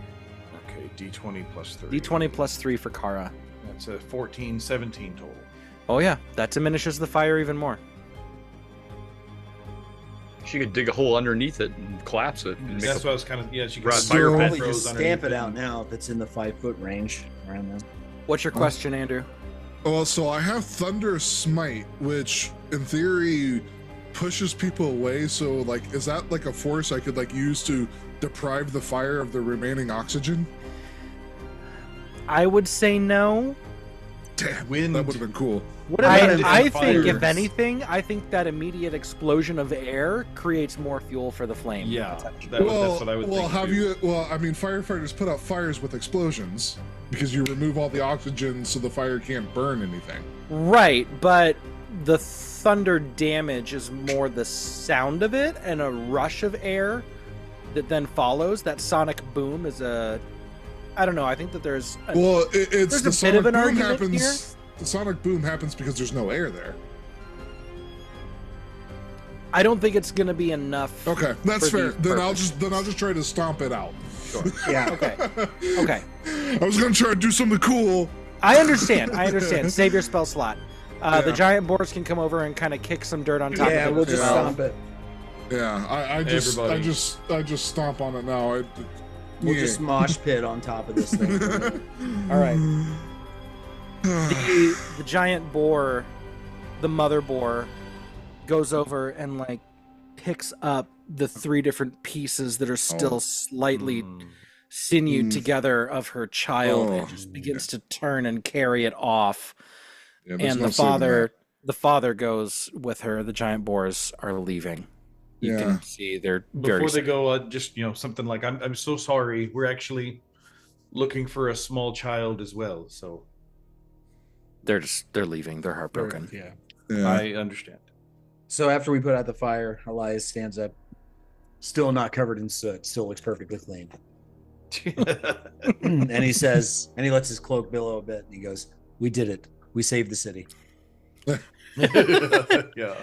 Okay, D20 plus 3. D20 +3 for Kara. That's a 14, 17 total. Oh yeah, that diminishes the fire even more. She could dig a hole underneath it and collapse it. And make That's a, what I was kind of. Yeah, she can Right, just fire throw pit. Probably throws just stamp underneath it out now if it's in the 5-foot range around there. What's your question, Andrew? Well, so I have Thunder Smite, which in theory pushes people away. So, like, is that like a force I could like use to deprive the fire of the remaining oxygen? I would say no. Damn, Wind. that would have been cool. What about in I fire? think, if anything, I think that immediate explosion of air creates more fuel for the flame. Yeah, potentially. that's what I would think. have too. you? Well, I mean, firefighters put out fires with explosions because you remove all the oxygen so the fire can't burn anything. Right, but the thunder damage is more the sound of it and a rush of air that then follows. That sonic boom is a. I don't know. I think that there's. Well, it's There's the a bit sonic of an boom argument happens. here. The sonic boom happens because there's no air there. I don't think it's gonna be enough. Okay, that's For fair. these Then I'll just try to stomp it out. Yeah. Okay. Okay. I was gonna try to do something cool. I understand. Save your spell slot. The Yeah. giant boars can come over and kind of kick some dirt on top Yeah, of it. we'll as just well. stomp it. Yeah, I just stomp on it now. We'll Yeah. just mosh pit on top of this thing. All right. The giant boar, the mother boar, goes over and like picks up the 3 different pieces that are still Oh. slightly Mm. sinewed Mm. together of her child, and Oh. just begins to turn and carry it off. Yeah, there's And no the saving father goes with her. The giant boars are leaving. You Yeah. can see they're very Before they go, just something like, "I'm so sorry. We're actually looking for a small child as well." So they're leaving. They're heartbroken. Yeah. that. Yeah. I understand. So after we put out the fire, Elias stands up, still not covered in soot, still looks perfectly clean. And he says, and he lets his cloak billow a bit, and he goes, "We did it. We saved the city." Yeah.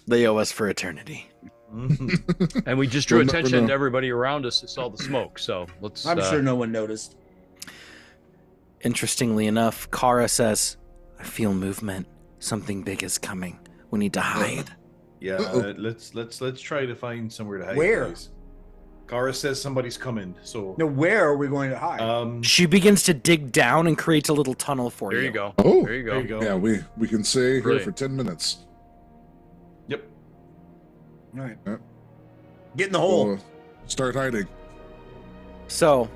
They owe us for eternity. And we just drew We'll never attention know. to everybody around us that saw the smoke. So let's. I'm sure no one noticed. Interestingly enough, Kara says, "I feel movement. Something big is coming. We need to hide." Yeah, Uh-oh. let's try to find somewhere to hide. Where? Guys. Kara says somebody's coming, so No, where are we going to hide? She begins to dig down and creates a little tunnel for There you. you go. Oh, There you go. there you go. yeah, we can stay here Brilliant. for 10 minutes. Yep. All right. Yep. Get in the hole. We'll start hiding. So,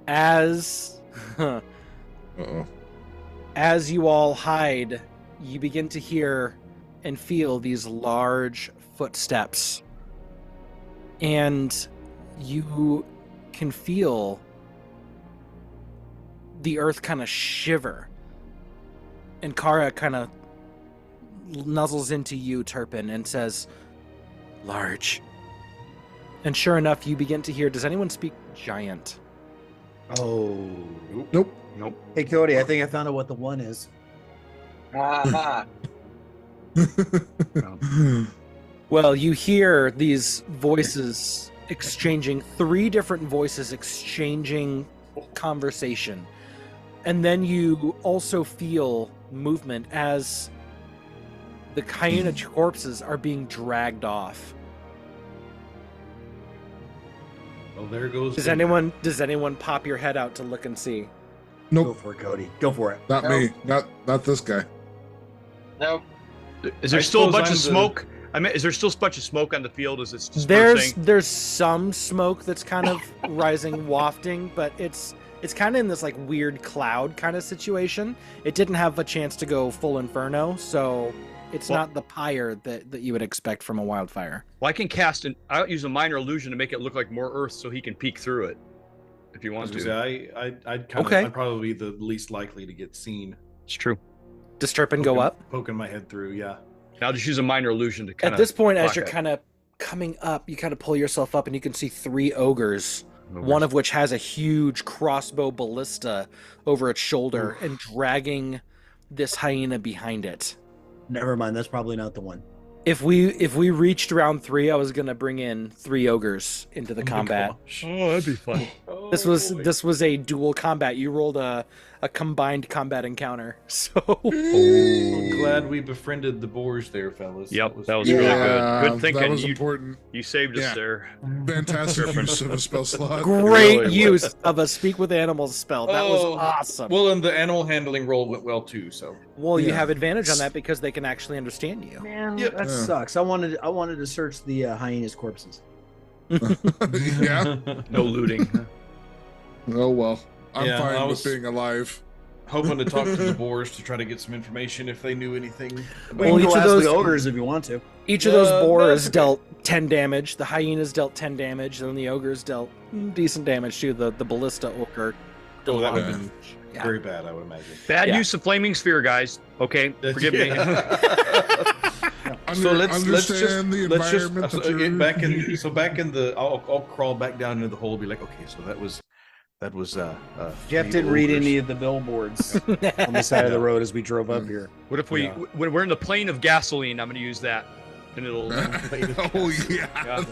as Uh-oh. as you all hide, you begin to hear and feel these large footsteps, and you can feel the earth kind of shiver, and Kara kind of nuzzles into you, Turpin, and says, "Large." And sure enough, you begin to hear, does anyone speak giant? Oh. Nope. Nope. Hey, Cody, I think I found out what the one is. Well, you hear these voices exchanging, 3 different voices exchanging conversation. And then you also feel movement as the hyena corpses are being dragged off. Well, there goes. Does anyone pop your head out to look and see? Go Nope. for it, Cody. Go for it. Not me. Not this guy. Nope. Is there I still a suppose bunch I'm of the- smoke? I mean, is there still a bunch of smoke on the field? Is it dispersing? There's some smoke that's kind of rising, wafting, but it's kind of in this like weird cloud kind of situation. It didn't have a chance to go full inferno, so it's Well- not the pyre that you would expect from a wildfire. Well, I can I'll use a minor illusion to make it look like more earth so he can peek through it if you I was want gonna to. say, I'd kind Okay. of, I'd probably be the least likely to get seen. It's true. Does Turpin go up? Poking my head through, yeah. I'll just use a minor illusion to kind At of. this point, as block you're it. kind of coming up, you kind of pull yourself up and you can see 3 ogres, one of which has a huge crossbow ballista over its shoulder and dragging this hyena behind it. Never mind. That's probably not the one. If we reached round 3, I was gonna bring in 3 ogres into the combat. Oh, that'd be fun. This was a dual combat. You rolled a combined combat encounter. So I'm glad we befriended the boars there, fellas. Yep, that was Yeah, really good. Good thinking. That was You, important. you saved us Yeah. there. Fantastic use of a spell slot. great really use of a speak with animals spell. That was Oh, awesome. Well, and the animal handling roll went well too. So Well, you Yeah. have advantage on that because they can actually understand you. Man, Yep. that Yeah. sucks. I wanted to search the hyena's corpses. Yeah. No looting. Oh well. I'm Yeah, I fine was- with being alive. hoping to talk to the boars to try to get some information if they knew anything. We Well, can each go of ask those- the ogres if you want to. Each of those No, boars that's okay. dealt 10 damage. The hyenas dealt 10 damage, and then the ogres dealt decent damage too. The ballista ogre. did Oh, a that lot would of have been Yeah. very bad, I would imagine. Bad Yeah. use of flaming sphere, guys. Okay, forgive me. So let's understand the let's just environment that so you're get back in. So back in the, I'll crawl back down into the hole. Be like, okay, so that was. Jeff didn't read any of the billboards on the side of the road as we drove up here. What if we, Yeah. when we're in the plane of gasoline, I'm going to use that. And it'll. Oh yeah.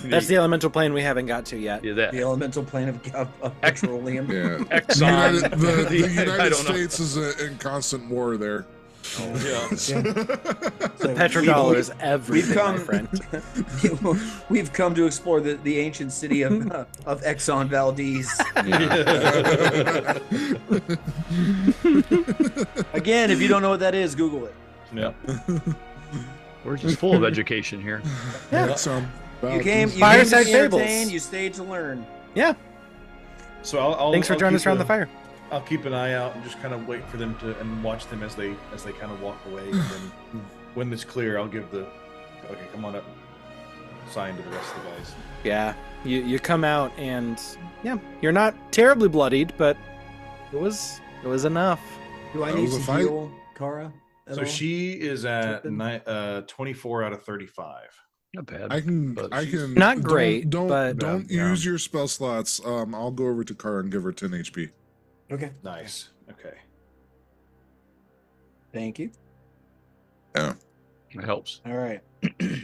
That's the elemental plane we haven't got to yet. Yeah, that. The elemental plane of petroleum. Yeah. Exxon. The I United don't know. States is in constant war there. Yeah. So Petrodollar is everything, come- my friend. We've come to explore the ancient city of Exxon Valdez. Again, if you don't know what that is, Google it. Yeah. We're just full of education here. Yeah. Some You came to Fireside be Fables. entertained, you stayed to learn. So I'll Thanks for I'll joining keep us around a- the fire. I'll keep an eye out and just kind of wait for them to and watch them as they kind of walk away. And then when it's clear, I'll give the okay, come on up sign to the rest of the guys. Yeah, you come out and yeah, you're not terribly bloodied, but it was enough. Do I That need was to a fight. heal Kara? at So all? she is at Something? 24 out of 35. Not bad. I can But can Not great, Don't but- don't Yeah. use your spell slots. I'll go over to Kara and give her 10 HP. Okay, Nice. Okay. thank you. Yeah. That helps. All right. That'll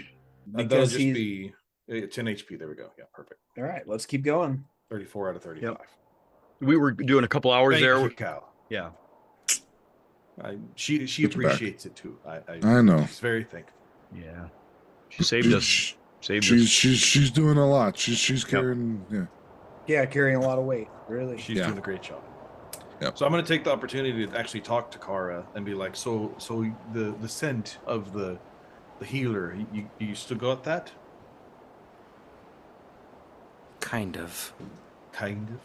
Because just he's be 10 HP. There we go. Yeah, perfect. all right. Let's keep going. 34 out of 35. We were doing a couple hours Thank there. you, Cal. Yeah. She Get you back. appreciates it too. I know. She's very thankful. Yeah. She saved us. She's doing a lot. She's carrying. Yeah. Yeah, carrying a lot of weight. Really. She's doing a great job. Yep. So I'm going to take the opportunity to actually talk to Kara and be like, so the scent of the healer, you still got that? Kind of. Kind of.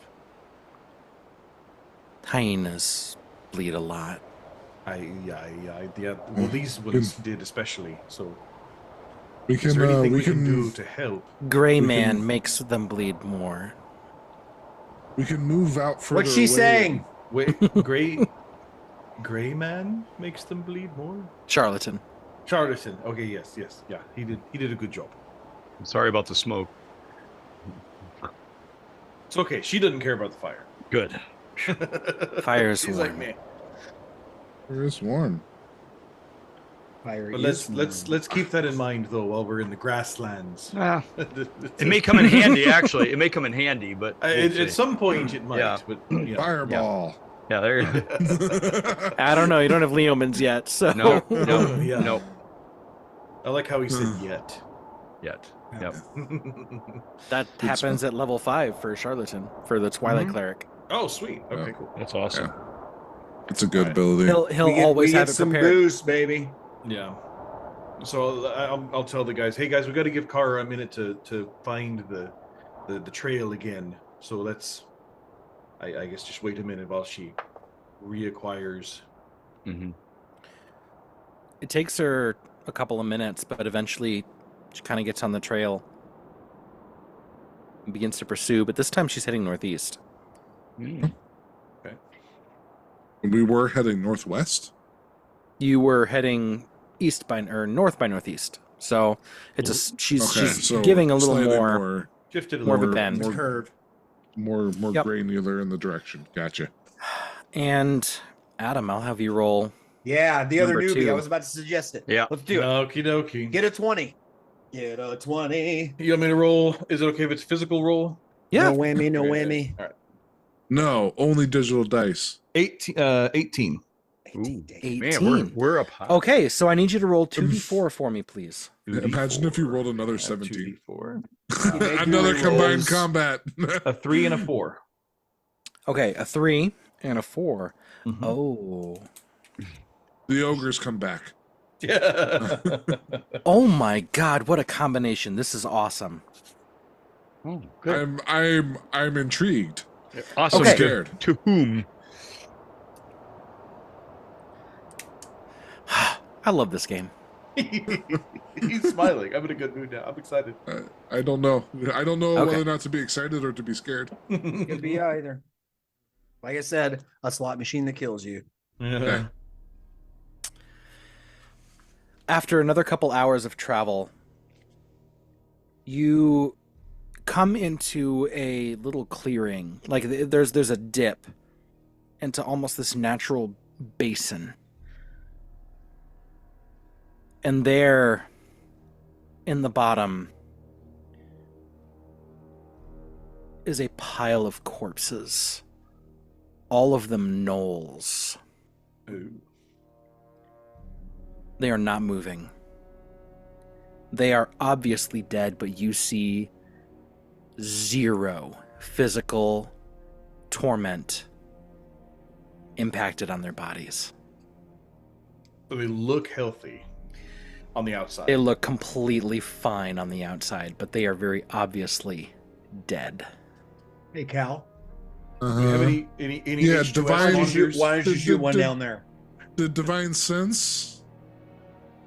Hyenas bleed a lot. Yeah. Well, these ones did especially. So, We is there anything we we can can do to help? Gray We man can- makes them bleed more. we can move out further. What's she away. saying? Wait, gray man makes them bleed more. Charlatan. Charlatan. Okay, yes, yeah. He did a good job. I'm sorry about the smoke. It's okay. She doesn't care about the fire. Good. Fire's She's warm. like me. It's warm. Fire But is let's keep that in mind though while we're in the grasslands. It may come in handy, actually. It may come in handy, but we'll At see. some point it might. Yeah. But yeah. Fireball. Yeah, there you go. I don't know. You don't have Leomans yet, so No, Yeah. no, I like how he said yet. yet. Yep. that happens at level 5 for Charlatan for the Twilight Mhm. Cleric. Oh, sweet. Okay, Yeah. cool. That's awesome. It's a good Right. ability. He'll always have it some prepared. boost, baby. Yeah. So I'll tell the guys, hey guys, we got to give Kara a minute to find the trail again. So let's, I guess, just wait a minute while she reacquires. Hmm. It takes her a couple of minutes, but eventually she kind of gets on the trail and begins to pursue. But this time she's heading northeast. Mm. We were heading northwest. You were heading north by northeast. So it's she's So giving a little slightly more Shifted a more of a little. bend. more- Curve. more Yep. granular in the direction. Gotcha. And Adam, I'll have you roll. Yeah, the other Number newbie. 2. I was about to suggest it. Yeah. Let's do it. Okie dokie. Get a 20. Get a 20. You want me to roll? Is it okay if it's physical roll? Yeah. No whammy, no Okay, whammy. All right. No, only digital dice. 18. Ooh, 18. man, we're up high. Okay, so I need you to roll 2d4 for me, please. Imagine if you rolled another 17. 2d4. Another combined rolls. combat. A 3 and a 4. Okay, a 3 and a 4. Mhm. Oh. The ogres come back. Yeah. Oh my god, what a combination. This is awesome. Oh, good. I'm intrigued. Awesome. Okay. Scared. To whom? I love this game. He's smiling. I'm in a good mood now. I'm excited. I don't know. I don't know Okay. whether or not to be excited or to be scared. Could be either. Like I said, a slot machine that kills you. Yeah. After another couple hours of travel, you come into a little clearing. Like there's a dip into almost this natural basin. And there in the bottom is a pile of corpses. All of them gnolls. Ooh. They are not moving. They are obviously dead, but you see 0 physical torment impacted on their bodies. So they look healthy on the outside. They look completely fine on the outside, but they are very obviously dead. Hey, Cal. Do you have any Yeah, H2S divine- Why monsters? don't you shoot one down there? The divine sense.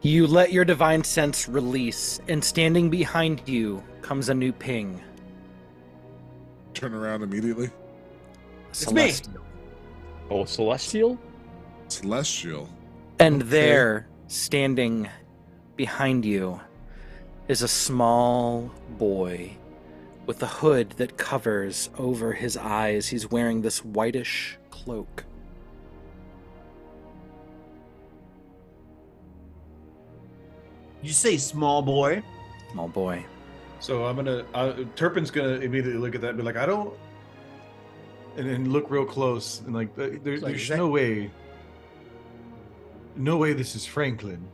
You let your divine sense release, and standing behind you comes a new ping. Turn around immediately. It's me. Celestial. Oh, celestial? Celestial. And Okay. there, standing behind you, is a small boy with a hood that covers over his eyes. He's wearing this whitish cloak. you say small boy? Small boy. So I'm gonna. Turpin's gonna immediately look at that and be like, I don't. And then look real close and like, there's is that- no way. No way. This is Franklin.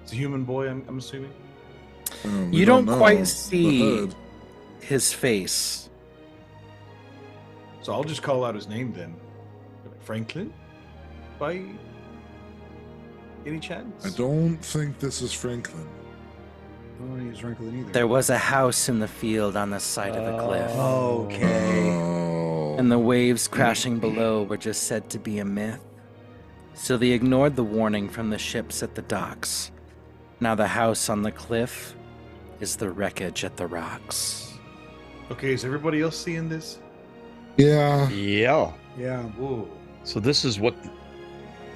It's a human boy. I'm assuming. We You don't know quite the see hood. his face. So I'll just call out his name then. Franklin? By any chance? I don't think this is Franklin. I don't think it's Franklin either. There was a house in the field on the side of the cliff. Okay. Oh. And the waves crashing below were just said to be a myth. So they ignored the warning from the ships at the docks. Now the house on the cliff is the wreckage at the rocks. Okay, is everybody else seeing this? Yeah. Yeah. Yeah. Whoa. So this is what.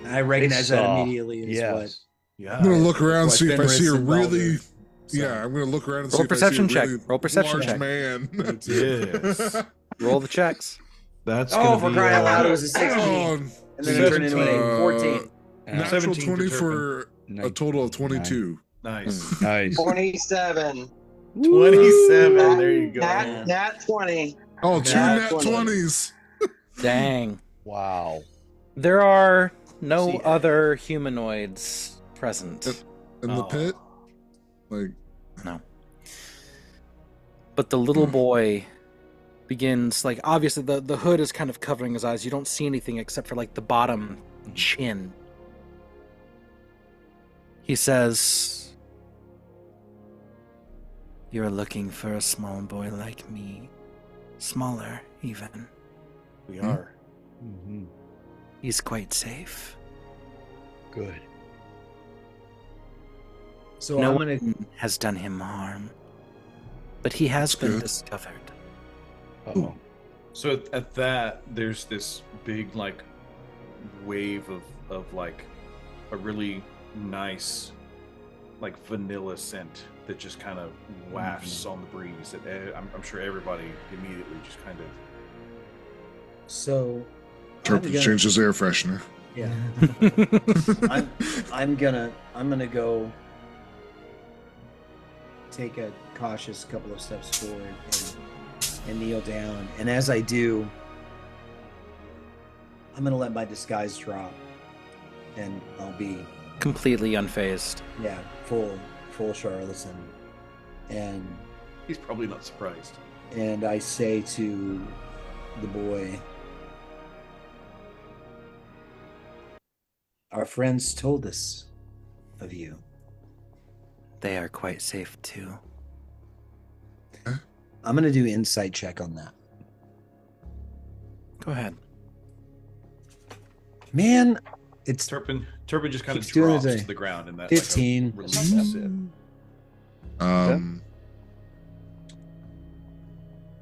I recognize that saw. immediately as Yes. Yeah. I'm gonna look around, What see if I see a Fenris and really. Baldur. So- Yeah, I'm gonna look around and Roll see a perception if I see a check. really Roll a perception large check. man. Yes. Roll the checks. That's Oh, gonna for be, crying out loud, it was a 16. Oh, And then it turned into an 8. 14. natural 17 for 20 Turpin. for a total of 22. Nice. Nice. 27. 27. There you go. Nat 20. Oh, two Nat nat 20. 20s. Dang. Wow. There are no See- other humanoids present. In the Oh. pit? Like, No. But the little boy begins, like, obviously the hood is kind of covering his eyes. You don't see anything except for, like, the bottom chin. He says, "You're looking for a small boy like me. Smaller, even. We are. Mhm. He's quite safe. Good. So No I'm gonna. one has done him harm. But he has That's been good. discovered." Uh-oh. So at that, there's this big like wave of like a really nice like vanilla scent that just kind of wafts on the breeze. That I'm sure everybody immediately just kind of. So. Turpin changes air freshener. Yeah. I'm gonna go take a cautious couple of steps forward and kneel down. And as I do, I'm gonna let my disguise drop, and I'll be Completely unfazed. full charlatan. And He's probably not surprised. I say to the boy, "Our friends told us of you." They are quite safe too. I'm gonna do insight check on that. Go ahead. Man, it's Turpin just kind of Keeps doing drops his to the ground and that 15. Like, releases it.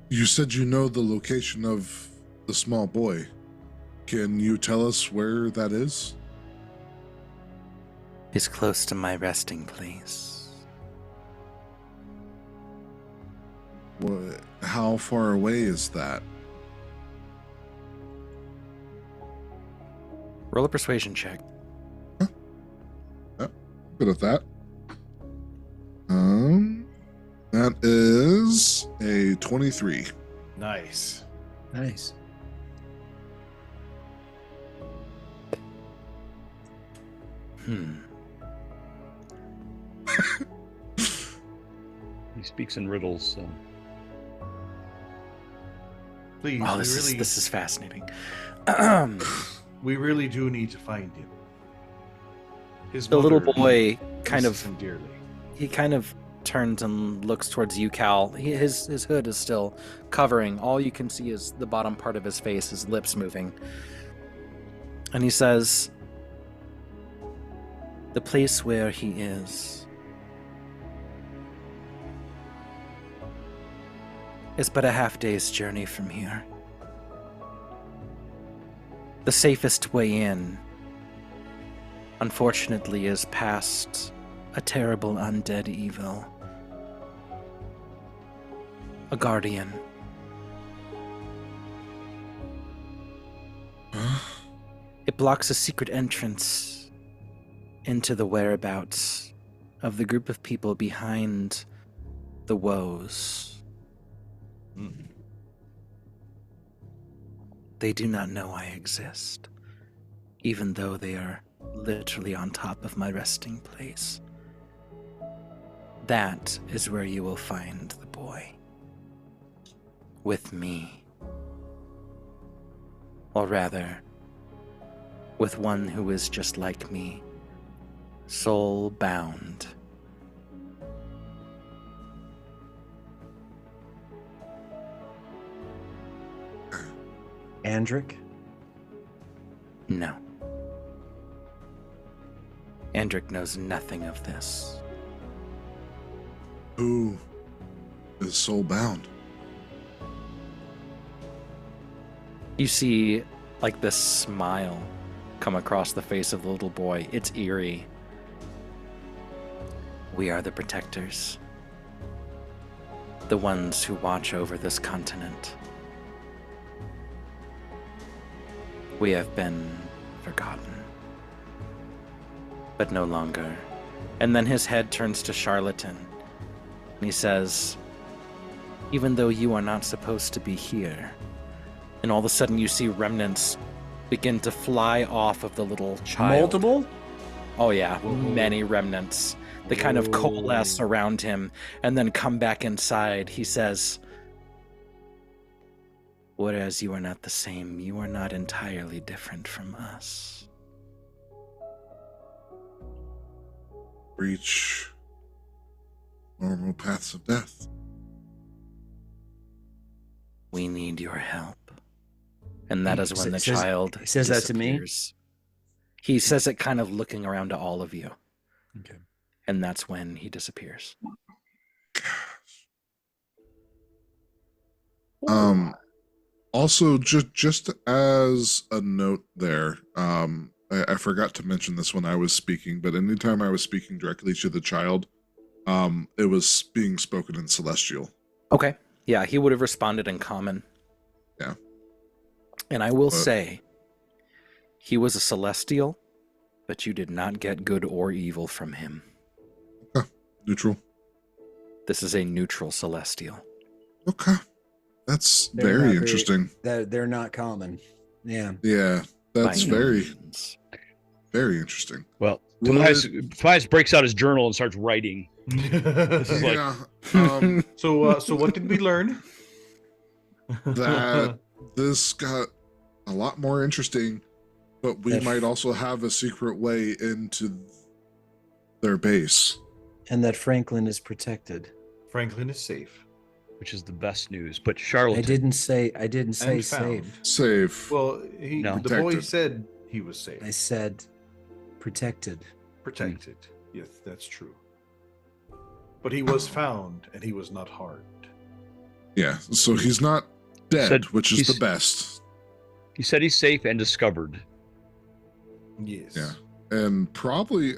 You said you know the location of the small boy. Can you tell us where that is? He's close to my resting place. What, how far away is that? Roll a persuasion check. Good at that. That is a 23. Nice. nice. He speaks in riddles, so. Please, Oh, we this is fascinating. we really do need to find him. His The little mother boy kind misses of him dearly. he kind of turns and looks towards you, Cal. His hood is still covering. All you can see is the bottom part of his face, his lips moving. And he says, "The place where he is but a half-day's journey from here. The safest way in, unfortunately, is past a terrible undead evil. A guardian. It blocks a secret entrance into the whereabouts of the group of people behind the woes. They do not know I exist, even though they are literally on top of my resting place. That is where you will find the boy. With me. Or rather, with one who is just like me, soul-bound. Andric? No. Andric knows nothing of this. Who is soul-bound? You see, like, this smile come across the face of the little boy. It's eerie. We are the protectors. The ones who watch over this continent. We have been forgotten. But no longer. And then his head turns to Charlatan. And he says, even though you are not supposed to be here. And all of a sudden you see remnants begin to fly off of the little child. Multiple? Oh yeah, many remnants. They kind of coalesce around him and then come back inside. He says, whereas you are not the same, you are not entirely different from us. Reach normal paths of death. We need your help. And that is when the child says that to me? disappears. He says it kind of looking around to all of you. Okay. And that's when he disappears. Also, just as a note there, I forgot to mention this when I was speaking, but anytime I was speaking directly to the child, it was being spoken in Celestial. Okay. Yeah, he would have responded in common. Yeah. And I will say, he was a Celestial, but you did not get good or evil from him. Neutral. This is a neutral Celestial. Okay. That's They're very not interesting. They're not common. Yeah. Yeah, that's By no very, means. very interesting. Well, Would- Tobias breaks out his journal and starts writing. This is like, Yeah, So what did we learn? that this got a lot more interesting, but we That- might also have a secret way into their base. And that Franklin is protected. Franklin is safe. which is the best news. But Charlotte, I didn't say And safe. found. Safe. Well, No. the boy Protected. said he was safe. I said protected. Protected. Yes, that's true. But he was found, and he was not harmed. Yeah, so he's not dead, Said which is he's- the best. he said he's safe and discovered. Yes. Yeah. And probably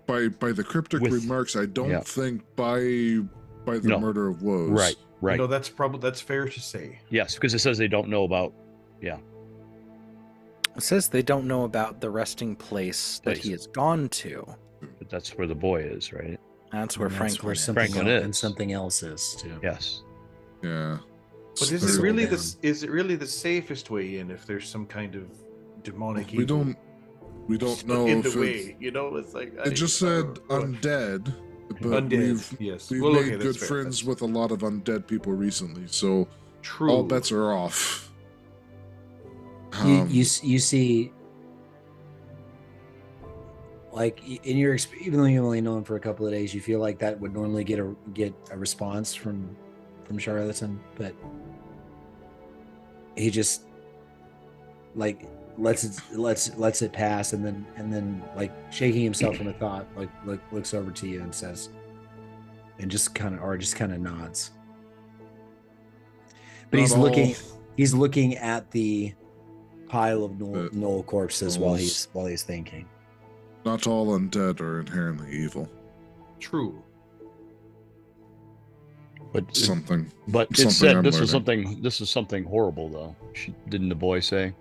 by the cryptic With- remarks, I don't yeah. think by the No. Murder of Woes. Right, right. No, that's fair to say. Yes, because it says they don't know about. It says they don't know about the resting place that he has gone to. But that's where the boy is, right? That's where And Franklin where is. something Franklin else, is. and something else is too. Yes. Yeah. But is So it really down. is it really the safest way in if there's some kind of demonic we evil don't know in if the it, way? You know, it's like it just said undead, but undead. Yes, we've well, made okay, that's good fair. friends That's with a lot of undead people recently, so true. all bets are off. You see, like in your even though you only know him for a couple of days, you feel like that would normally get a response from Charlatan, but he just like lets it pass, and then like shaking himself from a thought, like looks over to you and says, and just kind of nods. But Not he's looking at the pile of The Knoll corpses while Knolls. he's thinking. Not all undead are inherently evil. True. But Something. but it something said I'm this is something horrible though. Didn't the boy say?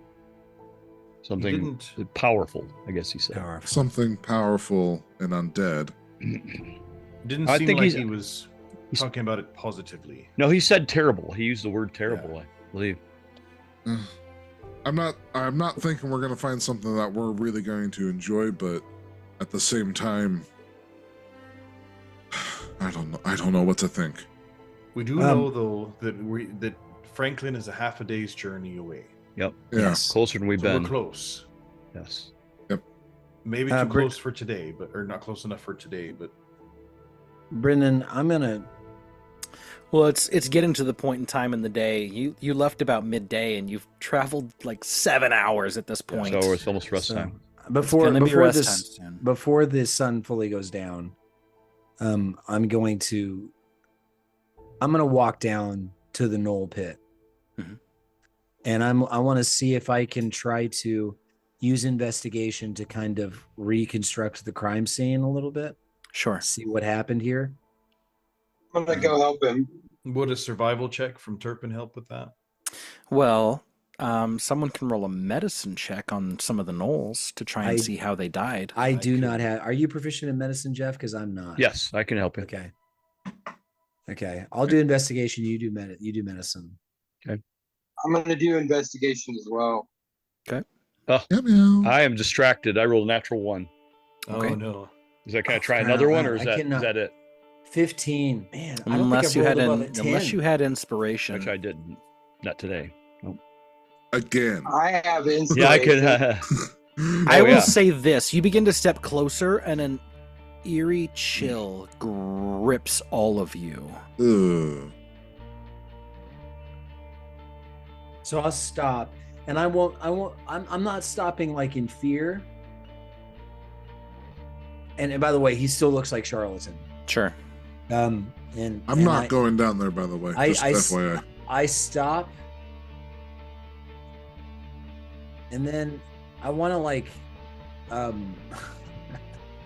He Something didn't. powerful, I guess he said. Powerful. Something powerful and undead. Didn't I seem think like he's- he was talking about it positively. No, he said terrible. He used the word terrible, I believe. I'm not thinking we're gonna find something that we're really going to enjoy, but at the same time, I don't know what to think. We do know though that Franklin is a half a day's journey away. Yep. Yeah. Yes. Closer than we've So we're been. close. Yes. Maybe too close for today, or not close enough for today, but Brendan, I'm gonna. Well, it's getting to the point in time in the day. You left about midday, and you've traveled like 7 hours at this point. So it's almost rest So, time. before gonna be before rest this time soon. before the sun fully goes down, I'm going to walk down to the knoll pit, Mhm. and I want to see if I can try to use investigation to kind of reconstruct the crime scene a little bit, Sure. see what happened here. I'm gonna go help him. would a survival check from Turpin help with that? Well, someone can roll a medicine check on some of the gnolls to try and I- see how they died. I do could- not have. Are you proficient in medicine, Jeff? Because I'm not. Yes, I can help you. Okay. Okay. I'll do investigation. You do medicine. I'm gonna do investigation as well. Yep, yeah. I am distracted. I rolled a natural 1. Okay. Oh no. Is that can I Oh, try crap. another one, or I is that cannot- it? 15. Man, I don't Unless think you I've had rolled above a 10. unless you had inspiration. Which I didn't. Not today. Again. I have inspiration. Yeah, I could. I Oh, will yeah. say this: you begin to step closer, and an eerie chill grips all of you. Ugh. So I'll stop, and I won't. I'm not stopping like in fear. And by the way, he still looks like charlatan. Sure. And I'm and not going down there, by the way. Just FYI. I stop, and then I want to like,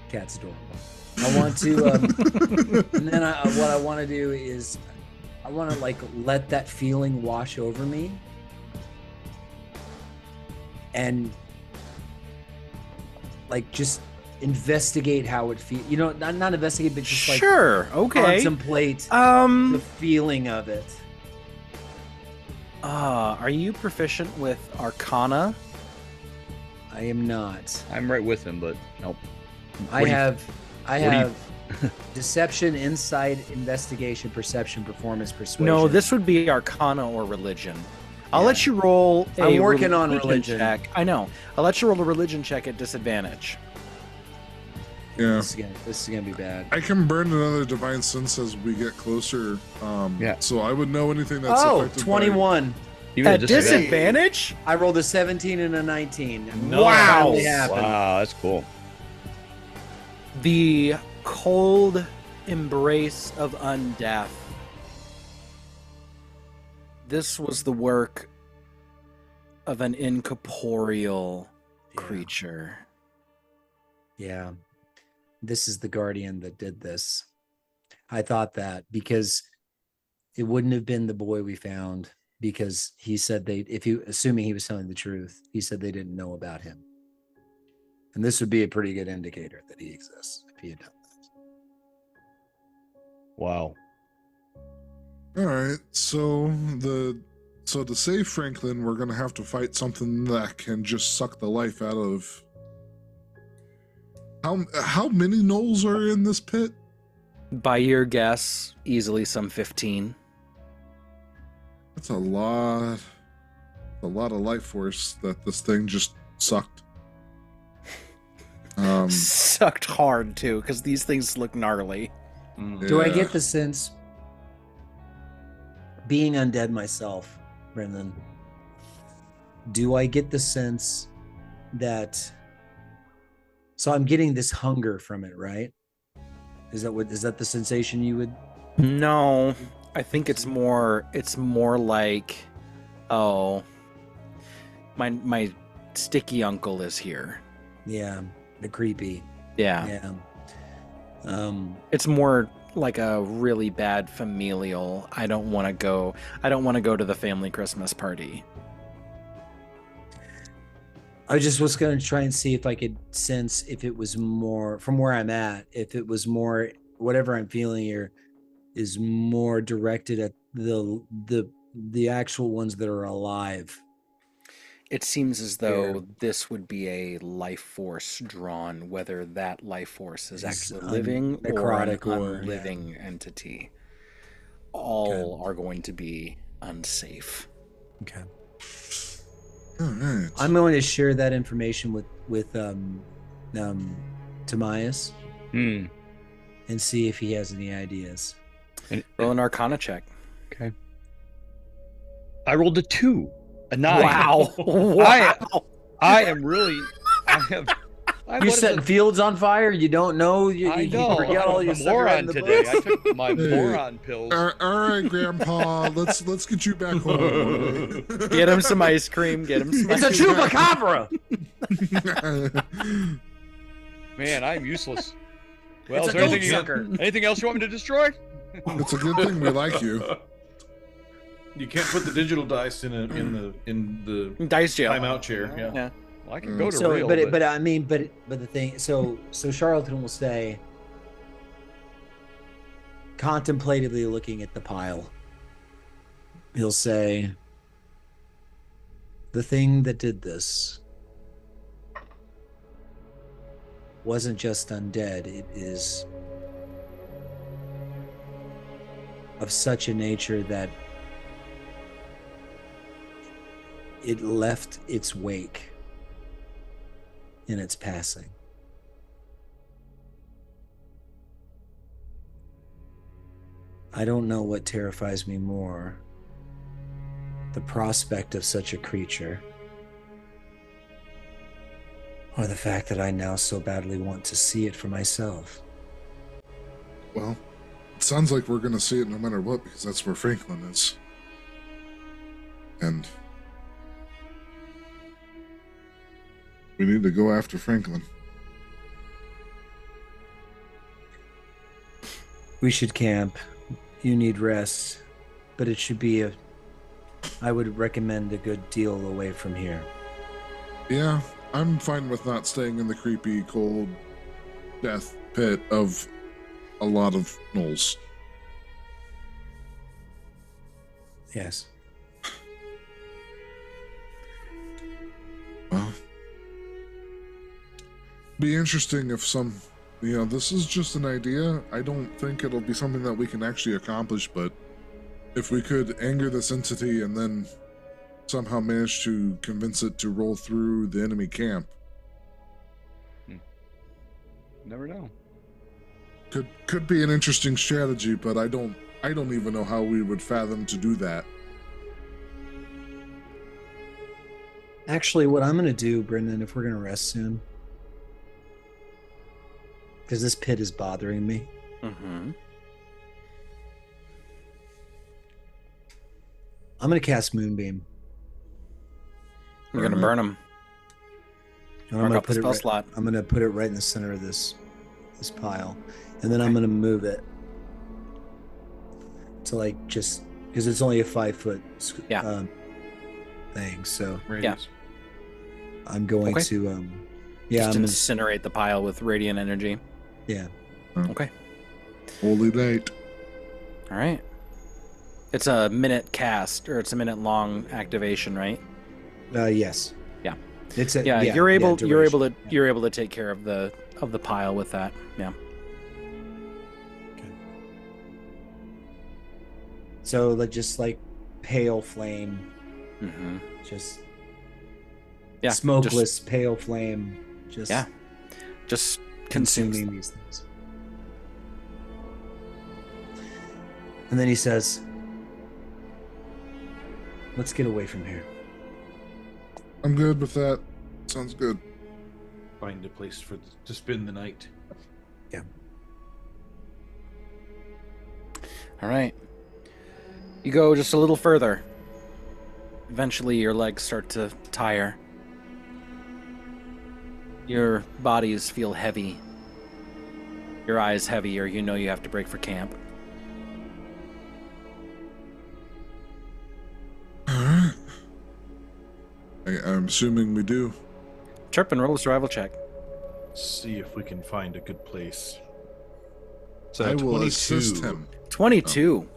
cat's adorable. I want to, and then what I want to do is, I want to like let that feeling wash over me, and like just investigate how it feels. You know, not investigate, but just like Sure. Okay. contemplate the feeling of it. Are you proficient with Arcana? I am not. I'm right with him, but nope. I What do you- have deception, insight, investigation, perception, performance, persuasion. No, this would be Arcana or Religion. I'll Yeah. let you roll. I'm working on religion. check. I know. I'll let you roll a religion check at disadvantage. Yeah. This is gonna be bad. I can burn another divine sense as we get closer. Yeah. So I would know anything that's Oh, affected 21. Even At at disadvantage. disadvantage? I rolled a 17 and a 19. Nice. Wow. Finally happened. Wow, that's cool. The cold embrace of undeath. This was the work of an incorporeal creature. Yeah. This is the guardian that did this. I thought that because it wouldn't have been the boy we found, because he said assuming he was telling the truth, he said they didn't know about him. And this would be a pretty good indicator that he exists if he had done that. Wow. All right. So to save Franklin, we're gonna have to fight something that can just suck the life out of. How many gnolls are in this pit? By your guess, easily some 15. That's a lot of life force that this thing just sucked. Sucked hard too, because these things look gnarly. Do I Yeah. get the sense, being undead myself, Brendan, do I get the sense that, so I'm getting this hunger from it, right? Is that the sensation you would? No, I think it's more like, oh, my sticky uncle is here. Yeah, the creepy. Yeah. Yeah. It's more like a really bad familial. I don't want to go to the family Christmas party. I just was going to try and see if I could sense if it was more, from where I'm at, if it was more I'm feeling here is more directed at the actual ones that are alive. It seems as though this would be a life force drawn, whether that life force is actually living or an necrotic or unliving entity. All are going to be unsafe. Okay. All right. I'm going to share that information with Timaeus and see if he has any ideas. Roll an Arcana check. Okay. I rolled a 2. A 9. Wow! Wow! I am really. You're setting fields on fire. You don't know. You forget all your I'm a stuff around moron the today. books. I took my moron pills. All right, Grandpa. Let's get you back home. Get him some ice cream. Get him some. It's a chupacabra. Man, I'm useless. Well, It's is a there goat anything, sucker. anything else you want me to destroy? It's a good thing we like you. You can't put the digital dice in the Dice jail. timeout chair. Yeah. Yeah. Well, I can go to So, real, but I mean, but the thing. So Charlatan will say, contemplatively looking at the pile, he'll say, the thing that did this wasn't just undead. It is of such a nature that it left its wake in its passing. I don't know what terrifies me more, the prospect of such a creature, or the fact that I now so badly want to see it for myself. Well, it sounds like we're going to see it no matter what, because that's where Franklin is. And we need to go after Franklin. We should camp. You need rest, but it should be I would recommend a good deal away from here. Yeah, I'm fine with not staying in the creepy, cold death pit of a lot of gnolls. Yes. Well, be interesting if this is just an idea. I don't think it'll be something that we can actually accomplish, but if we could anger this entity and then somehow manage to convince it to roll through the enemy camp. Never know. Could be an interesting strategy, but I don't even know how we would fathom to do that. Actually, what I'm going to do, Brendan, if we're going to rest soon, because this pit is bothering me. Mm-hmm. I'm going to cast Moonbeam. You're gonna burn him. And Mark up the spell slot. I'm going to put it right in the center of this pile, and then I'm going to move it to just because it's only a 5-foot thing. So Radius. I'm going to Just I'm incinerate the pile with radiant energy. yeah. Okay. Holy night. All right. It's a minute cast, or it's a minute long activation, right? Yes. Yeah. It's You're able duration. to take care of the pile with that. Yeah. Okay. So just pale flame, Mm-hmm. just Yeah. smokeless pale flame, just Just consumes consuming these things. And then he says, "Let's get away from here." I'm good with that. Sounds good. Find a place to spend the night. Yeah. All right. You go just a little further. Eventually, your legs start to tire. Your bodies feel heavy. Your eyes heavy, or you know you have to break for camp. Alright. I'm assuming we do. Chirp and roll a survival check. See if we can find a good place. So I will 22. assist him. 22.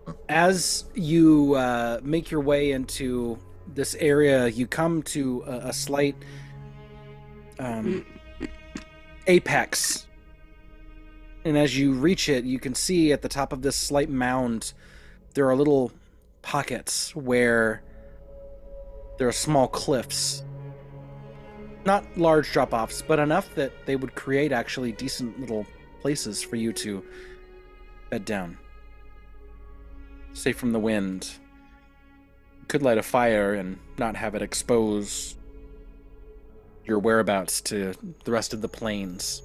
Oh. As you make your way into this area, you come to a slight apex. And as you reach it, you can see at the top of this slight mound, there are little pockets where there are small cliffs. Not large drop-offs, but enough that they would create actually decent little places for you to bed down. Safe from the wind. You could light a fire and not have it expose your whereabouts to the rest of the plains.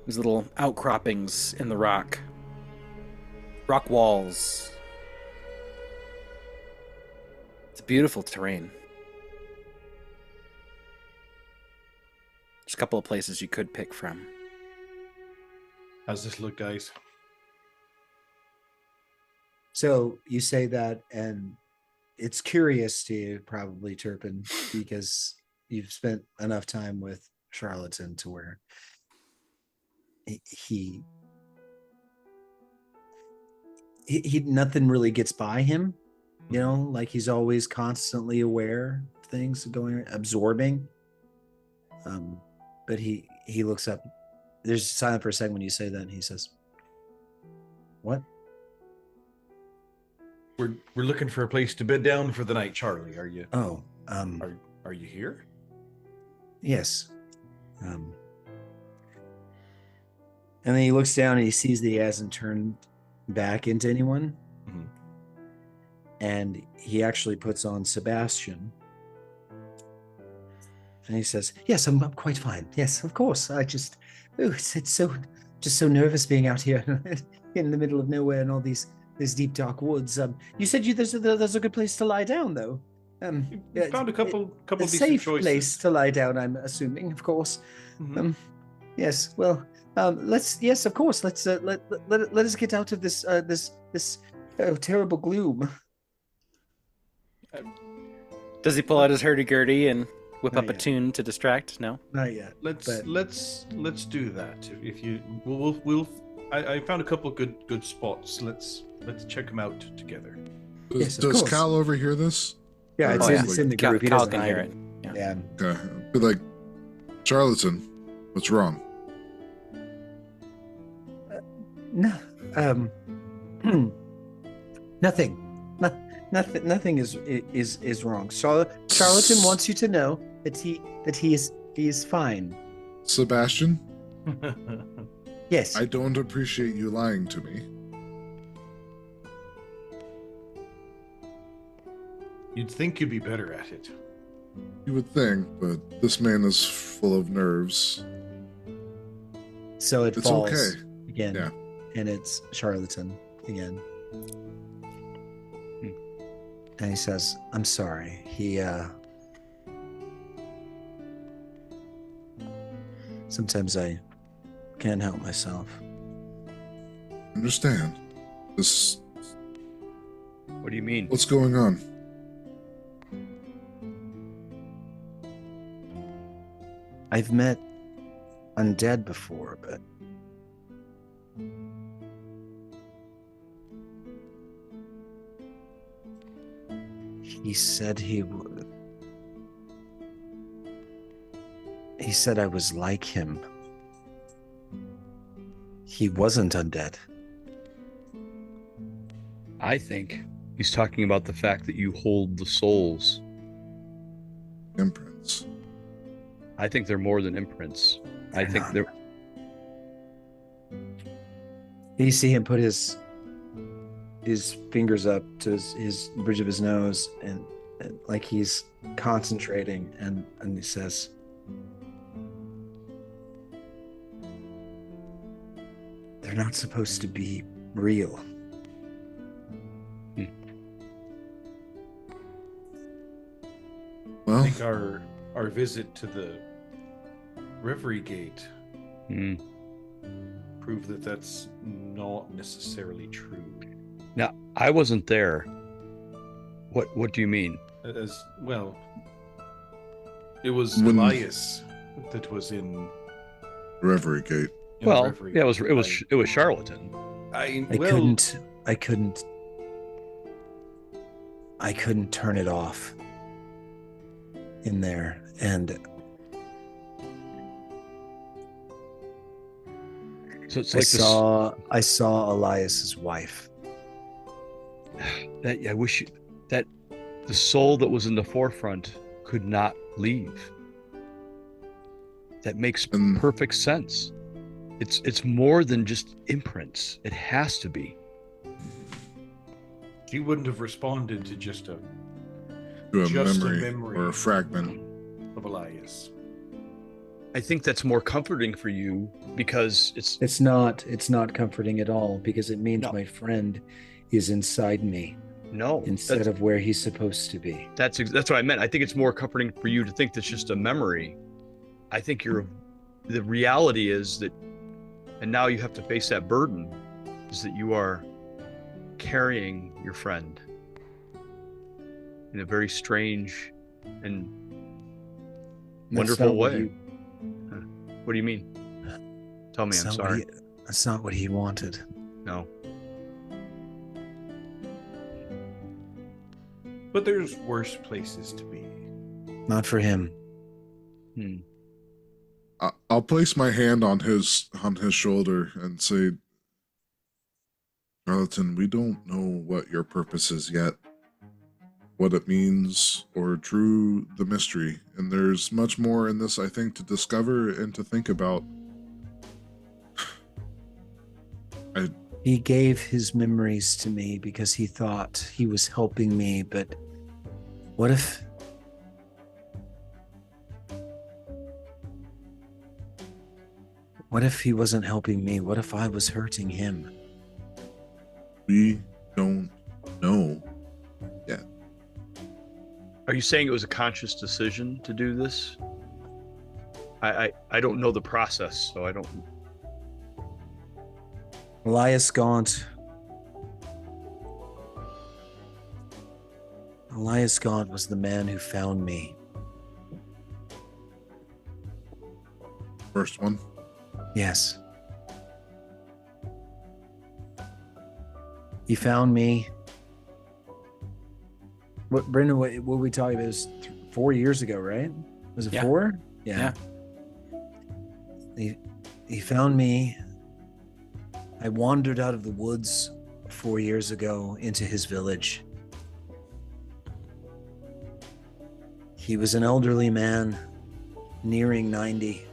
These little outcroppings in the rock. Rock walls. It's beautiful terrain. There's a couple of places you could pick from. How's this look, guys? So you say that, and it's curious to you, probably, Turpin, because you've spent enough time with Charlatan to where he nothing really gets by him, you know, like he's always constantly aware of things going, absorbing. But he looks up. There's silent for a second when you say that, and he says, "What?" We're looking for a place to bed down for the night, Charlie. Are you? Oh, Are you here? yes. And then he looks down and he sees that he hasn't turned back into anyone. Mhm. And he actually puts on Sebastian. And he says, "Yes, I'm quite fine. Yes, of course. I just, it's so nervous being out here in the middle of nowhere and all these deep dark woods. You said there's a good place to lie down, though. You found a couple a decent safe choices. place to lie down, I'm assuming, of course. Mhm. Yes. Well, yes, of course. Let us get out of this terrible gloom." Does he pull out his hurdy-gurdy and whip Not up a yet. tune to distract? No? Not yet. Let's but- do that. If you we'll I found a couple good spots. Let's check them out together. Yes, of Does course. Cal overhear this? Yeah, it's, Oh, in, yeah. it's in the Cal- group. He Cal doesn't can hide hear it. it. Yeah. Okay. Be like, Charlatan, what's wrong? No. Nothing. Nothing is wrong. Charlatan wants you to know that he is fine. Sebastian, Yes. I don't appreciate you lying to me. You'd think you'd be better at it. You would think, but this man is full of nerves. So it It's falls okay. again. Yeah. And it's Charlatan again. And he says, "I'm sorry. He sometimes I can't help myself." Understand. This. What do you mean? What's going on? I've met undead before, but he said he would. He said I was like him. He wasn't undead. I think he's talking about the fact that you hold the souls. Imprints. I think they're more than imprints. I think not. they're. You see him put his fingers up to his bridge of his nose and like he's concentrating and he says, "They're not supposed to be real." I Well, think our visit to the Reverie Gate Hmm. proved that that's not necessarily true. Now, I wasn't there. What do you mean? As well, it was When- Elias that was in. Reverie Gate. Well, referee. yeah, it was charlatan. I Well, couldn't turn it off in there. And So it's I like saw Elias's wife. that. I wish that the soul that was in the forefront could not leave. That makes perfect sense. It's more than just imprints. It has to be. she wouldn't have responded to just a memory or a fragment of Elias. I think that's more comforting for you because It's not comforting at all, because it means No. my friend is inside me no instead of where he's supposed to be. that's what I meant. I think it's more comforting for you to think that's just a memory. I think the reality is that, and now you have to face that burden, is that you are carrying your friend in a very strange and wonderful way. What do you mean? Tell me. I'm sorry. That's not what he wanted. No. But there's worse places to be. Not for him. I'll place my hand on his shoulder and say, Charlatan, we don't know what your purpose is yet, what it means, or true the mystery. And there's much more in this, I think, to discover and to think about. He gave his memories to me because he thought he was helping me, but what if... What if he wasn't helping me? What if I was hurting him? We don't know yet. Are you saying it was a conscious decision to do this? I don't know the process, so I don't. Elias Gaunt was the man who found me. First one? Yes. He found me. Brendan, what were we talking about? It was 4 years ago, right? Was it 4? Yeah. He found me. I wandered out of the woods 4 years ago into his village. He was an elderly man, nearing 90,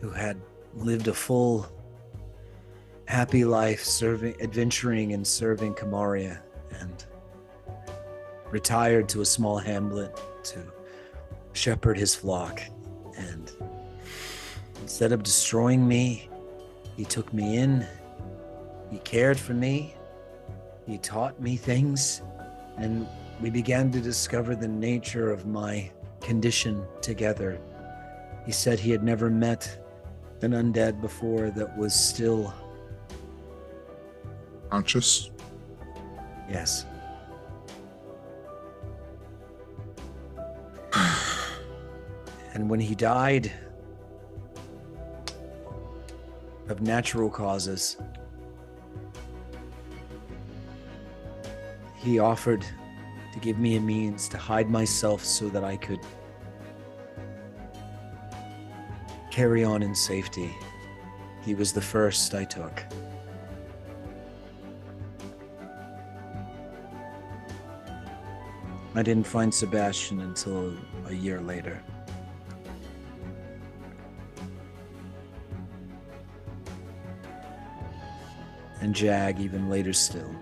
who had lived a full, happy life adventuring and serving Kamaria, and retired to a small hamlet to shepherd his flock. And instead of destroying me, he took me in, he cared for me, he taught me things, and we began to discover the nature of my condition together. He said he had never met an undead before that was still conscious. Yes. And when he died of natural causes, he offered to give me a means to hide myself so that I could carry on in safety. He was the first I took. I didn't find Sebastian until a year later. And Jag even later still.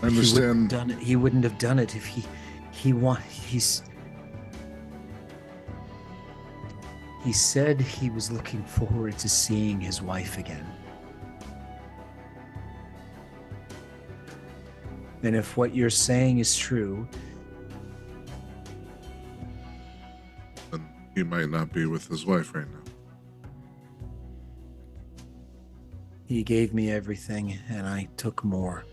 I understand. He wouldn't have done it if he said he was looking forward to seeing his wife again. And if what you're saying is true, then he might not be with his wife right now. he gave me everything and I took more.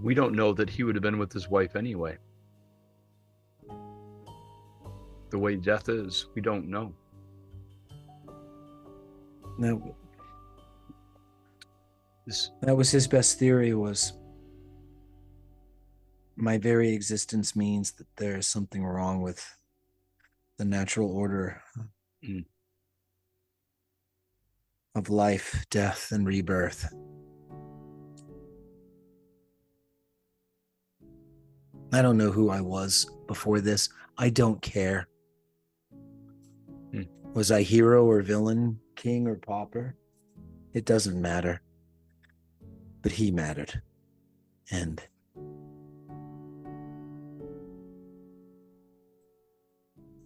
We don't know that he would have been with his wife anyway. The way death is, we don't know. No, This, that was his best theory, was my very existence means that there is something wrong with the natural order Mm. of life, death, and rebirth. I don't know who I was before this. I don't care. Was I hero or villain, king or pauper? It doesn't matter. But he mattered. And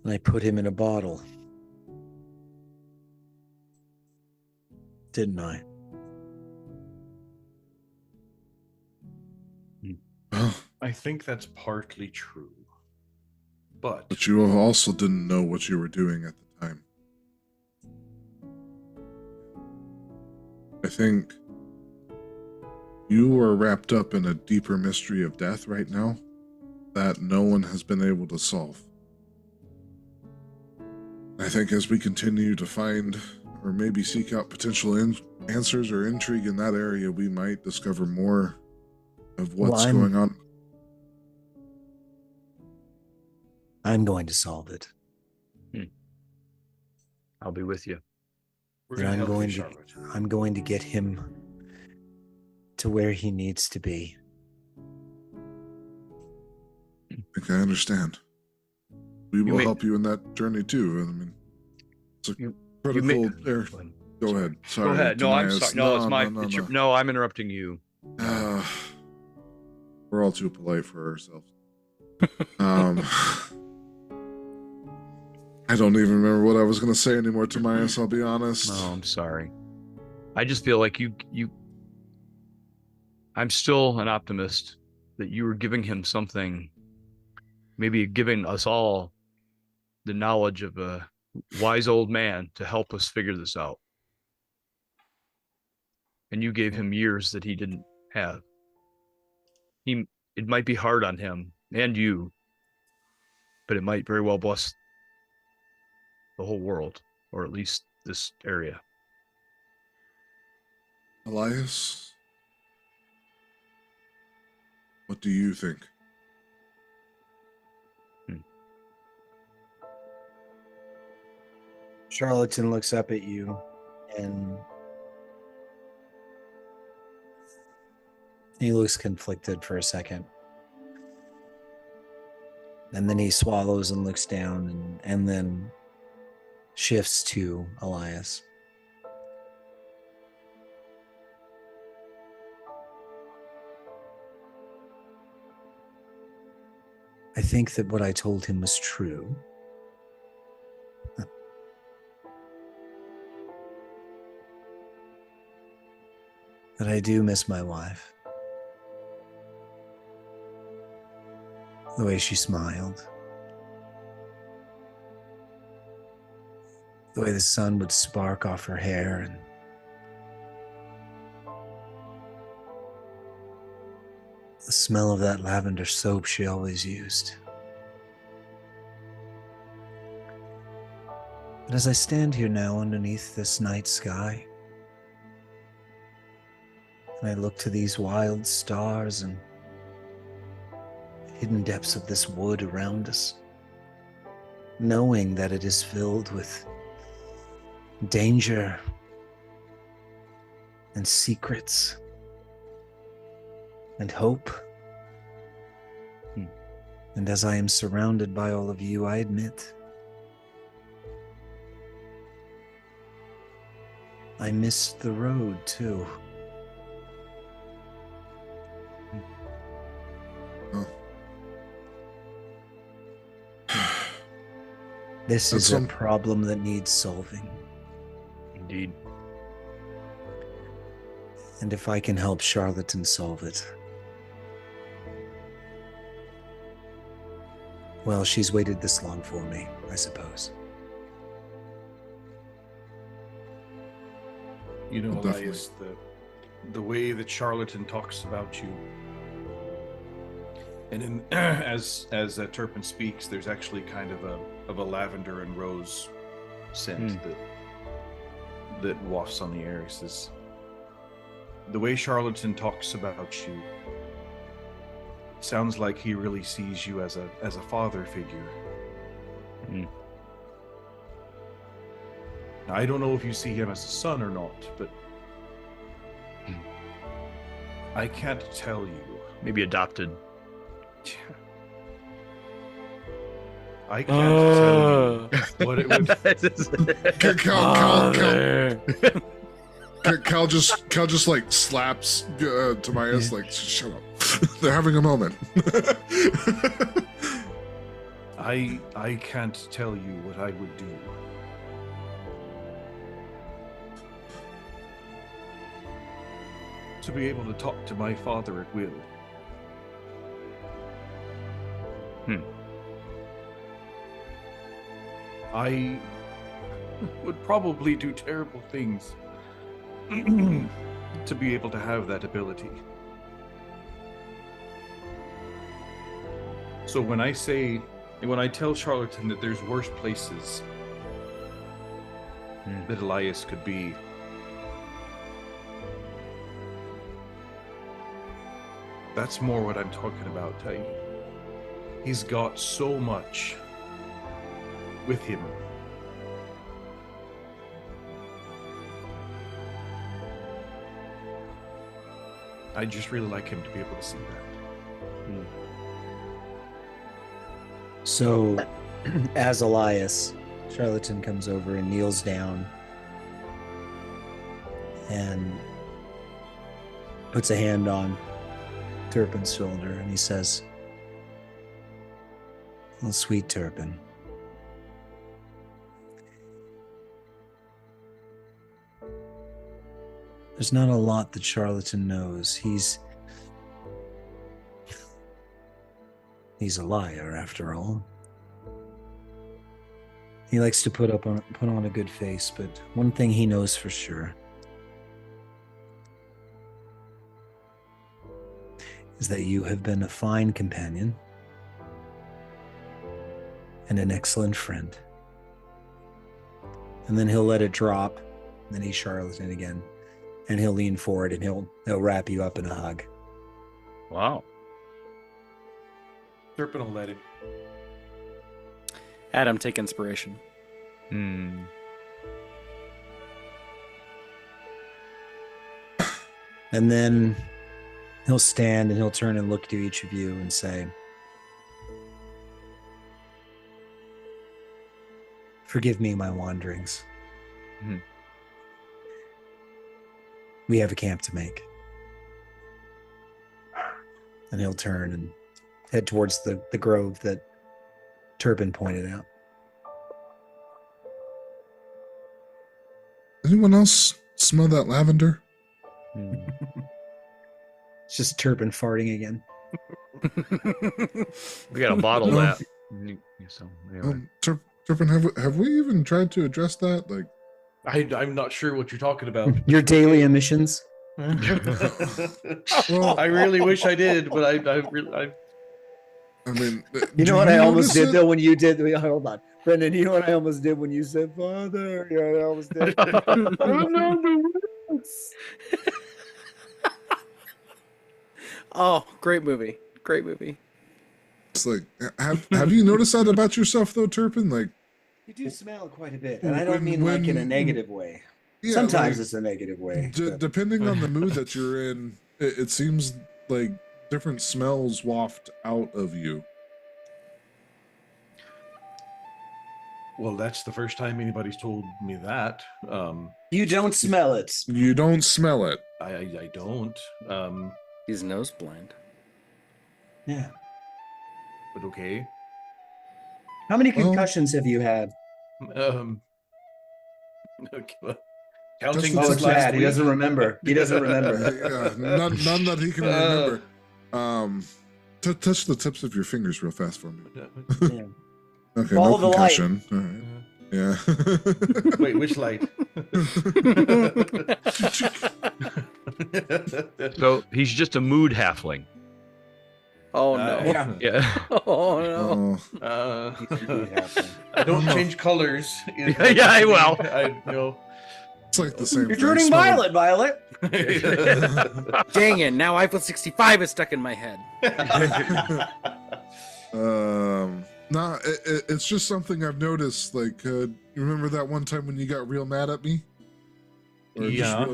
I put him in a bottle. Didn't I? Well, I think that's partly true. But but you also didn't know what you were doing at the time. I think you are wrapped up in a deeper mystery of death right now that no one has been able to solve. I think as we continue to find or maybe seek out potential answers or intrigue in that area, we might discover more of what's going on. I'm going to solve it. I'll be with you. we're And going to help you, to Charlotte. I'm going to get him to where he needs to be. I think I understand. We will help you in that journey too. I mean, it's a critical. Go ahead. Sorry. Go ahead. No, I'm sorry. No, it's my. No. I'm interrupting you. We're all too polite for ourselves. I don't even remember what I was going to say anymore, Tobias. I'll be honest. No, I'm sorry. I just feel like you. I'm still an optimist that you were giving him something, maybe giving us all the knowledge of a wise old man to help us figure this out. And you gave him years that he didn't have. It might be hard on him and you, but it might very well bless the whole world, or at least this area. Elias, what do you think? Charlatan looks up at you and he looks conflicted for a second. And then he swallows and looks down and then shifts to Elias. I think that what I told him was true. That I do miss my wife. The way she smiled. The way the sun would spark off her hair and the smell of that lavender soap she always used. But as I stand here now underneath this night sky, and I look to these wild stars and hidden depths of this wood around us, knowing that it is filled with danger and secrets and hope. And as I am surrounded by all of you, I admit I missed the road too. This is a problem that needs solving. Indeed. And if I can help Charlatan solve it, well, she's waited this long for me, I suppose. You know, Elias, the way that Charlatan talks about you, And in, as Turpin speaks, there's actually kind of a lavender and rose scent that wafts on the air. He says, "The way Charlatan talks about you sounds like he really sees you as a father figure. Now, I don't know if you see him as a son or not, but I can't tell you. Maybe adopted. I can't tell you what it would." Cal just like slaps Tobias like, shut up. They're having a moment. I can't tell you what I would do. To be able to talk to my father at will. I would probably do terrible things to be able to have that ability. So when I tell Charlatan that there's worse places that Elias could be, that's more what I'm talking about. He's got so much with him. I just really like him to be able to see that. So, as Elias, Charlatan comes over and kneels down and puts a hand on Turpin's shoulder, and he says, "Oh, sweet Turpin. There's not a lot that Charlatan knows. He's a liar, after all. He likes to put on a good face, but one thing he knows for sure is that you have been a fine companion and an excellent friend." And then he'll let it drop, and then he's Charlatan again, and he'll lean forward and he'll wrap you up in a hug. Wow. Turpin will let him. Adam, take inspiration. And then he'll stand and he'll turn and look to each of you and say, "Forgive me my wanderings. We have a camp to make." And he'll turn and head towards the grove that Turpin pointed out. Anyone else smell that lavender? It's just Turpin farting again. We got a bottle No. that. So, anyway. Turpin, have we even tried to address that? Like, I'm not sure what you're talking about. Your daily emissions. well, I really wish I did, but I mean, You know do what I almost notice did it? though when you did? Hold on, Brendan. You know what I almost did when you said "Father"? You know what I almost did. Oh, great movie. Great movie. It's like, have you noticed that about yourself though, Turpin? Like, You do smell quite a bit, and I don't mean like in a negative way. yeah, Sometimes like, it's a negative way. but- depending on the mood that you're in, it seems like different smells waft out of you. well, that's the first time anybody's told me that. You don't smell it. You don't smell it. I don't. He's nose blind. Yeah. But okay. How many Well- concussions have you had? Okay. Counting That's Oh, this it's last bad. He week. doesn't remember. He doesn't remember. None that he can remember. Touch the tips of your fingers real fast for me. Yeah. Okay, Follow no the light. concussion. All right. Yeah. Wait, which light? So he's just a mood halfling. Oh no. Yeah. Yeah. Oh no. Oh, I don't change colors. Yeah, well. I know. it's like the same You're thing. turning Smell- Violet. Dang it! Now Eiffel 65 is stuck in my head. Nah, it's just something I've noticed. Like, you remember that one time when you got real mad at me? Or just Yeah.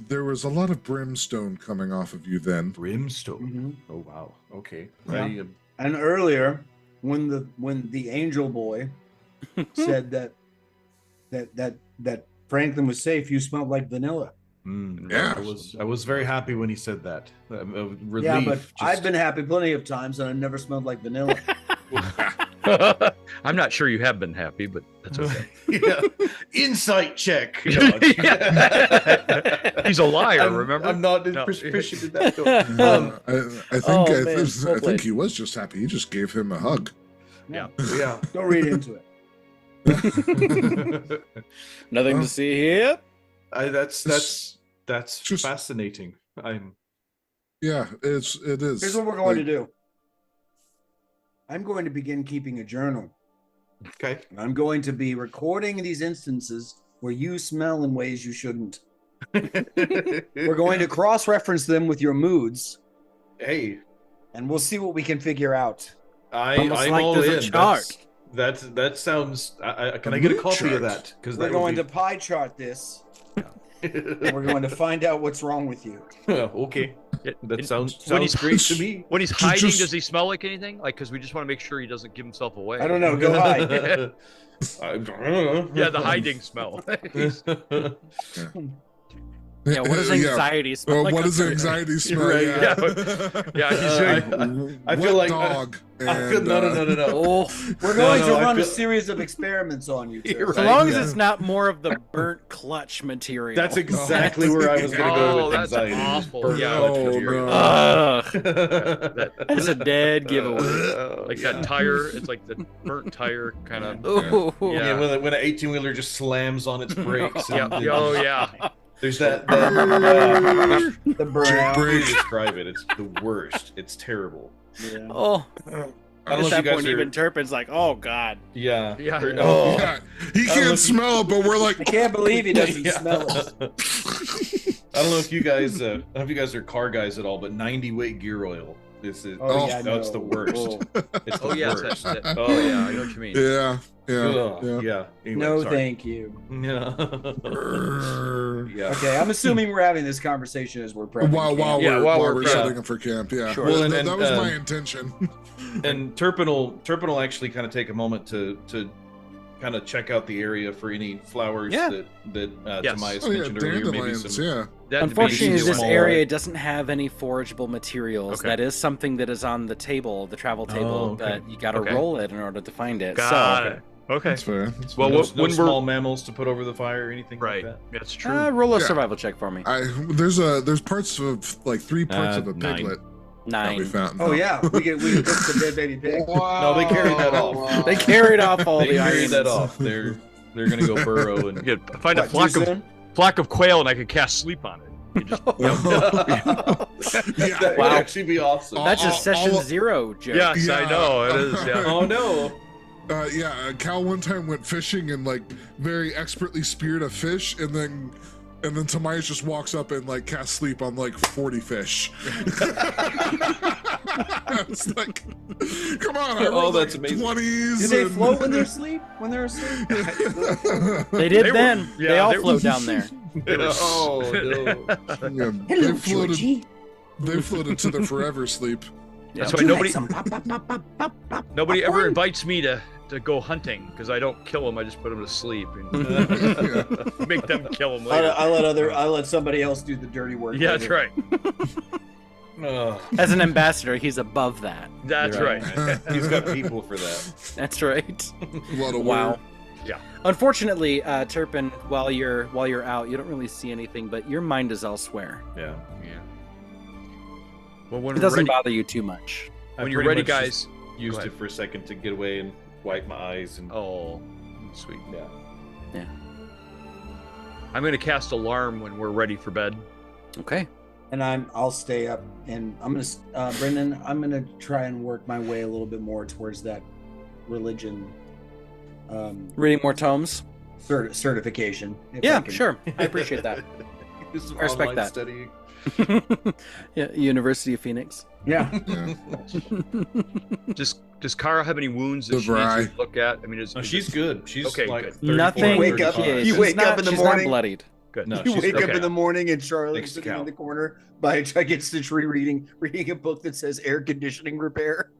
there was a lot of brimstone coming off of you then. Brimstone. Oh wow. Okay. Yeah. And earlier, when the angel boy said that Franklin was safe, you smelled like vanilla. Yeah. I was very happy when he said that. Relief. Yeah, but just- I've been happy plenty of times, and I never smelled like vanilla. I'm not sure you have been happy, but that's okay. Yeah. Insight check. He's a liar, remember? I'm not No. proficient in that. I think Oh, I, man, th- well I think played. he was just happy. He just gave him a hug. Yeah. Yeah. Don't read into it. Nothing to see here. That's Just- fascinating. Yeah, it is. Here's what we're going to do. I'm going to begin keeping a journal. Okay. I'm going to be recording these instances where you smell in ways you shouldn't. We're going to cross-reference them with your moods, Hey, and we'll see what we can figure out. I'm like all there's a in. chart. That sounds. Can I get a mood copy of chart. that? Because We're going to pie chart this, and we're going to find out what's wrong with you. Okay. That sounds when he's great to me. When he's Just- hiding, does he smell like anything? Like, because we just want to make sure he doesn't give himself away. I don't know. Go hide. Yeah, the hiding smell. Yeah, what does anxiety smell Well, like? what on does Thursday? anxiety smell? right, yeah, he's doing. I feel like dog. I feel no. Oh, We're going No, to I run a feel- series of experiments on you. You're so right, long as yeah. it's not more of the burnt clutch material. That's exactly where I was going to go Oh, with that's anxiety. awful. Burnt Yeah, out oh, material. no. Ugh, That, that's a dead giveaway. like that tire, it's like the burnt tire kind of. Oh, Yeah. Yeah, when an 18-wheeler just slams on its brakes. Yeah. and- Oh yeah. There's that The burnout. way to describe it. It's the worst. It's terrible. oh. I don't know At if you that guys point, are. even Turpin's like, "Oh God." Yeah. Yeah. Oh. Yeah, he can't smell it, but we're like, I can't believe he doesn't Yeah. smell it. I don't know if you guys. I don't know if you guys are car guys at all, but 90 weight gear oil. This is. Oh, yeah, no, it's the no. worst. Oh. It's the Oh yes. worst. Oh yeah. I know what you mean. yeah, Ugh, yeah. yeah. Anyway, No, sorry. thank you. Yeah. Yeah. Okay, I'm assuming we're having this conversation as we're prepping. While camp. Yeah, while we're setting up for camp, yeah. Sure. Well, Well, that was my and, intention. And Turpin will actually kind of take a moment to kind of check out the area for any flowers Yeah. that Yes. Tomias Oh yeah, mentioned earlier. Maybe dandelions. some. Yeah. That'd be Unfortunately, easy this one. small- area doesn't have any forageable materials. Okay. That is something that is on the table, the travel table, okay. but you got to Okay. roll it in order to find it. Got so, it. Okay. That's fair. That's Well, fair. No, what- no when we're- small mammals to put over the fire or anything Right. like that. That's true. roll a Yeah. survival check for me. There's parts of like 3 parts of a 9. piglet that we 9. found. Oh yeah, we get cook the dead baby pig. No, they carried that off. They carried off all They the carried that irons. off. They're gonna go burrow and. You could find a What, too flock soon? of quail, and I could cast sleep on it. You just, Yeah. That would Wow. actually be awesome. That's a all- session all- 0 joke. yes, I Yeah. know it is. Yeah. Oh no! Cal one time went fishing and like very expertly speared a fish, and then Tomias just walks up and like casts sleep on like 40 fish. It's like, come on! I Oh, rolled, that's like, amazing. 20s. Do they and- float when they're asleep? When they're asleep? They did They were- then. yeah, they all they were- float down there. Oh no! Yeah, Hello, they floated. Georgie. They floated to their forever sleep. That's Would why you nobody like some pop, pop, pop, pop, pop, pop, nobody ever popcorn? invites me to go hunting because I don't kill them. I just put them to sleep and make them kill them later. I let somebody else do the dirty work. Yeah, that's later. right. Oh, As an ambassador, he's above that. That's you're right. He's got people for that. That's right. A lot of Wow. work. Yeah. Unfortunately, Turpin, while you're out, you don't really see anything, but your mind is elsewhere. Yeah. Yeah. Well, when It we're doesn't ready, bother you too much. I when you're pretty ready, much guys. just used Go it ahead. for a second to get away and wipe my eyes and. Oh, sweet. Yeah. I'm going to cast alarm when we're ready for bed. Okay. And I'll stay up, and I'm gonna, Brendan, I'm gonna try and work my way a little bit more towards that religion. Reading more tomes. Certification. if I Yeah, can. sure. I appreciate that. Do some I respect online that. studying. Yeah, University of Phoenix. Yeah. Yeah. Does Kara have any wounds that The she needs Vry. to look at? I mean, No, she's good. She's Okay, like good. 34, Nothing. wake up- 35. you she's wake not, up in the she's morning- not bloodied. good. No, You she's wake up okay. in the morning and Charlotte's Thanks, sitting Cal. in the corner by against the tree reading a book that says air conditioning repair.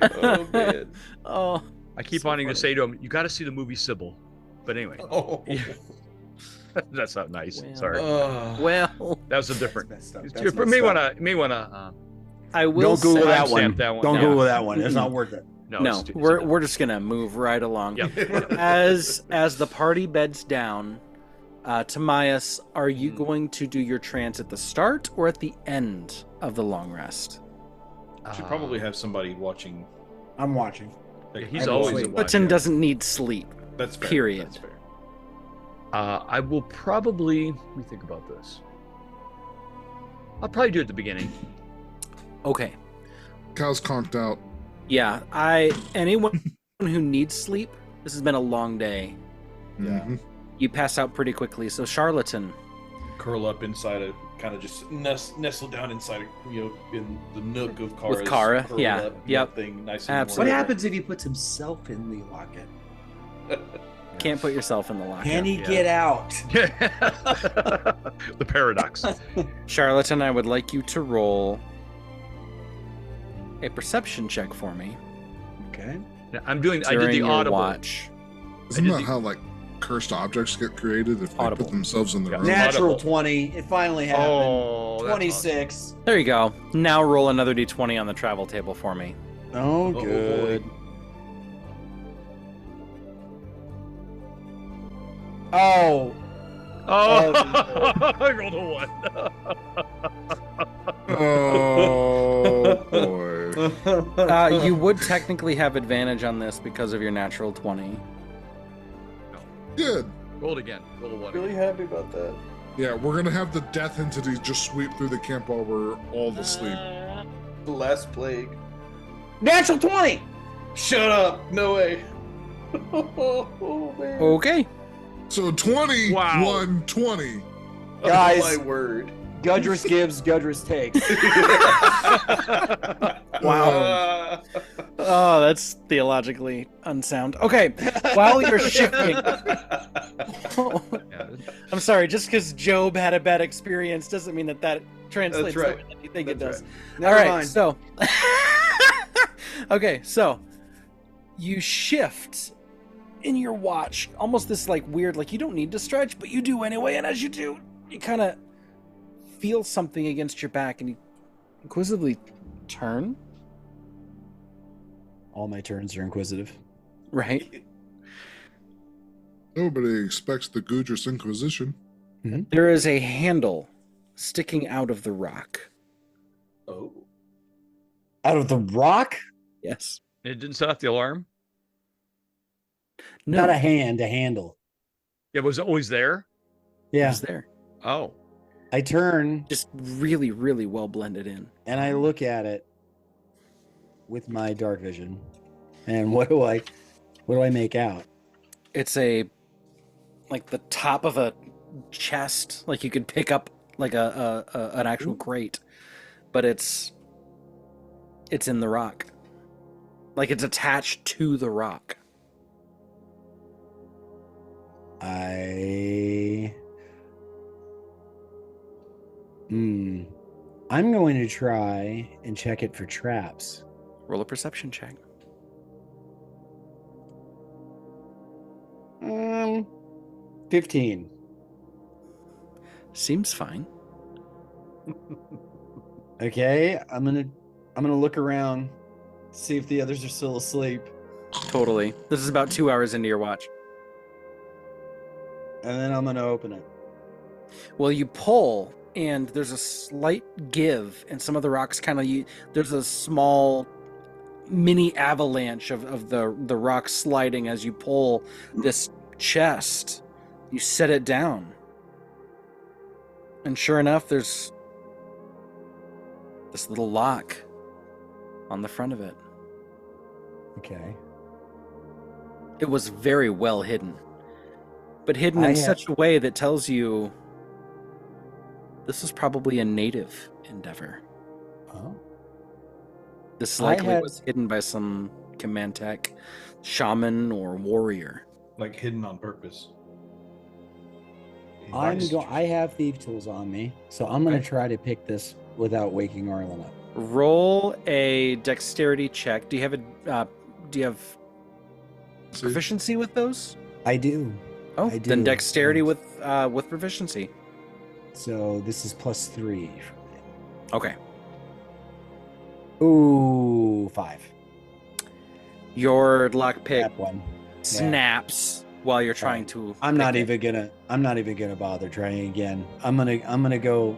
Oh man. Oh, I keep So wanting to funny. say to him, "You got to see the movie Sybil," but anyway, Oh. that's not nice. Well. Sorry, well, that was a different. That's messed up. You That's may messed want up. to I will Don't Google say, that one. timestamp that one. Don't Yeah. Google that one. It's not worth it. No, No, it's we're just gonna move right along. Yep. As the party beds down, Timaeus, are you going to do your trance at the start or at the end of the long rest? Should probably have somebody watching. I'm watching. Yeah, he's I always will a sleep. watch, Button yeah. doesn't need sleep. That's fair. Period. That's fair. I will probably. Let me think about this. I'll probably do it at the beginning. Okay. Cal's conked out. Yeah. Anyone who needs sleep, this has been a long day. Yeah. Mhm. You pass out pretty quickly. So Charlatan, Curl up inside a kind of just nestle down inside, in the nook of Kara's. Kara, curled yeah, up yep. Thing, nice Absolutely. and What warm. happens if he puts himself in the locket? can't put yourself in the locker. Can he Yeah. get out? The paradox. Charlatan, I would like you to roll a perception check for me Okay. Now, I did during the your audible. watch. Isn't did that the- how like cursed objects get created if they Audible. put themselves in the Yeah. room? Natural Audible. 20. It finally happened. Oh, that's 26. There you go. Now roll another d20 on the travel table for me. Oh, good. Oh. awesome. Oh, I rolled a 1. Oh boy. You would technically have advantage on this because of your natural 20. Good. Roll it again. Roll a 1. Really happy about that. Yeah, we're gonna have the death entity just sweep through the camp while we're all asleep. The last plague. Natural 20. Shut up! No way. Oh man. Okay. So 20, Wow. 1, 20. Guys. Oh, my word. Gudrus gives, Gudrus takes. Wow. Oh, that's theologically unsound. Okay. While you're shifting. Yeah, I'm sorry, just because Job had a bad experience doesn't mean that translates That's right. the way that you think it That's does. Never All right, mind. so okay, so you shift in your watch, almost this like weird, like you don't need to stretch, but you do anyway, and as you do, you kind of feel something against your back, and you inquisitively turn. All my turns are inquisitive. Right, Nobody expects the Gudrus Inquisition. there is a handle sticking out of the rock. Oh. Out of the rock? Yes, It didn't set off the alarm. no, Not a hand, a handle. It was always there. it Yeah. was there, Oh, I turn just really, really well blended in. and I look at it with my dark vision. And what do I make out? It's like the top of a chest, like you could pick up like an actual crate, but it's in the rock, like it's attached to the rock. I'm going to try and check it for traps. Roll a perception check. 15. Seems fine. Okay, I'm gonna look around, see if the others are still asleep, Totally. This is about 2 hours into your watch. and then I'm gonna open it. Well, you pull, and there's a slight give, and some of the rocks kind of there's a small mini avalanche of the rocks sliding as you pull this chest. You set it down, And sure enough, there's this little lock on the front of it. Okay. It was very well hidden, but hidden in such a way that tells you this is probably a native endeavor. Oh. This likely was hidden by some Command-Tech shaman or warrior. Like hidden on purpose. I have thief tools on me, so I'm gonna try to pick this without waking Arlen up. Roll a dexterity check. Do you have proficiency with those? I do. Oh, I do. then dexterity with proficiency. So this is +3. Okay. Ooh, 5. Your lockpick That one. snaps while you're trying to. I'm not even gonna bother trying again. I'm gonna go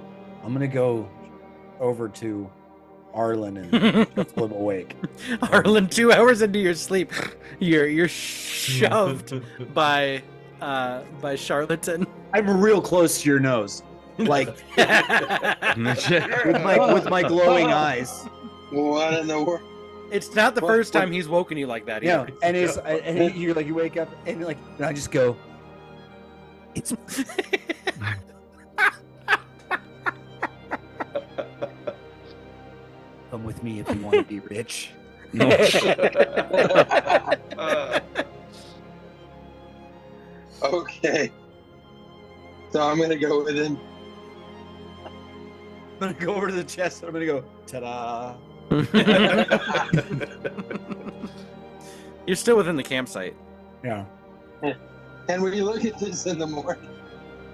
over to Arlen and shuffle him awake. Arlen, 2 hours into your sleep, you're shoved by Charlatan. I'm real close to your nose, like with my glowing eyes. What in the world? It's not the first time he's woken you like that. Yeah, Either. and you wake up and you're like, and I just go. It's. Come with me if you want to be rich. Okay. So I'm gonna go with him. I'm gonna go over to the chest and I'm gonna go, ta-da. You're still within the campsite. Yeah. And we look at this in the morning.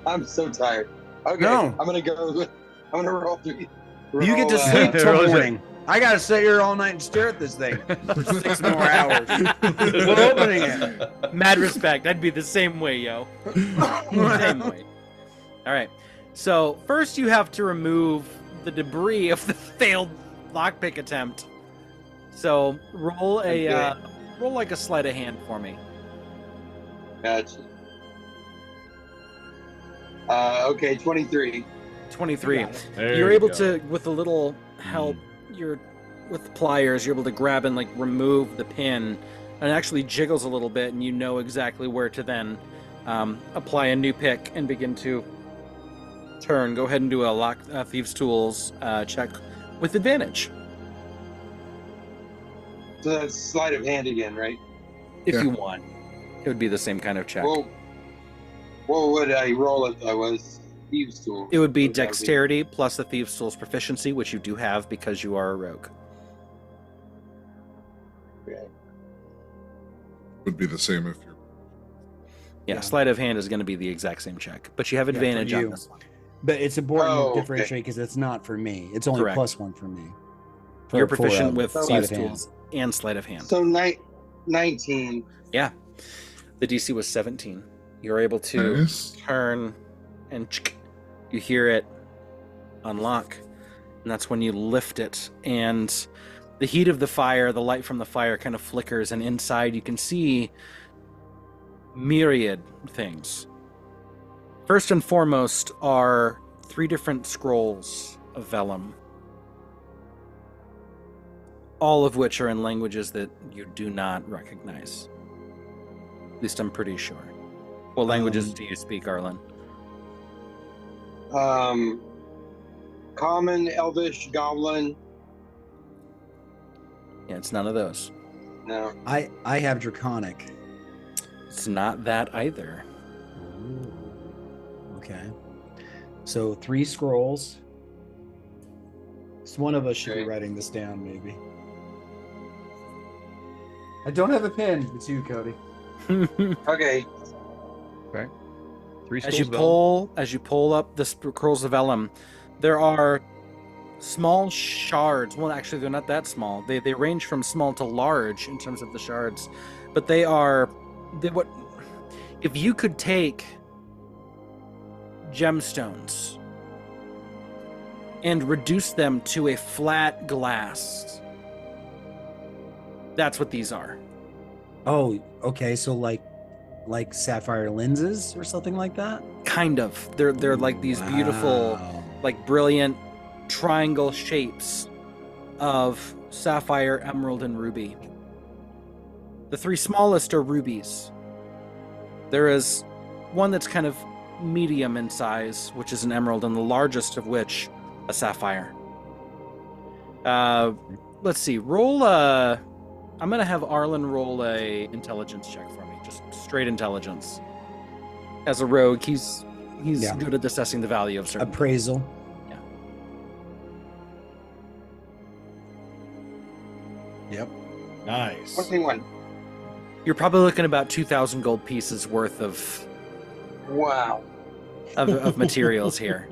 I'm so tired. Okay, No. I'm gonna roll through. You get to sleep till morning. I gotta sit here all night and stare at this thing for 6 more hours. We're opening it. Mad respect. I'd be the same way, yo. Same way. All right. So first you have to remove the debris of the failed lockpick attempt. So roll roll like a sleight of hand for me. Gotcha. Okay, 23. 23. There You're you able go. to, with a little help, with pliers, you're able to grab and like remove the pin, and it actually jiggles a little bit, and you know exactly where to then apply a new pick and begin to turn. Go ahead and do a thieves' tools check with advantage. So that's sleight of hand again, right? If Yeah. you want, it would be the same kind of check. Well, what would I roll if I was thieves' tool? It would be dexterity plus the thieves' tools proficiency, which you do have because you are a rogue. Okay. Would be the same if you're. Yeah, sleight of hand is going to be the exact same check, but you have advantage on you. this one. But it's important Oh, to okay. differentiate because it's not for me. It's only Correct. +1 for me. You're proficient with sleight thieves' of hand. tools and sleight of hand. So 19. Yeah. The DC was 17. You're able to Nice. turn and you hear it unlock. And that's when you lift it. And the heat of the fire, the light from the fire kind of flickers. And inside you can see myriad things. First and foremost are 3 different scrolls of vellum. All of which are in languages that you do not recognize. At least I'm pretty sure. What languages do you speak, Arlen? Common, Elvish, Goblin. Yeah, it's none of those. No. I have Draconic. It's not that either. Ooh. Okay. So 3 scrolls. So one of us should be Okay. writing this down, maybe. I don't have a pen. It's you, Cody. Okay. 3 As you scrolls pull up the scrolls of vellum, there are small shards. Well, actually, they're not that small. They range from small to large in terms of the shards, but what if you could take gemstones and reduce them to a flat glass. That's what these are. Oh, okay. So like like sapphire lenses or something like that? Kind of. They're like these beautiful, Wow. like brilliant triangle shapes of sapphire, emerald, and ruby. The three smallest are rubies. There is one that's kind of medium in size, which is an emerald, and the largest of which a sapphire. Let's see. Roll a. I'm gonna have Arlen roll a intelligence check for me, just straight intelligence. As a rogue, he's Yeah. good at assessing the value of certain. Appraisal. Yeah. Yep. Nice. 21. You're probably looking at about 2,000 gold pieces worth of Wow. materials here.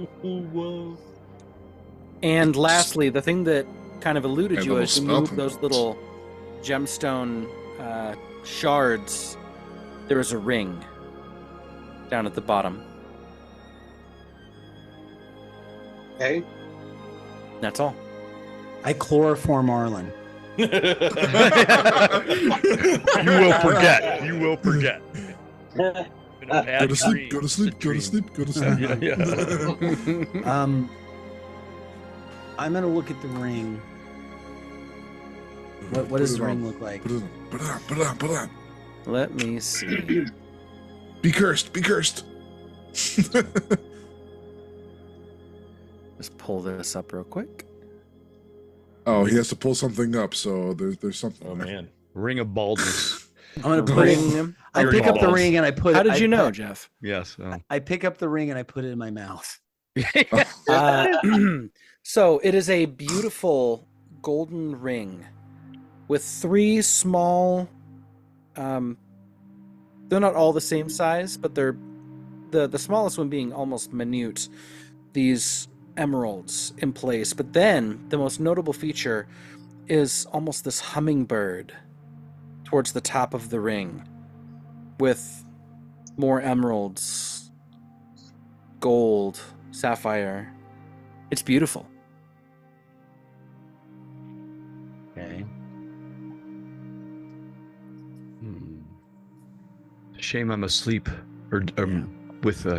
And lastly, the thing that kind of eluded Yeah, you little as you spell move those components. little gemstone shards, there is a ring down at the bottom. Okay. That's all. I chloroform Arlen. You will forget. You will forget. Go to sleep. Go to sleep. Go to sleep. Go to sleep. Yeah, yeah. I'm gonna look at the ring. What does the ring look like? Put it on. Put it on. Put it on. Put it on. Let me see. Be cursed. Be cursed. Just pull this up real quick. Oh, he has to pull something up, so there's something. Oh there. man. Ring of baldness. I'm gonna put Ring. it. I pick up the ring and I put. How did I you know, put- Jeff? Yes. I pick up the ring and I put it in my mouth. So it is a beautiful golden ring with three small. They're not all the same size, but they're the smallest one being almost minute. These emeralds in place, but then the most notable feature is almost this hummingbird towards the top of the ring, with more emeralds, gold, sapphire. It's beautiful. Okay. Shame I'm asleep or with 2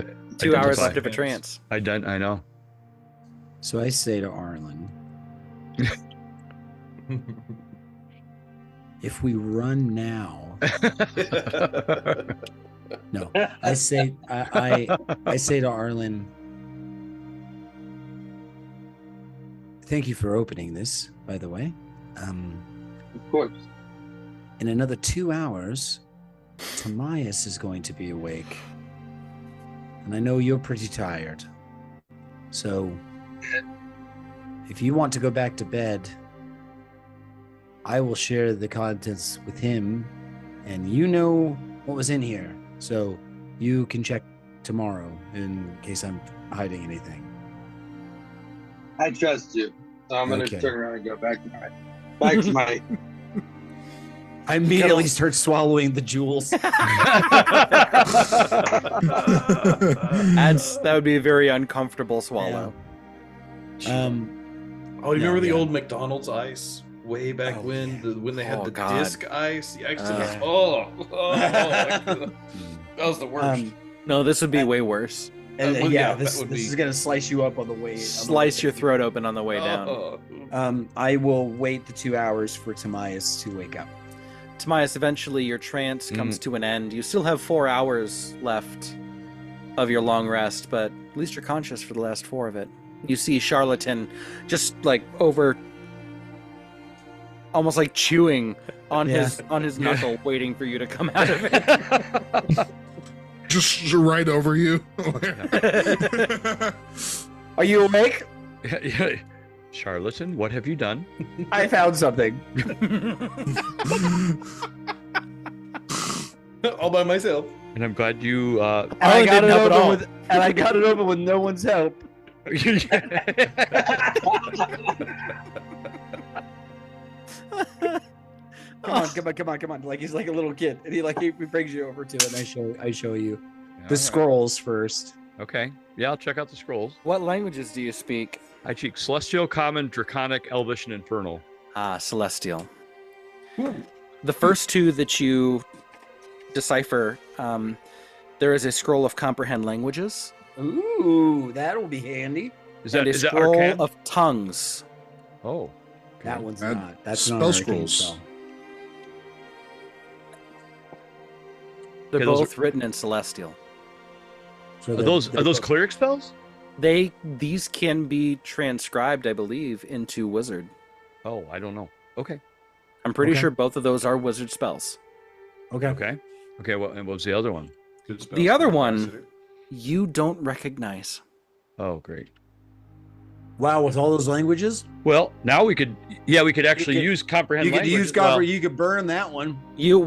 hours identify. left of a trance. I know. So I say to Arlen, if we run now, no, I say I say to Arlen, thank you for opening this, by the way. Of course. In another 2 hours, Timaeus is going to be awake. And I know you're pretty tired. So if you want to go back to bed, I will share the contents with him, and you know what was in here. So you can check tomorrow in case I'm hiding anything. I trust you. So I'm gonna Okay. turn around and go back to my I immediately start swallowing the jewels. That would be a very uncomfortable swallow. Oh, you No, remember the yeah. old McDonald's ice way back Oh, when when they had Oh, the God. disc ice? The ice Uh. that was the worst. No, this would be way worse. And Well, yeah, yeah, that this would is be- gonna slice you up on the way. Slice your throat open on the way down. Oh. I will wait the 2 hours for Timaeus to wake up. Timaeus, eventually your trance comes to an end. You still have 4 hours left of your long rest, but at least you're conscious for the last 4 of it. You see Charlatan just like over, almost like chewing on his knuckle, waiting for you to come out of it. Just right over you. Are you awake? Charlatan, what have you done? I found something. All by myself. And I'm glad you. And I got it open with no one's help. Come on. Like he's like a little kid, and he brings you over to it. And I show you the scrolls first. Okay. Yeah, I'll check out the scrolls. What languages do you speak? I speak Celestial, Common, Draconic, Elvish, and Infernal. Celestial. The first two that you decipher, there is a scroll of comprehend languages Ooh, that'll be handy. and a Is that scroll arcane? of tongues. Oh, That one's Add not. That's spell not an arcane scrolls. spell. They're Okay, those both written in celestial. So are they're- those they're are those both- cleric spells? These can be transcribed, I believe, into wizard. Oh, I don't know. Okay, I'm pretty Okay. sure both of those are wizard spells. Okay. okay. What and what was the other one? Good spell The other spell one- ambassador. You don't recognize. Oh, great. Wow, with all those languages, Well, now we could actually could- use comprehend you could language. use Well, you could burn that one. You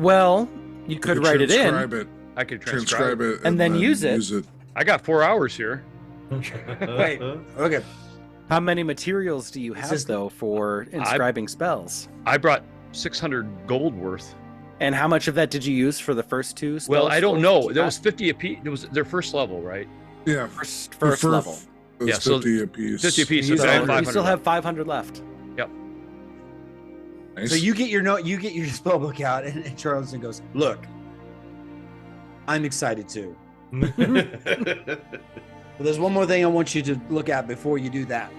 could write it in. Transcribe it. I could Transcribe it. And then use it. Use it. I got 4 hours here. Wait. Okay. How many materials do you have, This is- though, for inscribing spells? I brought 600 gold worth. And how much of that did you use for the first two spells? Well, I don't scrolls know. that you There got? was 50 apiece. It was their first level, right? Yeah. first The level. It was Yeah, so 50 apiece. 50 apiece. You So still I have have So you 500 still have left. 500 left. Nice. So you get your spell book out, and Charleston goes, "Look, I'm excited too. But there's one more thing I want you to look at before you do that."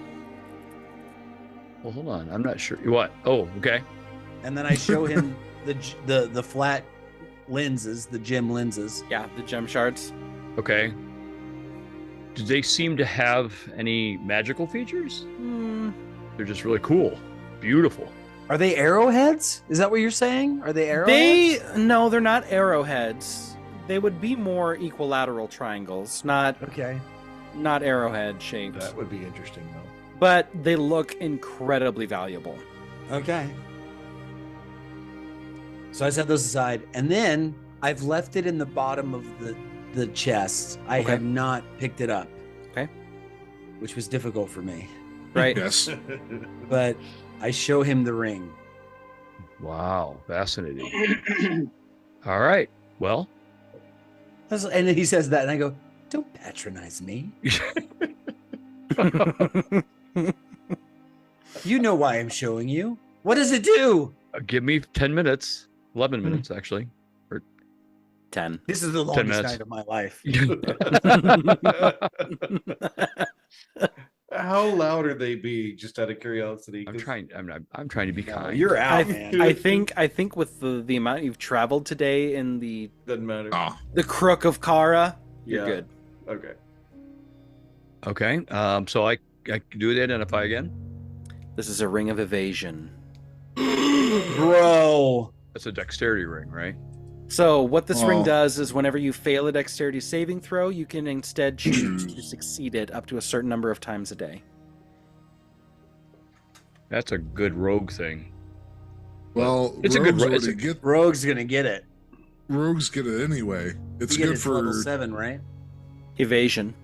Well, hold on. I'm not sure. What? Oh, okay. And then I show him the flat lenses, the gem lenses. Yeah, the gem shards. Okay. Do they seem to have any magical features? They're just really cool. Beautiful. Are they arrowheads? Is that what you're saying? Are they arrowheads? No, they're not arrowheads. They would be more equilateral triangles, not Okay. arrowhead shaped. That would be interesting, though. But they look incredibly valuable. Okay. So I set those aside, and then I've left it in the bottom of the chest. I Okay. have not picked it up. Okay. Which was difficult for me. Right? Yes. But I show him the ring. Wow. Fascinating. All right. Well, And he says that, and I go, "Don't patronize me. You know why I'm showing you. What does it do?" give me 10 minutes. 11 minutes, actually. 10. This is the longest minutes. night of my life. How loud are they being? Just out of curiosity. I'm trying to be kind. You're out, I, man. I think with the amount you've traveled today in the Doesn't matter. Ah, the crook of Kara, you're Yeah. good. Okay. Okay. So I can do the identify again. This is a ring of evasion. Bro. That's a dexterity ring, right? So what this ring Oh. does is whenever you fail a dexterity saving throw, you can instead choose to succeed it up to a certain number of times a day. That's a good rogue thing. well, It's a good rogues ro- already get Rogue's gonna get it. rogues get it anyway. It's You get good it to for level 7, right? Evasion.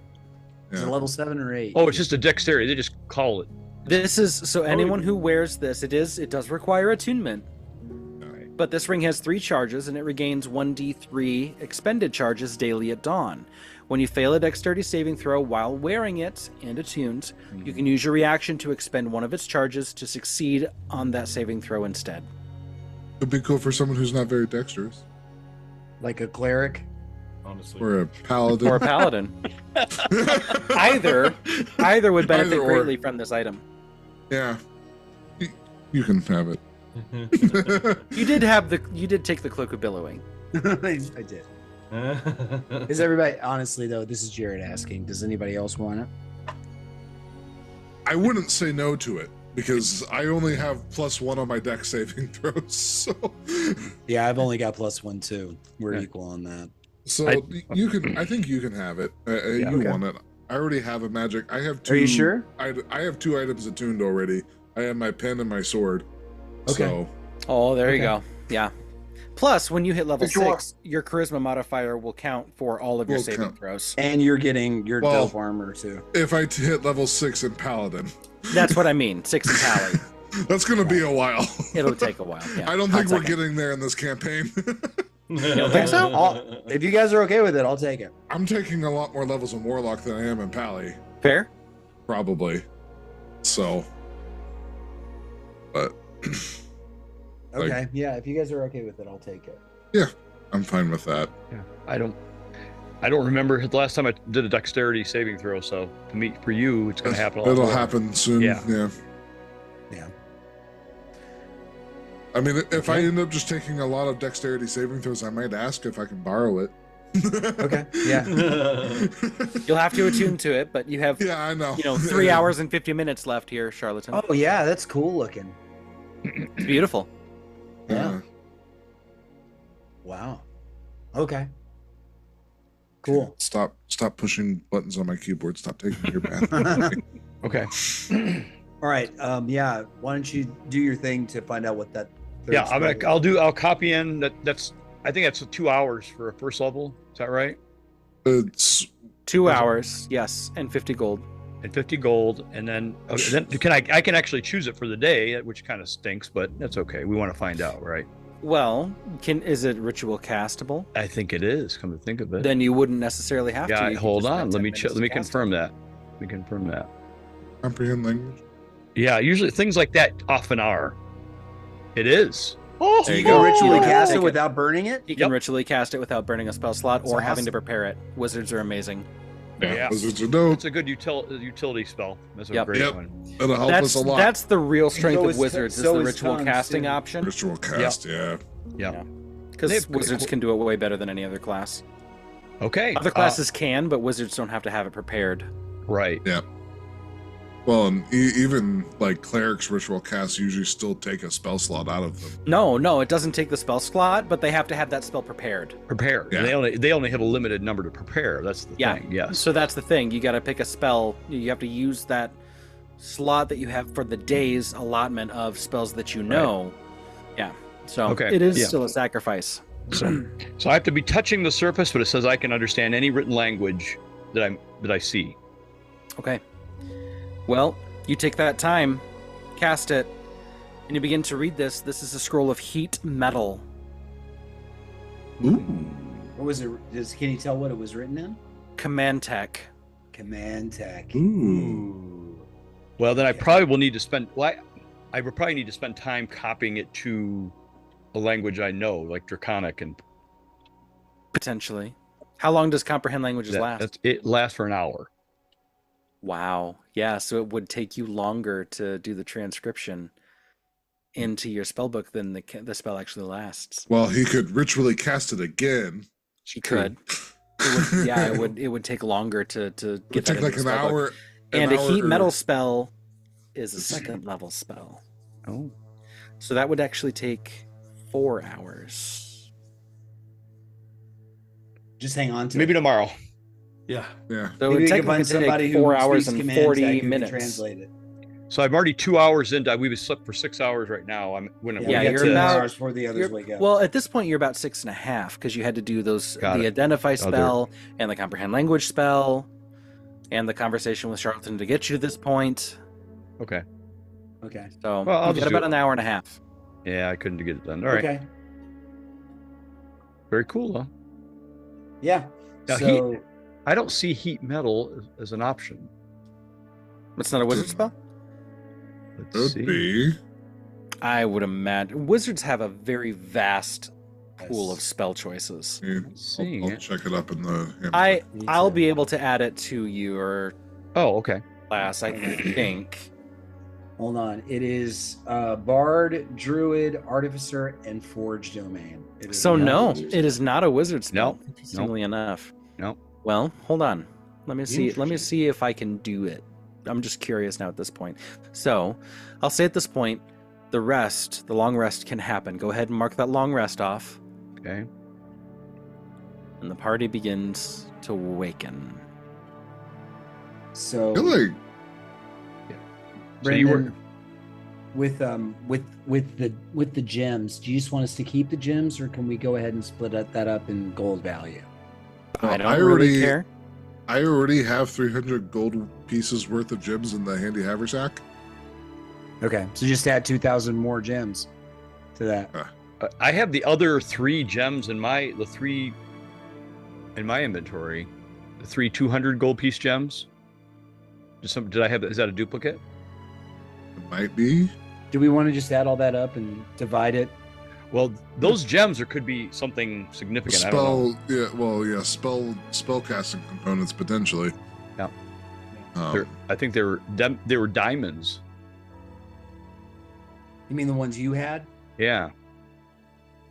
Is it yeah. level 7 or 8? Oh, it's just a dexterity. They just call it. This is so anyone who wears this, it does require attunement. Alright. But this ring has 3 charges and it regains 1d3 expended charges daily at dawn. When you fail a dexterity saving throw while wearing it and attuned, you can use your reaction to expend one of its charges to succeed on that saving throw instead. It'd be cool for someone who's not very dexterous, Like a cleric? Honestly. or a paladin. Or a paladin. Either would benefit Either or. greatly from this item. Yeah, you can have it. You did take the cloak of billowing. I did. Is everybody, honestly though, this is Jared asking, does anybody else want it? I wouldn't say no to it because I only have +1 on my dex saving throws. So, Yeah, I've only got +1 too. We're Yeah. equal on that. you can. I think you can have it. You okay. want it. I already have a magic. I have 2. Are you sure? I have 2 items attuned already. I have my pen and my sword. Okay. So, Oh, there you Okay. go. Yeah. Plus, when you hit level Sure. 6, your charisma modifier will count for all of your Will saving count. throws. And you're getting your Well- dope armor too. if I hit level 6 in paladin, That's what I mean. 6 and tally. that's gonna be a while. It'll take a while. Yeah. I don't Hot think we're second. getting there in this campaign. You don't think so? If you guys are okay with it, I'll take it. I'm taking a lot more levels in warlock than I am in pally, Fair? probably. So, but Okay. Yeah, if you guys are okay with it, I'll take it. I'm fine with that. Yeah, I don't remember the last time I did a dexterity saving throw. So for you, it's going to happen a lot It'll more. happen soon. Yeah. Yeah. I mean, if I end up just taking a lot of dexterity saving throws, I might ask if I can borrow it. Okay. Yeah. You'll have to attune to it, but you have Yeah, I know. 3 hours and 50 minutes left here, Charlatan. Oh yeah, that's cool looking. It's beautiful. Yeah. Wow. Okay. Cool. Stop pushing buttons on my keyboard. Stop taking your bath. Okay. All right. Yeah. Why don't you do your thing to find out what that? Yeah, I'll copy in that's. I think that's 2 hours for a first level. Is that right? It's 2 hours, yes, and 50 gold. And 50 gold, and then I can actually choose it for the day, which kind of stinks, but that's okay. We want to find out, right? Well, is it ritual castable? I think it is. Come to think of it. Then you wouldn't necessarily have to. Yeah, You could hold just on. spend Let 10 me minutes let me to cast confirm it. that. Let me confirm that. comprehend language. Yeah, usually things like that often are. It is. Oh, So you you can go. ritually Yeah. cast Take it it. without burning it? You can ritually cast it without burning a spell slot That's or having to awesome. prepare it. Wizards are amazing. Yeah. Wizards are dope. It's a good utility spell. That's a Yep. great Yep. one. It'll help That's us a lot. that's the real strength So of is- wizards is so the is ritual tongues, casting too. option. Ritual cast, yeah. Yeah. Yeah. They Because have- wizards can do it way better than any other class. Okay. Other classes can, but wizards don't have to have it prepared. Right. Well, and even like clerics ritual casts usually still take a spell slot out of them. No, it doesn't take the spell slot, but they have to have that spell prepared. Prepare. Yeah. They only have a limited number to prepare. That's the Yeah. thing. Yes. So that's the thing. You got to pick a spell. You have to use that slot that you have for the day's allotment of spells that you know. Yeah. So Okay, it is yeah. still a sacrifice. So I have to be touching the surface, but it says I can understand any written language that I see. Okay. Well, you take that time, cast it, and you begin to read this. This is a scroll of heat metal. What was it? Can you tell what it was written in? Command tech. Command tech. Ooh. Well, then I probably will need to spend. Well, I would probably need to spend time copying it to a language I know, like Draconic, and Potentially. How long does comprehend languages last? it lasts for an hour. Wow. Yeah, so it would take you longer to do the transcription into your spellbook than the spell actually lasts. Well, he could ritually cast it again. He could. It would, yeah, it would take longer to It get would that take into like the an spellbook. hour. And a heat or- metal spell is a second level spell. Oh. So that would actually take 4 hours. Just hang on to Maybe it. tomorrow. Yeah. Yeah. So Maybe it we can technically find take somebody 4 who hours speaks and command 40 tech who can minutes. translate it. So I'm already 2 hours into. We've slept for 6 hours right now. Yeah, we Yeah, we get got you're 2 about- hours before the others wake up. Well, at this point, you're about 6.5 because you had to do those Got the it. identify spell and the comprehend language spell and the conversation with Charlatan to get you to this point. Okay. Okay. So Well, I'll you've just got do about it. an hour and a half. Yeah, I couldn't get it done. All right. Okay. Very cool, though. Yeah. Now, So I don't see heat metal as an option. It's not a wizard spell? Let's Could see. be. I would imagine. Wizards have a very vast pool of spell choices. Yeah, see I'll it. check it up in the. I'll be able to add it to your Oh, okay. class, I think. hold on. It is Bard, Druid, Artificer, and Forge domain. It is So not no, wizard it is not a wizard spell. No, Interestingly enough. No. Well, hold on. Let me see. Let me Interesting. see if I can do it. I'm just curious now at this point. So, I'll say at this point, the long rest can happen. Go ahead and mark that long rest off, Okay. and the party begins to awaken. So I feel like So you were. Brendan, with the gems, do you just want us to keep the gems, or can we go ahead and split that up in gold value? I don't I really already- care. I already have 300 gold pieces worth of gems in the handy haversack. Okay, so just add 2,000 more gems to that. I have the other 3 gems in my inventory. The 3 200 gold piece gems. Did I have? Is that a duplicate? It might be. Do we want to just add all that up and divide it? Well, those gems could be something significant. I don't know. Spell casting components potentially. Yeah. Um, I think they were diamonds. You mean the ones you had? Yeah.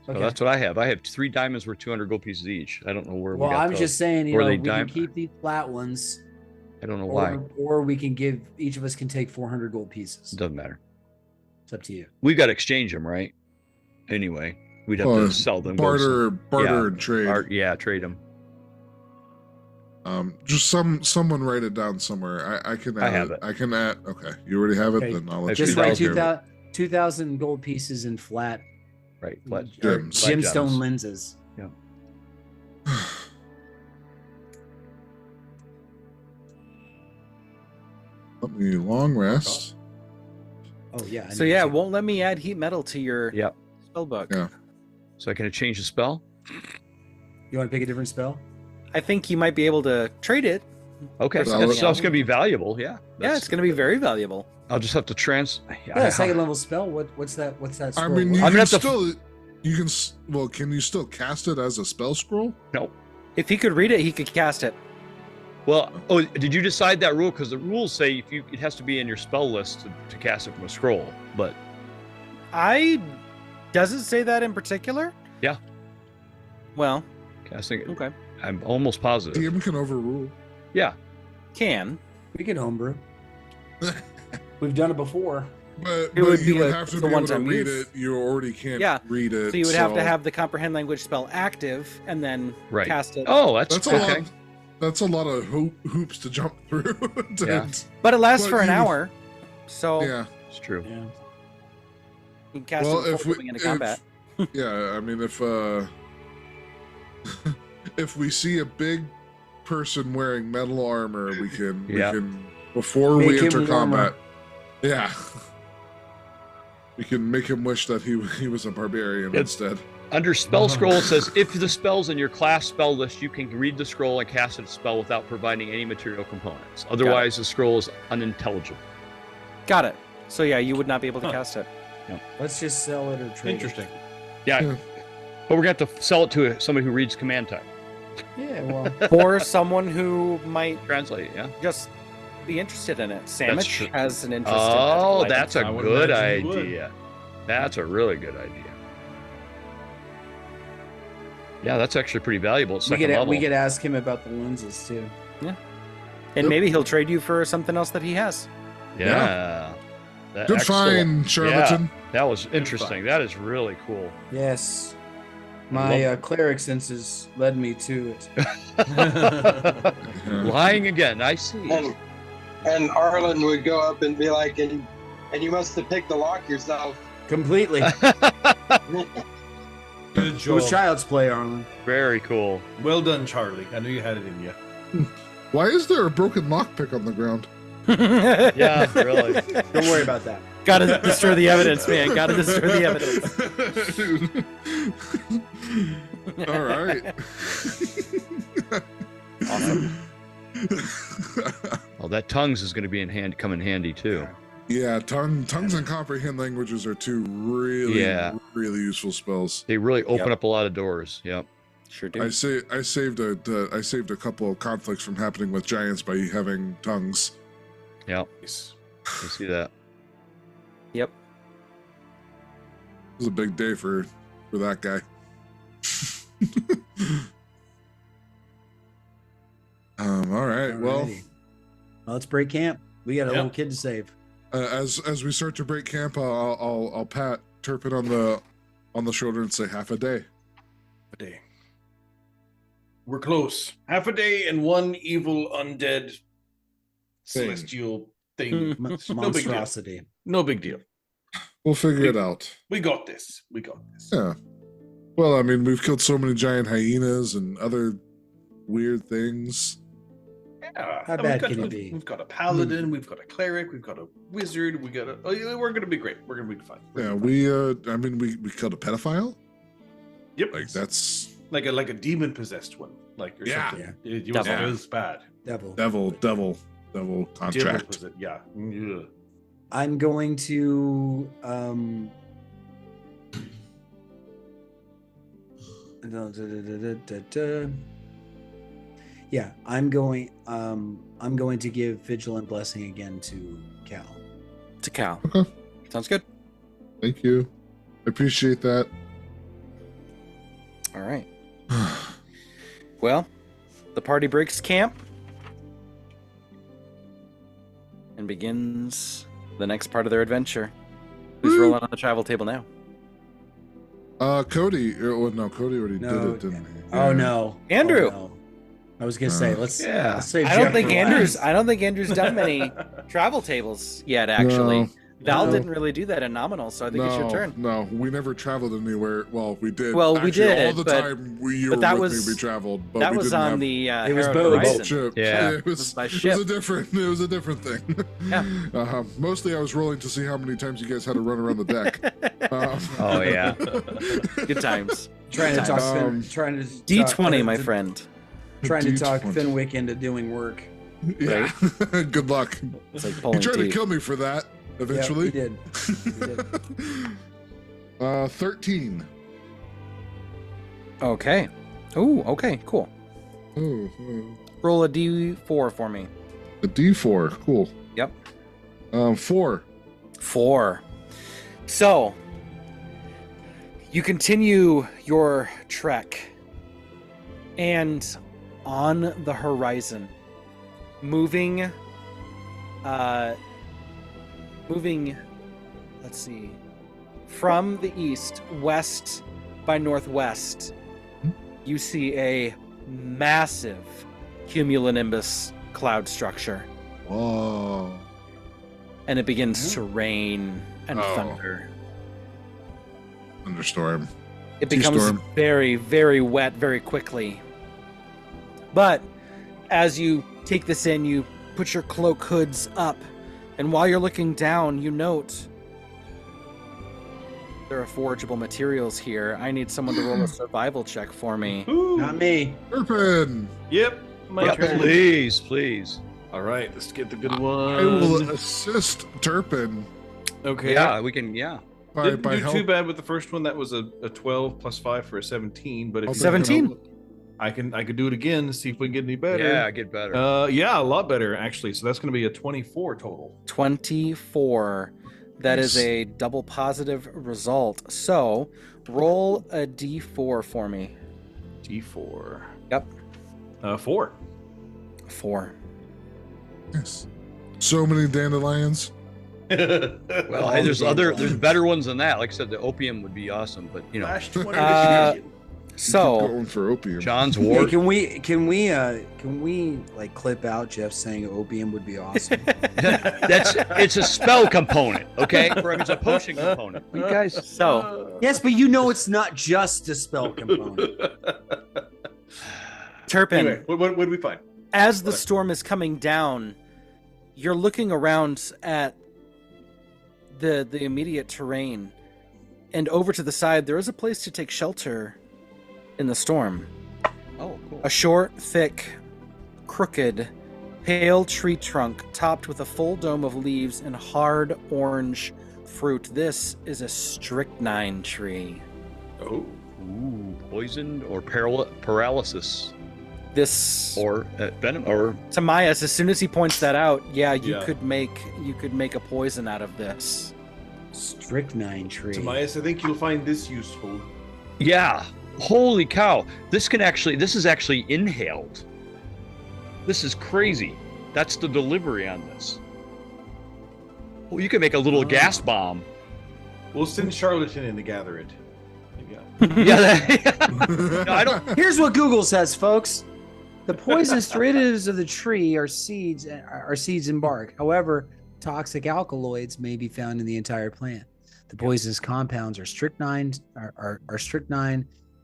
So Okay. that's what I have. I have 3 diamonds worth 200 gold pieces each. I don't know where. Well, we got I'm those. just saying, Or we they can keep these flat ones, I don't know why. or we can give each of us can take 400 gold pieces. It doesn't matter. It's up to you. We've got to exchange them, right? Anyway, we'd have to sell them. barter Yeah. and trade. Trade them. Just someone write it down somewhere. I can. I have it. I can add. Okay, you already have it. Okay. Then I'll let Just you write know. 2,000 gold pieces in flat Right. Flat, Gems. flat gemstone gems. lenses. Let me long rest. Oh yeah. I So know yeah, too. it won't let me add heat metal to your Yep. spell book. Yeah. So I can change the spell. You want to pick a different spell? I think you might be able to trade it. Okay. For So something that's else. going to be valuable. Yeah. Yeah, it's going to be very valuable. I'll just have to Yeah, second level spell. What's that? What's that? I Scroll? mean, you I'm can gonna have to- still. You can. Well, can you still cast it as a spell scroll? No. If he could read it, he could cast it. Well, did you decide that rule? Because the rules say it has to be in your spell list to cast it from a scroll. But Does it say that in particular? Yeah. Well, casting it, okay. I'm almost positive. DM can overrule. Yeah. Can. We can homebrew. We've done it before. But would you be would a- have to the be able to one-time read use. it. You already can't Yeah. read it. So you would have to have the comprehend language spell active and then Right. cast it. Oh, that's That's a okay. lot. That's a lot of hoops to jump through. Yeah. But it lasts But for an you- hour. So Yeah. It's true. Yeah. you can cast Well, it if before we going into combat. Yeah, I mean, if if we see a big person wearing metal armor, we can before Make we him enter warmer. combat. Yeah. We can make him wish that he was a barbarian instead. Under spell scroll, it says if the spell's in your class spell list, you can read the scroll and cast a spell without providing any material components. Otherwise, the scroll is unintelligible. Got it. So yeah, you would not be able to cast it. Let's just sell it or trade. Interesting. Yeah. Yeah. But we're going to have to sell it to somebody who reads command type. Yeah. Well. Or someone who might Translate, yeah. just be interested in it. true. Sandwich has an interest Oh, in it. that's a I would good imagine you would. idea. That's a really good idea. Yeah, that's actually pretty valuable at second level. We could ask him about the lenses too. And maybe he'll trade you for something else that he has. Yeah. That- Good excellent. find, charlatan. That was interesting. That is really cool. Yes. My cleric senses led me to it. Yeah. Lying again. I see. And Arlen would go up and be like, and you must have picked the lock yourself. Completely. Good It job. was child's play, Arlen. Very cool. Well done, Charlie. I knew you had it in you. Why is there a broken lockpick on the ground? Yeah, really. Don't worry about that. Gotta destroy the evidence, man. Gotta destroy the evidence. All right. Well, that tongues is going to be come in handy too. Yeah, tongues and comprehend languages are two really, Yeah. really useful spells. They really open up a lot of doors. Yep. Sure do. I saved a couple of conflicts from happening with giants by having tongues. Yep. Nice. I see that. Yep. It was a big day for that guy. All right. Well, Alrighty. Well, let's break camp. We got a Yeah. little kid to save. as we start to break camp, I'll pat Turpin on the shoulder and say half a day. A day. We're close. Half a day and one evil undead celestial thing. Hmm. No big deal. Monstrosity. No big deal. We'll figure it out. We got this. We got this. Yeah. Well, I mean, we've killed so many giant hyenas and other weird things. Yeah. How And bad can it be? We've got a paladin. We've got a cleric. We've got a wizard. We got a. Oh, yeah, we're gonna be great. We're gonna be fine. Yeah, we killed a pedophile. Yep. Like that's like a demon possessed one. Like or Yeah. something. It Devil. was bad. Devil. devil Devil contract. was it? Yeah. Yeah. I'm going to Yeah, I'm going to give Vigilant Blessing again to Cal. To Cal. Okay. Sounds good. Thank you. I appreciate that. All right. Well, the party breaks camp and begins the next part of their adventure. Who's Woo! rolling on the travel table now? Cody. Oh, no, Cody already did No. it, didn't he? Oh Yeah. no, Andrew. Oh, no. I was gonna say let's save I don't Jeff think for Andrew's. last. I don't think Andrew's done many travel tables yet. Actually, No. Val No. didn't really do that in nominal, so I think it's your turn. No, we never traveled anywhere. Well, we did. Well, we Actually, did, all the but- time you but were that with was- me, we traveled. But That we was didn't on have the It was Herald boats. Horizon. ship. Yeah. It was by It ship. was a different. It was a different thing. Yeah. Mostly, I was rolling to see how many times you guys had to run around the deck. Oh, yeah. Good times. Trying to Good talk, times. trying to D20, talk- my friend. Trying to talk D20. Fenwick into doing work. Yeah. Good luck. It's like He pulling tried to teeth. kill me for that. Yeah, Eventually. he did. He did. 13. Okay. Ooh. Okay. Cool. Oh, Roll a D4 for me. a D4. Cool. Yep. 4. 4. So, you continue your trek, and on the horizon, moving, let's see, from the east, west by northwest, you see a massive cumulonimbus cloud structure, Whoa. and it begins to rain and Oh. thunder. Thunderstorm. It becomes Storm. very, very wet very quickly. But as you take this in, you put your cloak hoods up, and while you're looking down, you note there are forgeable materials here. I need someone to roll a survival check for me. Not me. Turpin. Yep. My Yeah, turn. please, please. All right, let's get the good I will one. assist Turpin Okay. Yeah, we can. Yeah. Didn't by do help. too bad with the first one. That was a 12 plus 5 for a 17. But if I'll you- 17? I could do it again and see if we can get any better. Yeah, get better. Yeah, a lot better actually. So that's going to be a 24 total. 24. That is Nice. a double positive result. So roll a d4 for me. D4. Yep. 4. 4. Yes. So many dandelions. Well, hey, there's better ones than that. Like I said, the opium would be awesome, but you know, Last 20 So Keep going for opium. John's Hey, war. can we like clip out Jeff saying opium would be awesome? It's a spell component, okay? It's a potion component. You guys. So Yes, but you know it's not just a spell component. Turpin, Anyway, what did we find? as the storm is coming down, you're looking around at the immediate terrain, and over to the side there is a place to take shelter in the storm. Oh, cool. A short, thick, crooked, pale tree trunk topped with a full dome of leaves and hard orange fruit. This is a strychnine tree. Oh. Ooh, poisoned or paralysis This or venom or Tamias, as soon as he points that out, you Yeah. could make a poison out of this. Strychnine tree. Tobias, I think you'll find this useful. yeah. Holy cow! This is actually inhaled. This is crazy. That's the delivery on this. Well, you can make a little gas bomb. We'll send Charlatan in to gather it. Yeah. Yeah. No, I don't. Here's what Google says, folks. The poisonous derivatives of the tree are seeds and bark. However, toxic alkaloids may be found in the entire plant. The poisonous compounds are strychnine,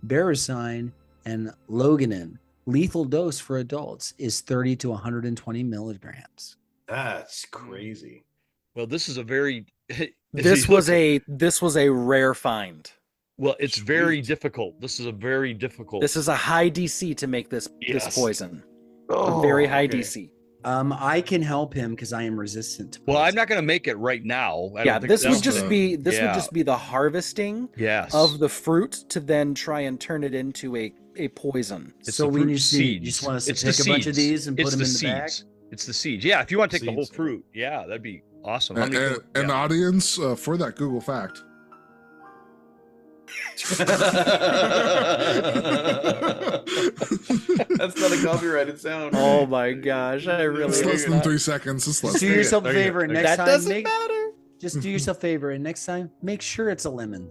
bericine, and loganin. Lethal dose for adults is 30 to 120 milligrams. That's crazy. Well, this is a very. This was a rare find. Well, it's very Sweet. difficult. This is a very difficult. This is a high DC to make this Yes. poison. Oh, a very high okay. DC. I can help him because I am resistant to Well, I'm poison. not going to make it right now. I Yeah, don't think this would that's just the- be this would yeah. just be the harvesting Yes. of the fruit to then try and turn it into a poison. It's So the we fruit just seeds. want us to It's pick the a bunch of seeds. these and It's put them the in the bag. seeds. It's the seeds. Yeah, if you want to take the whole Seeds. fruit, yeah, that'd be awesome. How many? An yeah. audience for that Google fact. That's not a copyrighted sound. Oh my gosh, I really It's less hope than not. 3 seconds. It's less Just do than yourself a There you go. favor and There you next That time doesn't matter. just do yourself a favor and next time make sure it's a lemon.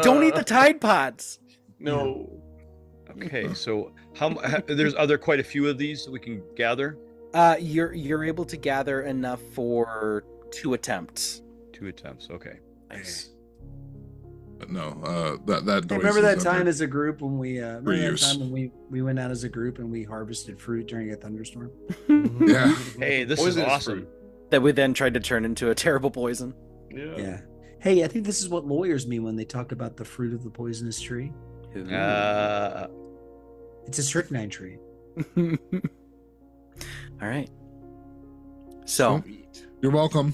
Don't eat the Tide Pods. No. Okay, so are there quite a few of these that we can gather? You're able to gather enough for 2 attempts. 2 attempts. Okay. Nice. No, that. Hey, remember that Doise is time under- as a group when we remember that reuse. time when we went out as a group and we harvested fruit during a thunderstorm? Yeah. Hey, this is Poisonous awesome. fruit. That we then tried to turn into a terrible poison. Yeah. Hey, I think this is what lawyers mean when they talk about the fruit of the poisonous tree. It's a strychnine tree. All right. So, You're welcome.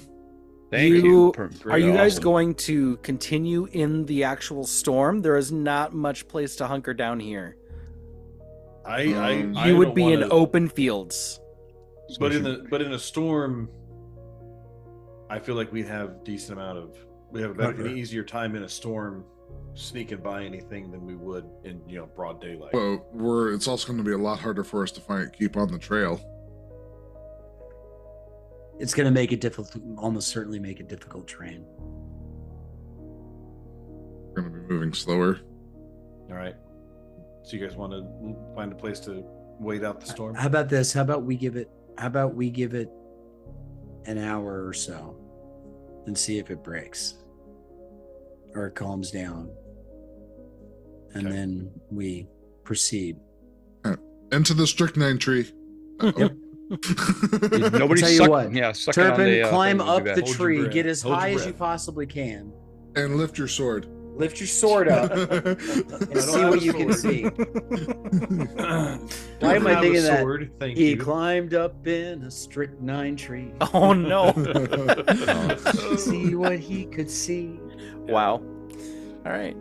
Thank You- you. are you guys Awesome. going to continue in the actual storm? There is not much place to hunker down here. I You would don't be in wanna- open fields. but in a storm, I feel like we have an easier time in a storm sneaking by anything than we would in broad daylight. But it's also going to be a lot harder for us to keep on the trail. It's going to make it difficult, almost certainly make it difficult terrain. We're going to be moving slower. All right. So you guys want to find a place to wait out the storm? How about this? How about we give it an hour or so and see if it breaks or it calms down. And Okay. then we proceed. Into the strychnine tree. Uh-oh. Nobody's Tell you suck, what, yeah, sucking on Turpin, the, climb thing, up do the that. Hold your tree, breath. get as Hold your high as you breath. possibly can. And lift your sword. Lift your sword up I and don't see have what a you can sword. see. Why Why am I thinking that? Sword, thank He you. climbed up in a strychnine tree. Oh no. See what he could see. Wow. All right.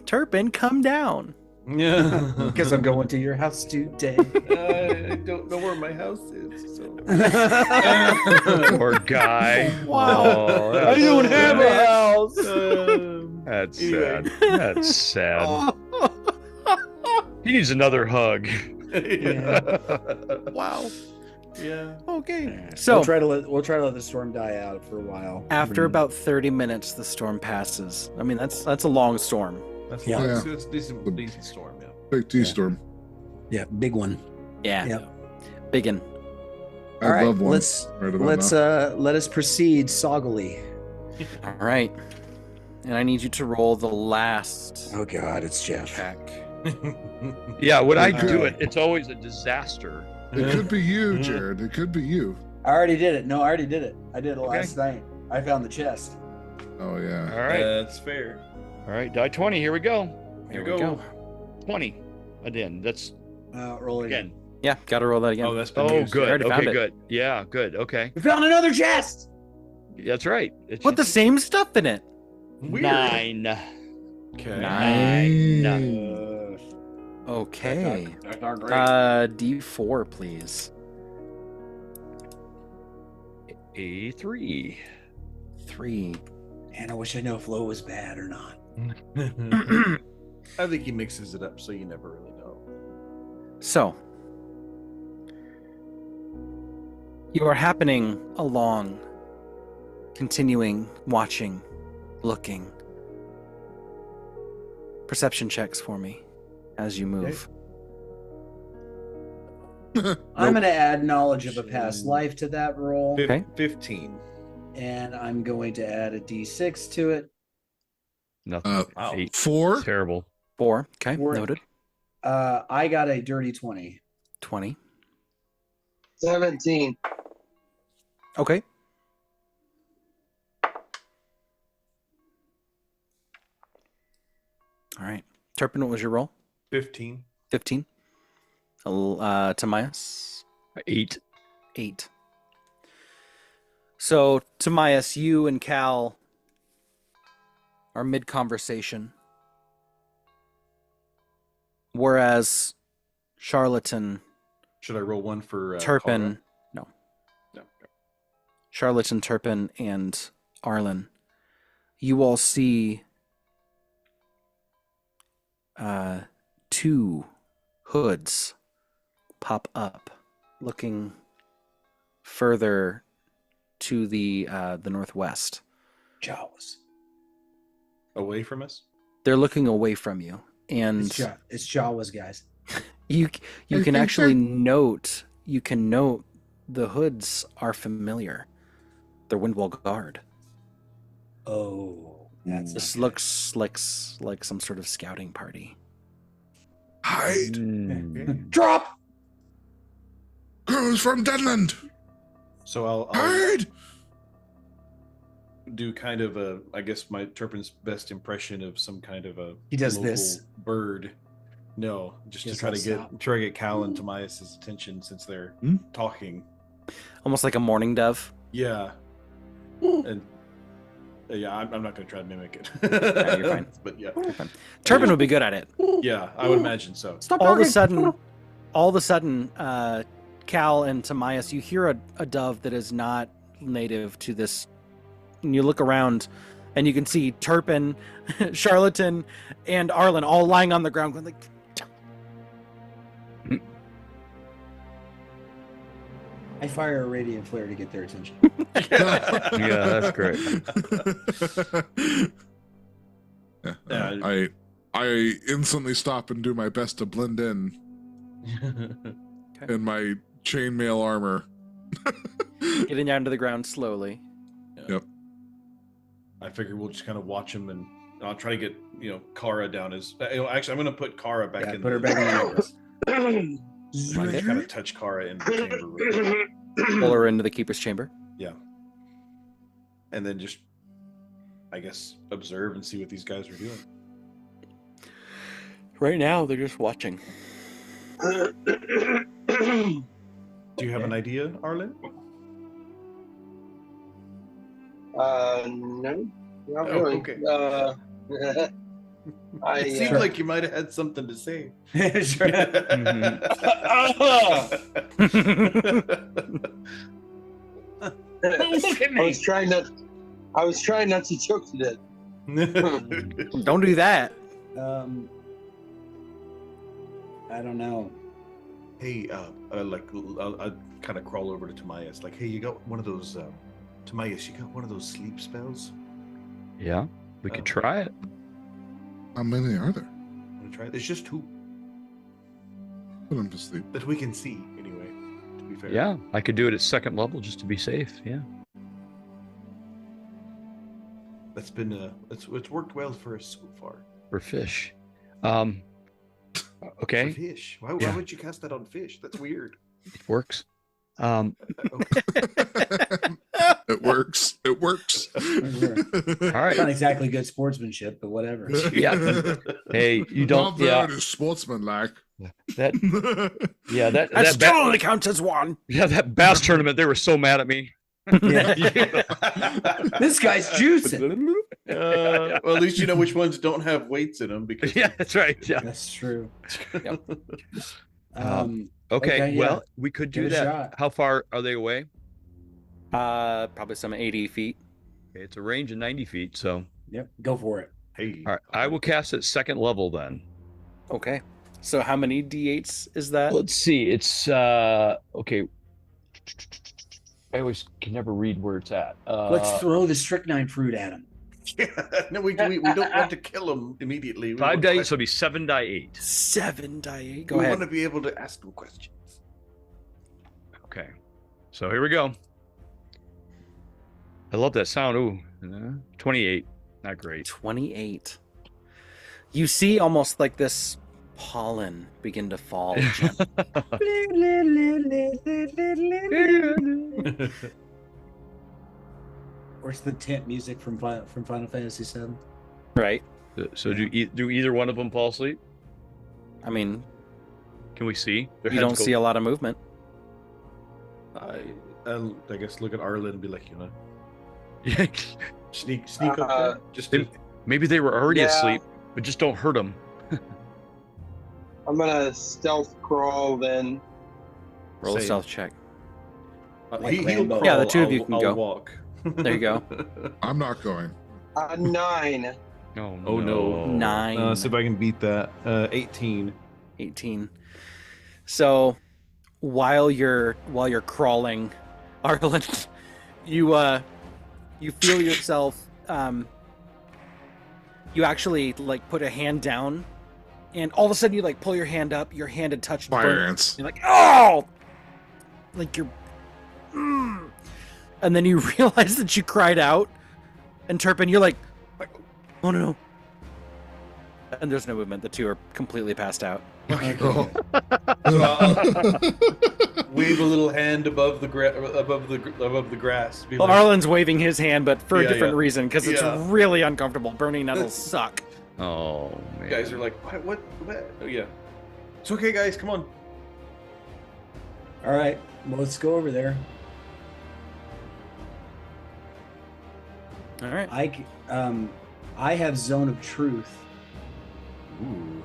Turpin, come down. Yeah. Because I'm going to your house today. I don't know where my house is. So. Poor guy. Wow. Oh, I don't have a house. That's Anyway. sad. That's sad. He needs another hug. Wow. Yeah. Okay. So we'll try to let the storm die out for a while. after about 30 minutes, the storm passes. I mean, that's a long storm. That's Yeah. yeah. It's decent storm. Yeah. Big T storm. Yeah, big one. Yeah. Yep. Biggin. I All right, love one. let's right about now. let us proceed soggily. All right. And I need you to roll the last Oh God, it's Jeff. check. Yeah, when I Okay. do it, it's always a disaster. It could be you, Jared. It could be you. I already did it. No, I already did it. I did it Okay. last night. I found the chest. Oh yeah. All right. That's fair. All right. Die 20. Here we go. Here Here we go. 20. Again. That's Roll it again. Yeah, gotta roll that again. Oh, that's been Oh, used. good. already found Okay, it. good. Yeah, good. Okay. We found another chest. That's right. It's Put the same stuff in it. Weird. 9. Okay. 9. Okay. That's not great. D4, please. A 3. 3. Man, I wish I know if low was bad or not. I think he mixes it up, so you never really know. So, you are happening along, continuing, watching, looking. Perception checks for me as you move. I'm going to add knowledge of a past life to that roll, Okay. 15. and I'm going to add a d6 to it. Nothing. Wow. 8. 4. Terrible. 4. Okay, Four. noted. I got a dirty 20. 20. 17. Okay. All right. Turpin, what was your roll? 15. 15. Timaeus? 8. 8. So, Timaeus, you and Cal are mid-conversation. Whereas Charlatan, Should I roll one for Turpin, Kara? no. No. Charlatan, Turpin, and Arlen, you all see 2 hoods pop up, looking further to the northwest. Jaws. Away from us? They're looking away from you, and It's Jawas, guys. you can actually note the hoods are familiar. They're Windwall Guard. Oh, that's This not looks like some sort of scouting party. Hide! good. Drop. Girls from Dunland! So I'll Hide! do kind of a, I guess my Turpin's best impression of some kind of a He does local this. bird. No, just to Yes, try I'll to stop. get Cal and Timaeus' attention since they're talking. Almost like a mourning dove. Yeah. And yeah, I'm not going to try to mimic it. Yeah, you're fine. But yeah. Turpin would be good at it. Yeah, I would imagine so. Stop All of a talking. sudden, Cal and Timaeus, you hear a dove that is not native to this. And you look around, and you can see Turpin, Charlatan, and Arlen all lying on the ground, going like. I fire a radiant flare to get their attention. Yeah, that's great. Yeah, I instantly stop and do my best to blend in in my chainmail armor. Getting down to the ground slowly. Yep. I figure we'll just kind of watch him, and I'll try to get Kara down as. Actually, I'm going to put Kara back Yeah, in. put her back in the office. I kind of touch Kara in the chamber. Real quick. Pull her into the keeper's chamber. Yeah. And then just, I guess, observe and see what these guys are doing. Right now, they're just watching. Do you have an idea, Arlen? No, not Oh, really. okay. I It seemed like you might have had something to say. Sure. I was trying not to choke to death. Don't do that. I don't know. Hey, I'll kind of crawl over to Timaeus. Like, hey, you got one of those, Timaeus, you got one of those sleep spells? Yeah, we could try it. How many are there? Want to try it? There's just 2 Put them to sleep. that we can see, anyway, to be fair. Yeah, I could do it at 2nd level just to be safe. Yeah. That's been, it's worked well for us so far. For fish. For Okay, fish. Why Yeah. would you cast that on fish? That's weird. it works. Okay. It works. It works. All right. Not exactly good sportsmanship, but whatever. Yeah. Hey, you don't. Not Yeah, very sportsmanlike. that. Yeah, that. That That still only counts as 1. yeah, that bass tournament. They were so mad at me. Yeah. This guy's juicing. Well, at least you know which ones don't have weights in them because Yeah, that's right. Yeah. That's true. Yep. Okay. Okay, yeah. Well, we could do Give it a that. shot. How far are they away? Probably some 80 feet. Okay, it's a range of 90 feet. So, Yep, go for it. hey, all right, I will cast at 2nd level then. Okay. So how many d8s is that? Let's see. It's okay. I always can never read where it's at. Let's throw the strychnine fruit at him. no, we don't want to kill them immediately. 5 die 8, so it'll be 7 die 8. 7 die 8. Go we ahead. want to be able to ask them questions. Okay. So here we go. I love that sound. Ooh, 28. Not great. 28. You see almost like this pollen begin to fall. gently. Where's the tent music from Final Fantasy VII? Right. So do either one of them fall asleep? I mean, Can we see? Their You heads don't go- see a lot of movement. I guess look at Arlen and be like, Yeah. sneak up there. Just They- Maybe they were already Yeah. asleep, but just don't hurt them. I'm gonna stealth crawl then. Roll a Same. stealth check. Like he'll Rambo. crawl, Yeah, the two of you I'll- can I'll go. walk. There you go. I'm not going. 9. Oh, Oh, no. 9. See if I can beat that. 18. 18. So while you're crawling, Arlen, you feel yourself you actually like put a hand down, and all of a sudden you like pull your hand up, your hand had touched Fire burn. ants. You're like, oh, like you're and then you realize that you cried out, and Turpin, you're like, oh no. And there's no movement. The two are completely passed out. Oh. So I'll wave a little hand above the grass. Be Well, like, Arlen's waving his hand, but for a Yeah, different yeah. reason, because it's Yeah. really uncomfortable. Burning nettles suck. Oh, man. you guys are like, what? Oh yeah. It's okay, guys. Come on. All right, well, let's go over there. All right. I have zone of truth. Ooh.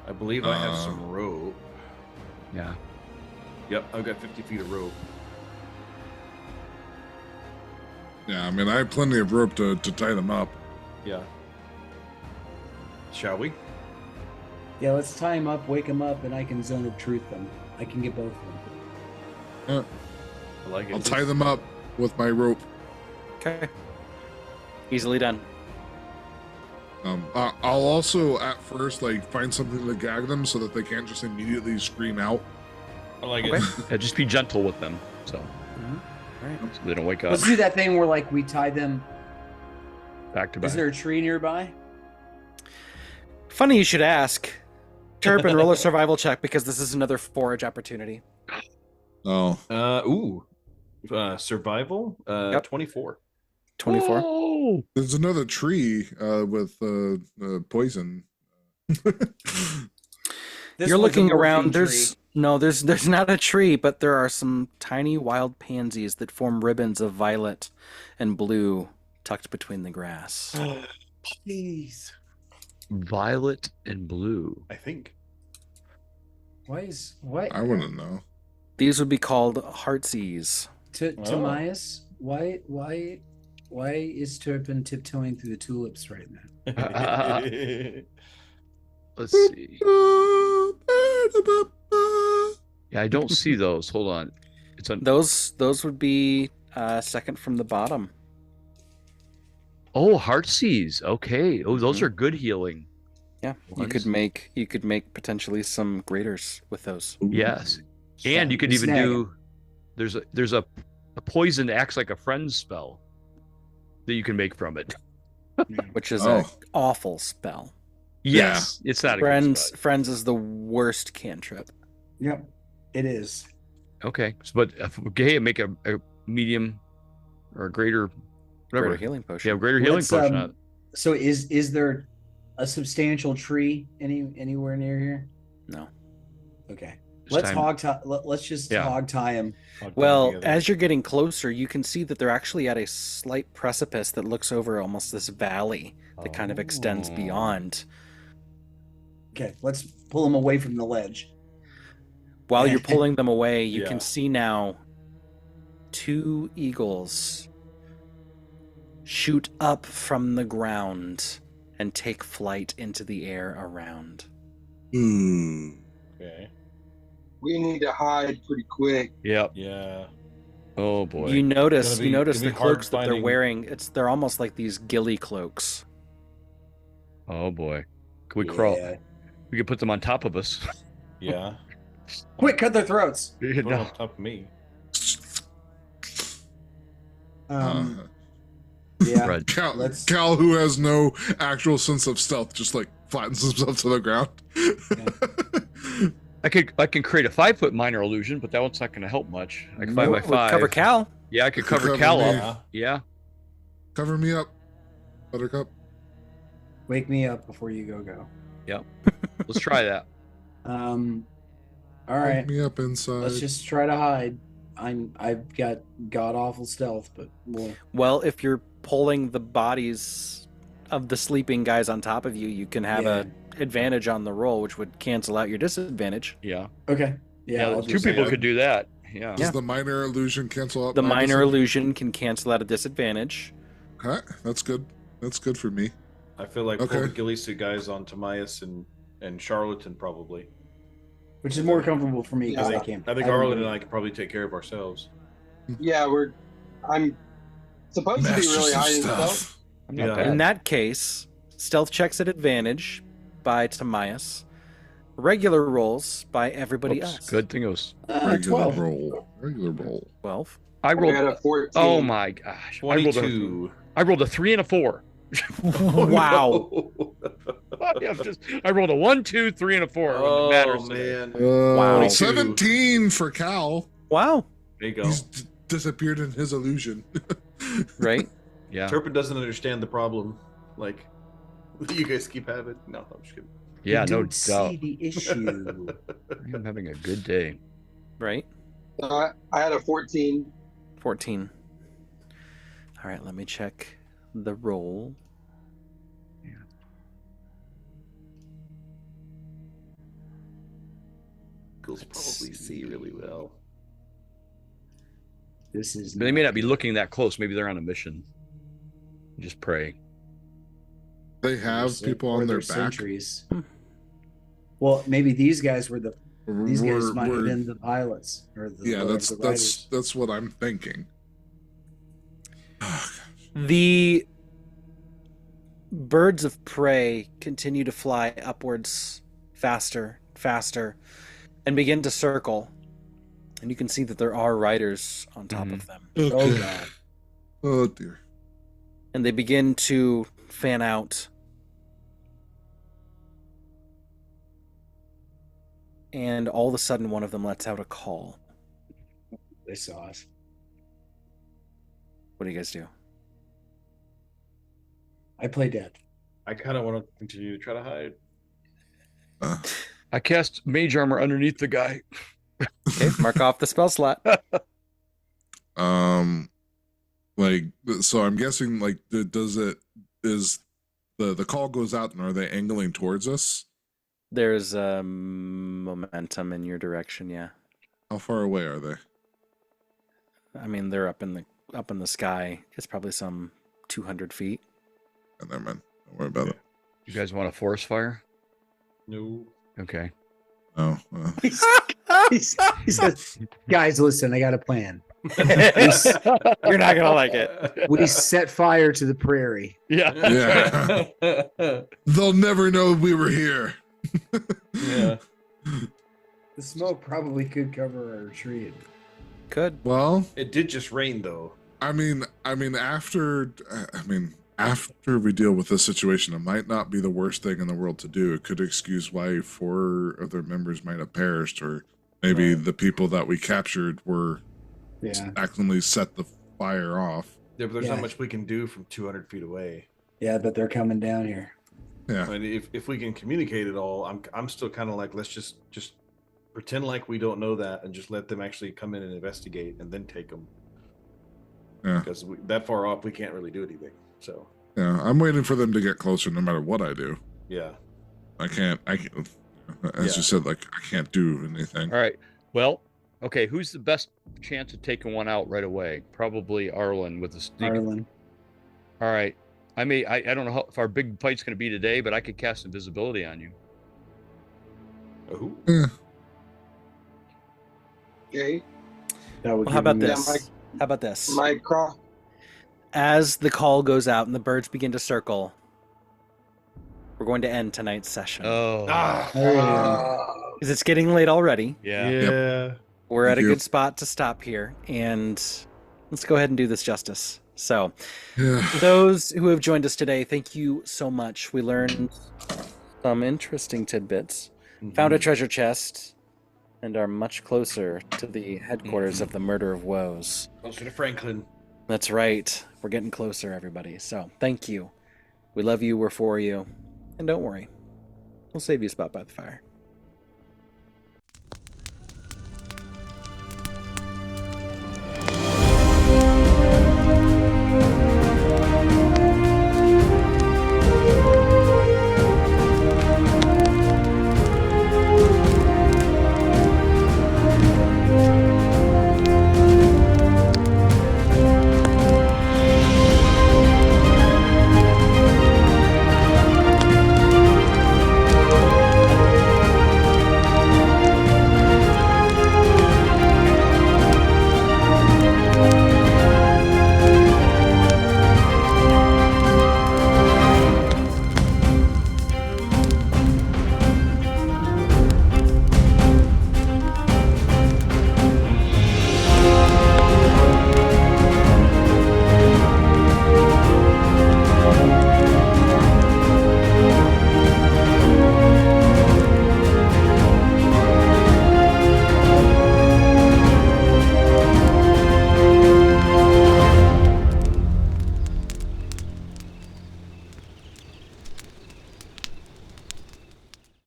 I believe I have some rope. Yeah. Yep, I've got 50 feet of rope. Yeah, I mean, I have plenty of rope to tie them up. Yeah. Shall we? Yeah, let's tie him up, wake him up, and I can zone of truth them. I can get both of them. I like it. I'll tie them up with my rope. Okay. Easily done. I'll also at first like find something to gag them so that they can't just immediately scream out. I like Okay. it. Yeah, just be gentle with them, so, All right. so they don't wake up Let's do that thing where like we tie them. back to back. Is there a tree nearby? Funny you should ask. Turpin, roll a survival check because this is another forage opportunity. Oh, Survival. Yep. 24. 24. Oh! there's another tree with poison. This You're one's a looking morphine around. tree. There's not a tree, but there are some tiny wild pansies that form ribbons of violet and blue tucked between the grass. Please. Violet and blue. I think. Why? I want to know. These would be called heartsease. Tomias, why is Turpin tiptoeing through the tulips right now? Let's see. Yeah, I don't see those. Hold on. It's on. Those would be second from the bottom. Oh, Heartsease. Okay. Oh, those Mhm. are good healing. Yeah, you Ones. could make potentially some graders with those. Yes. And you could even Snag do. There's a poison that acts like a friend's spell that you can make from it. Which is Oh. an awful spell. Yes, it's not a good spell. Friends is the worst cantrip. Yep, it is. Okay, but okay, make a medium or a greater, whatever. Greater healing potion. Yeah, greater healing Let's, potion. So is there a substantial tree anywhere near here? No. Okay. It's Let's time- hog tie. Let's just Yeah. hog tie him. Well, as you're getting closer, you can see that they're actually at a slight precipice that looks over almost this valley that kind of extends Oh. beyond. Okay, let's pull him away from the ledge. While you're pulling them away, you Yeah. can see now two eagles shoot up from the ground and take flight into the air around. Okay. We need to hide pretty quick. Yep. Yeah. Oh boy. You notice Gonna be the hard cloaks that they're finding- wearing. They're almost like these ghillie cloaks. Oh boy. Can we crawl? Yeah. We could put them on top of us. Yeah. Quick, cut their throats. Put it No. on top of me. Yeah. Right. Cal, who has no actual sense of stealth, just like flattens himself to the ground. I can create a 5-foot minor illusion, but that one's not going to help much. Like 5 by Would 5. cover Cal. Yeah, I could cover Cover Cal me. up. Yeah. Cover me up, Buttercup. Wake me up before you go. Let's try that. All right. Pick me up inside. Let's just try to hide. I've got god awful stealth, but Well, if you're pulling the bodies of the sleeping guys on top of you, you can have Yeah. a advantage on the roll, which would cancel out your disadvantage. Yeah. okay. Yeah, I'll two just- people could do that. Yeah. Does the minor illusion cancel out The my minor disadvantage? illusion can cancel out a disadvantage. Okay, that's good. That's good for me. I feel like pull Okay. the ghillie suit guys on Timaeus and Charlatan probably. which is more comfortable for me because Yeah. I can't. I think don't Arlen really- and I could probably take care of ourselves. Yeah, I'm supposed to be Master really some high in stealth. stuff. I'm not Yeah. bad. In that case, stealth checks at advantage by Timaeus. Regular rolls by everybody Oops, else. good thing it was. Regular 12. roll. Regular roll. 12. I I rolled. got a 14. Oh my gosh! I rolled 22. a 3 and a 4. Wow. I rolled a 1, 2, 3, and a 4. when it Oh matters. man. Wow. 17 for Cal. Wow. There you go. He's disappeared in his illusion. Right? Yeah. Turpin doesn't understand the problem. Like, you guys keep having. No, I'm just kidding. Yeah. You No don't doubt. see the issue. I'm having a good day. Right? I had a 14. 14. All right, let me check the roll. Ghouls probably see really well. This is. But they may not be looking that close. Maybe they're on a mission. Just pray. They have people on their back. Sentries. Well, maybe these guys were the. These guys We're- might have we're- been the pilots or the. Yeah, or that's the that's riders. that's what I'm thinking. The birds of prey continue to fly upwards faster, faster, and begin to circle. And you can see that there are riders on top of them. Oh Okay. god. Oh dear. And they begin to fan out. And all of a sudden, one of them lets out a call. They saw us. What do you guys do? I play dead. I kind of want to continue to try to hide. I cast mage armor underneath the guy. Okay, mark off the spell slot. Like, so I'm guessing, like, does it, is the call goes out and are they angling towards us? There's momentum in your direction, yeah. How far away are they? I mean, they're up in the sky. It's probably some 200 feet. Oh, never mind. Don't worry about it. You guys want a forest fire? No. Okay. Oh, He says, "Guys, listen, I got a plan. You're not gonna like it. We set fire to the prairie. Yeah. yeah. They'll never know we were here. Yeah. The smoke probably could cover our retreat." Could. Well, It did just rain though. I mean, after we deal with this situation, it might not be the worst thing in the world to do. It could excuse why 4 of their members might have perished, or maybe the people that we captured were Yeah, accidentally set the fire off. Yeah, but there's Yeah. not much we can do from 200 feet away. yeah, but they're coming down here. Yeah. And if we can communicate it all, I'm still kind of like, let's just pretend like we don't know that and just let them actually come in and investigate and then take them. Yeah. Because that far off, we can't really do anything. So Yeah, I'm waiting for them to get closer no matter what I do. yeah. I can't, as Yeah. you said, like, I can't do anything. All right. Well, okay. Who's the best chance of taking one out right away? Probably Arlen with the sneak. Arlen. All right. I don't know if our big fight's going to be today, but I could cast invisibility on you. Ooh. Eh, Okay. That would Well, how give about me- this? How about this? My cross. As the call goes out and the birds begin to circle, we're going to end tonight's session. Oh. Because it's getting late already. Yeah. Yeah. We're at a Thank you. good spot to stop here. And let's go ahead and do this justice. So, yeah. those who have joined us today, thank you so much. We learned some interesting tidbits, found a treasure chest, and are much closer to the headquarters of the Murder of Woes. Closer to Franklin. That's right. We're getting closer, everybody. So, thank you. We love you. We're for you. And don't worry. We'll save you a spot by the fire.